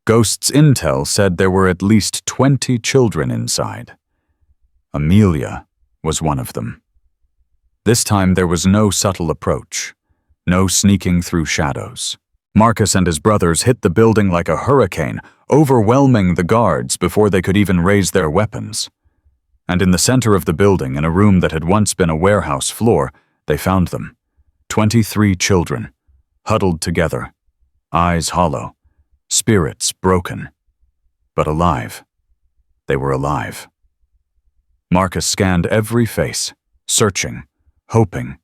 Ghost's intel said there were at least 20 children inside. Amelia was one of them. This time there was no subtle approach, no sneaking through shadows. Marcus and his brothers hit the building like a hurricane, overwhelming the guards before they could even raise their weapons. And in the center of the building, in a room that had once been a warehouse floor, they found them. 23 children, huddled together, eyes hollow, spirits broken, but alive. They were alive. Marcus scanned every face, searching, hoping.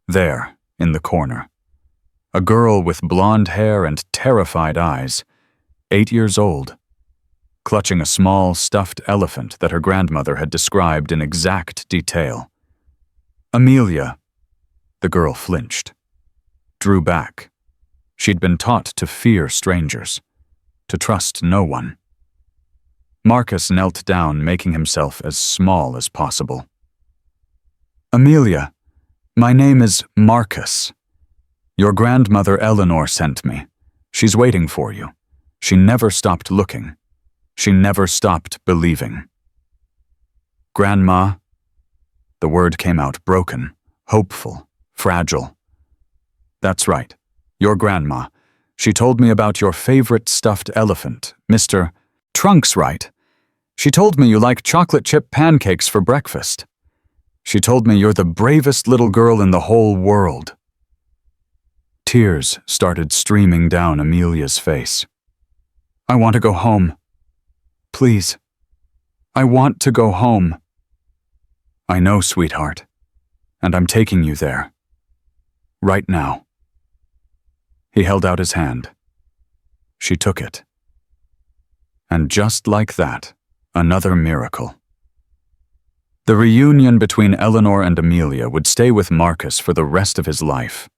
There, in the corner. A girl with blonde hair and terrified eyes, 8 years old, clutching a small stuffed elephant that her grandmother had described in exact detail. "Amelia." The girl flinched, drew back. She'd been taught to fear strangers, to trust no one. Marcus knelt down, making himself as small as possible. "Amelia, my name is Marcus. Your grandmother Eleanor sent me. She's waiting for you. She never stopped looking. She never stopped believing." Grandma. The word came out broken, hopeful, fragile. That's right. Your grandma. She told me about your favorite stuffed elephant, Mr. Trunks, right? She told me you like chocolate chip pancakes for breakfast. She told me you're the bravest little girl in the whole world. Tears started streaming down Amelia's face. I want to go home. Please. I want to go home. I know, sweetheart, and I'm taking you there. Right now. He held out his hand. She took it. And just like that, another miracle. The reunion between Eleanor and Amelia would stay with Marcus for the rest of his life.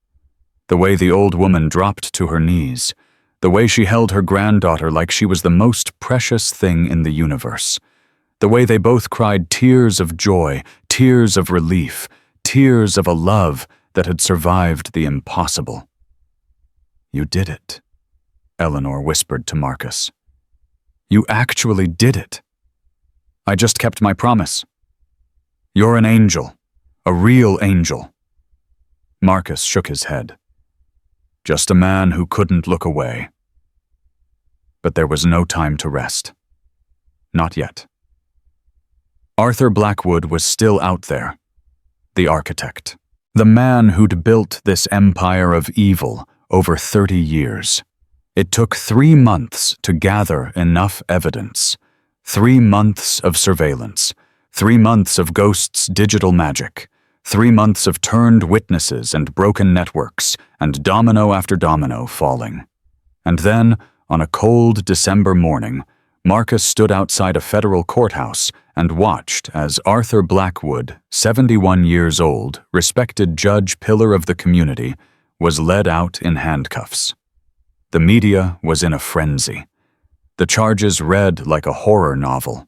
The way the old woman dropped to her knees, the way she held her granddaughter like she was the most precious thing in the universe, the way they both cried tears of joy, tears of relief, tears of a love that had survived the impossible. You did it, Eleanor whispered to Marcus. You actually did it. I just kept my promise. You're an angel, a real angel. Marcus shook his head. Just a man who couldn't look away. But there was no time to rest. Not yet. Arthur Blackwood was still out there, the architect, the man who'd built this empire of evil over 30 years. It took 3 months to gather enough evidence, 3 months of surveillance, 3 months of Ghost's digital magic, 3 months of turned witnesses and broken networks, and domino after domino falling. And then, on a cold December morning, Marcus stood outside a federal courthouse and watched as Arthur Blackwood, 71 years old, respected judge pillar of the community, was led out in handcuffs. The media was in a frenzy. The charges read like a horror novel.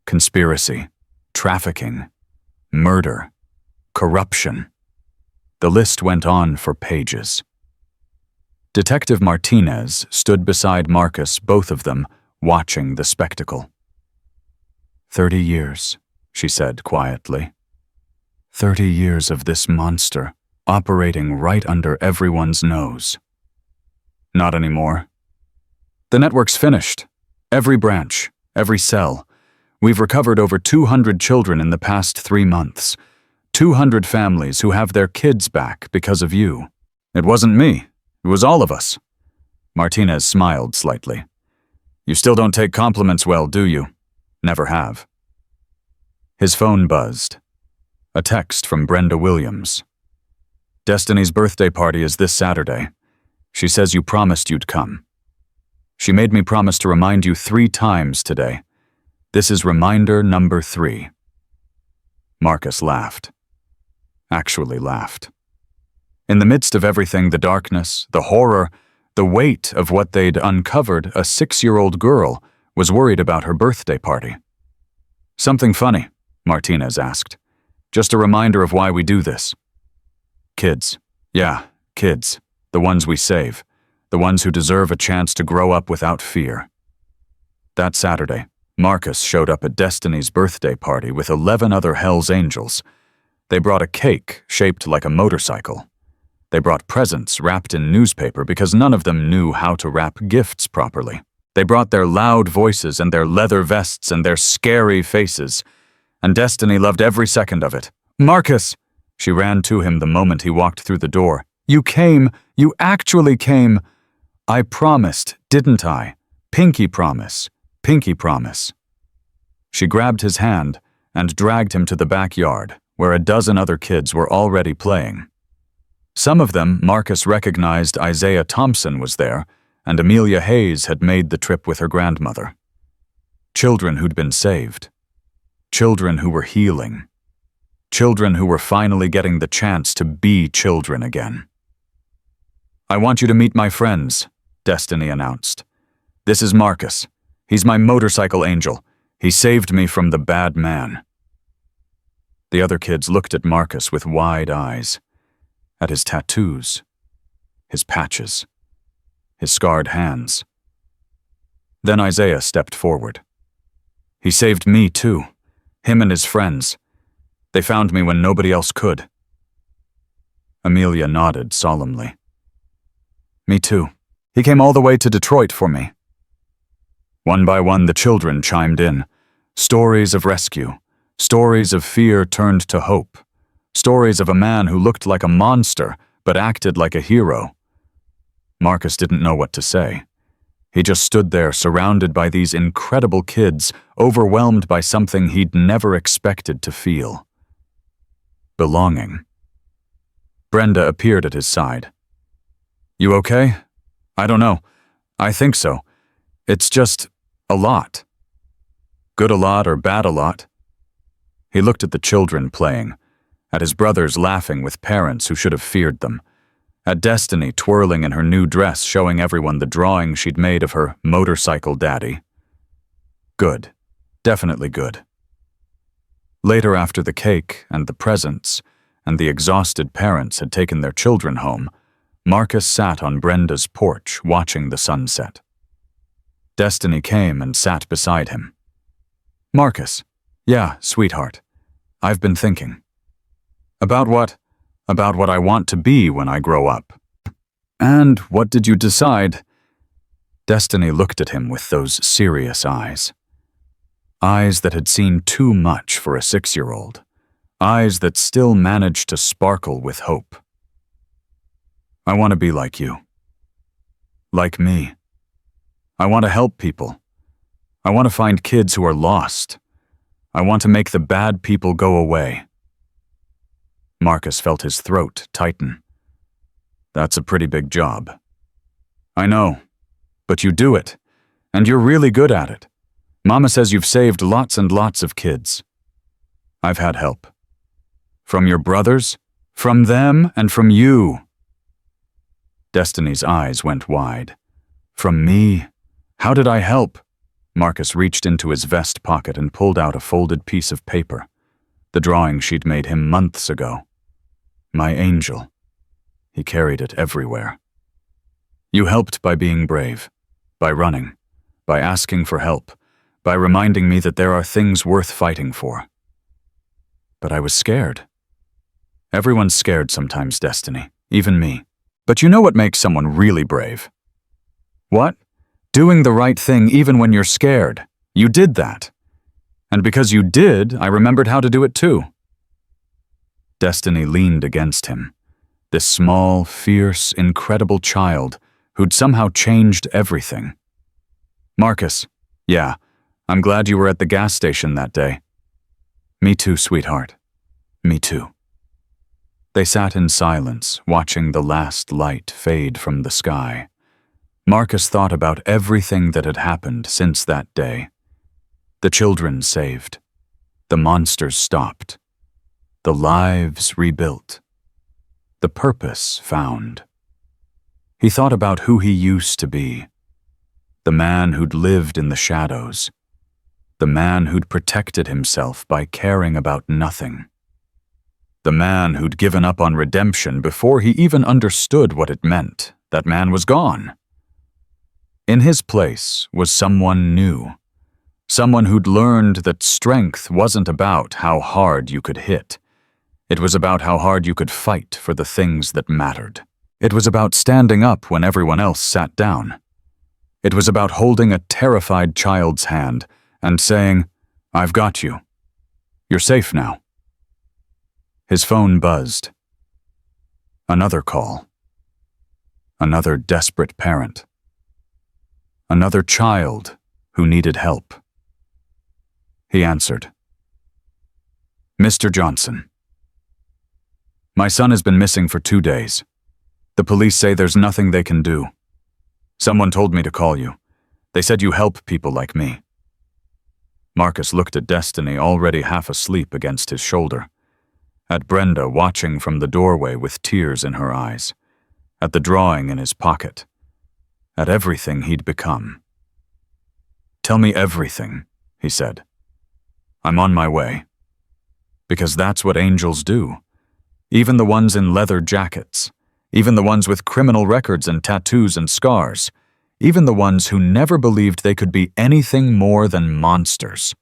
Conspiracy, trafficking, murder, corruption. The list went on for pages. Detective Martinez stood beside Marcus, both of them, watching the spectacle. 30 years, she said quietly. 30 years of this monster, operating right under everyone's nose. Not anymore. The network's finished. Every branch, every cell. We've recovered over 200 children in the past 3 months. 200 families who have their kids back because of you. It wasn't me. It was all of us. Martinez smiled slightly. You still don't take compliments well, do you? Never have. His phone buzzed. A text from Brenda Williams. Destiny's birthday party is this Saturday. She says you promised you'd come. She made me promise to remind you 3 times today. This is reminder number 3. Marcus laughed. Actually laughed. In the midst of everything, the darkness, the horror, the weight of what they'd uncovered, a 6-year-old girl was worried about her birthday party. Something funny? Martinez asked. Just a reminder of why we do this. Kids. Yeah, kids. The ones we save. The ones who deserve a chance to grow up without fear. That Saturday, Marcus showed up at Destiny's birthday party with 11 other Hell's Angels. They brought a cake shaped like a motorcycle. They brought presents wrapped in newspaper because none of them knew how to wrap gifts properly. They brought their loud voices and their leather vests and their scary faces. And Destiny loved every second of it. Marcus! She ran to him the moment he walked through the door. You came. You actually came. I promised, didn't I? Pinky promise. Pinky promise. She grabbed his hand and dragged him to the backyard, where a dozen other kids were already playing. Some of them Marcus recognized. Isaiah Thompson was there, and Amelia Hayes had made the trip with her grandmother. Children who'd been saved. Children who were healing. Children who were finally getting the chance to be children again. I want you to meet my friends, Destiny announced. This is Marcus. He's my motorcycle angel. He saved me from the bad man. The other kids looked at Marcus with wide eyes. At his tattoos, his patches, his scarred hands. Then Isaiah stepped forward. He saved me too. Him and his friends. They found me when nobody else could. Amelia nodded solemnly. Me too. He came all the way to Detroit for me. One by one, the children chimed in. Stories of rescue. Stories of fear turned to hope. Stories of a man who looked like a monster but acted like a hero. Marcus didn't know what to say. He just stood there surrounded by these incredible kids, overwhelmed by something he'd never expected to feel. Belonging. Brenda appeared at his side. You okay? I don't know. I think so. It's just a lot. Good a lot or bad a lot? He looked at the children playing, at his brothers laughing with parents who should have feared them, at Destiny twirling in her new dress showing everyone the drawing she'd made of her motorcycle daddy. Good. Definitely good. Later, after the cake and the presents and the exhausted parents had taken their children home, Marcus sat on Brenda's porch watching the sunset. Destiny came and sat beside him. Marcus. Yeah, sweetheart. I've been thinking. About what? About what I want to be when I grow up. And what did you decide? Destiny looked at him with those serious eyes. Eyes that had seen too much for a 6-year-old. Eyes that still managed to sparkle with hope. I want to be like you. Like me. I want to help people. I want to find kids who are lost. I want to make the bad people go away. Marcus felt his throat tighten. That's a pretty big job. I know, but you do it, and you're really good at it. Mama says you've saved lots and lots of kids. I've had help. From your brothers, from them, and from you. Destiny's eyes went wide. From me? How did I help? Marcus reached into his vest pocket and pulled out a folded piece of paper, the drawing she'd made him months ago. My angel. He carried it everywhere. You helped by being brave, by running, by asking for help, by reminding me that there are things worth fighting for. But I was scared. Everyone's scared sometimes, Destiny, even me. But you know what makes someone really brave? What? Doing the right thing even when you're scared. You did that. And because you did, I remembered how to do it too. Destiny leaned against him. This small, fierce, incredible child who'd somehow changed everything. Marcus, yeah, I'm glad you were at the gas station that day. Me too, sweetheart. Me too. They sat in silence, watching the last light fade from the sky. Marcus thought about everything that had happened since that day. The children saved. The monsters stopped. The lives rebuilt. The purpose found. He thought about who he used to be. The man who'd lived in the shadows. The man who'd protected himself by caring about nothing. The man who'd given up on redemption before he even understood what it meant. That man was gone. In his place was someone new. Someone who'd learned that strength wasn't about how hard you could hit. It was about how hard you could fight for the things that mattered. It was about standing up when everyone else sat down. It was about holding a terrified child's hand and saying, I've got you. You're safe now. His phone buzzed. Another call. Another desperate parent. Another child who needed help. He answered. Mr. Johnson. My son has been missing for 2 days. The police say there's nothing they can do. Someone told me to call you. They said you help people like me. Marcus looked at Destiny, already half asleep against his shoulder. At Brenda watching from the doorway with tears in her eyes. At the drawing in his pocket. At everything he'd become. Tell me everything, he said. I'm on my way. Because that's what angels do. Even the ones in leather jackets. Even the ones with criminal records and tattoos and scars. Even the ones who never believed they could be anything more than monsters.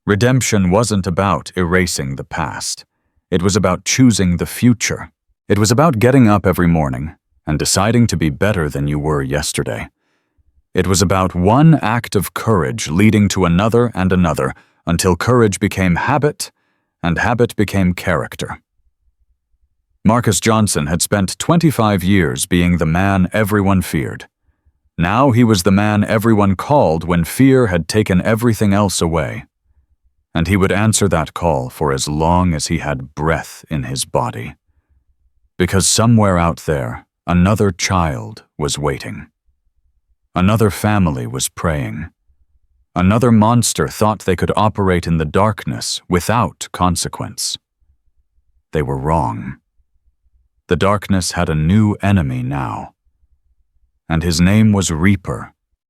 Redemption wasn't about erasing the past. It was about choosing the future. It was about getting up every morning and deciding to be better than you were yesterday. It was about one act of courage leading to another and another until courage became habit and habit became character. Marcus Johnson had spent 25 years being the man everyone feared. Now he was the man everyone called when fear had taken everything else away. And he would answer that call for as long as he had breath in his body. Because somewhere out there, another child was waiting. Another family was praying. Another monster thought they could operate in the darkness without consequence. They were wrong. The darkness had a new enemy now. And his name was Reaper,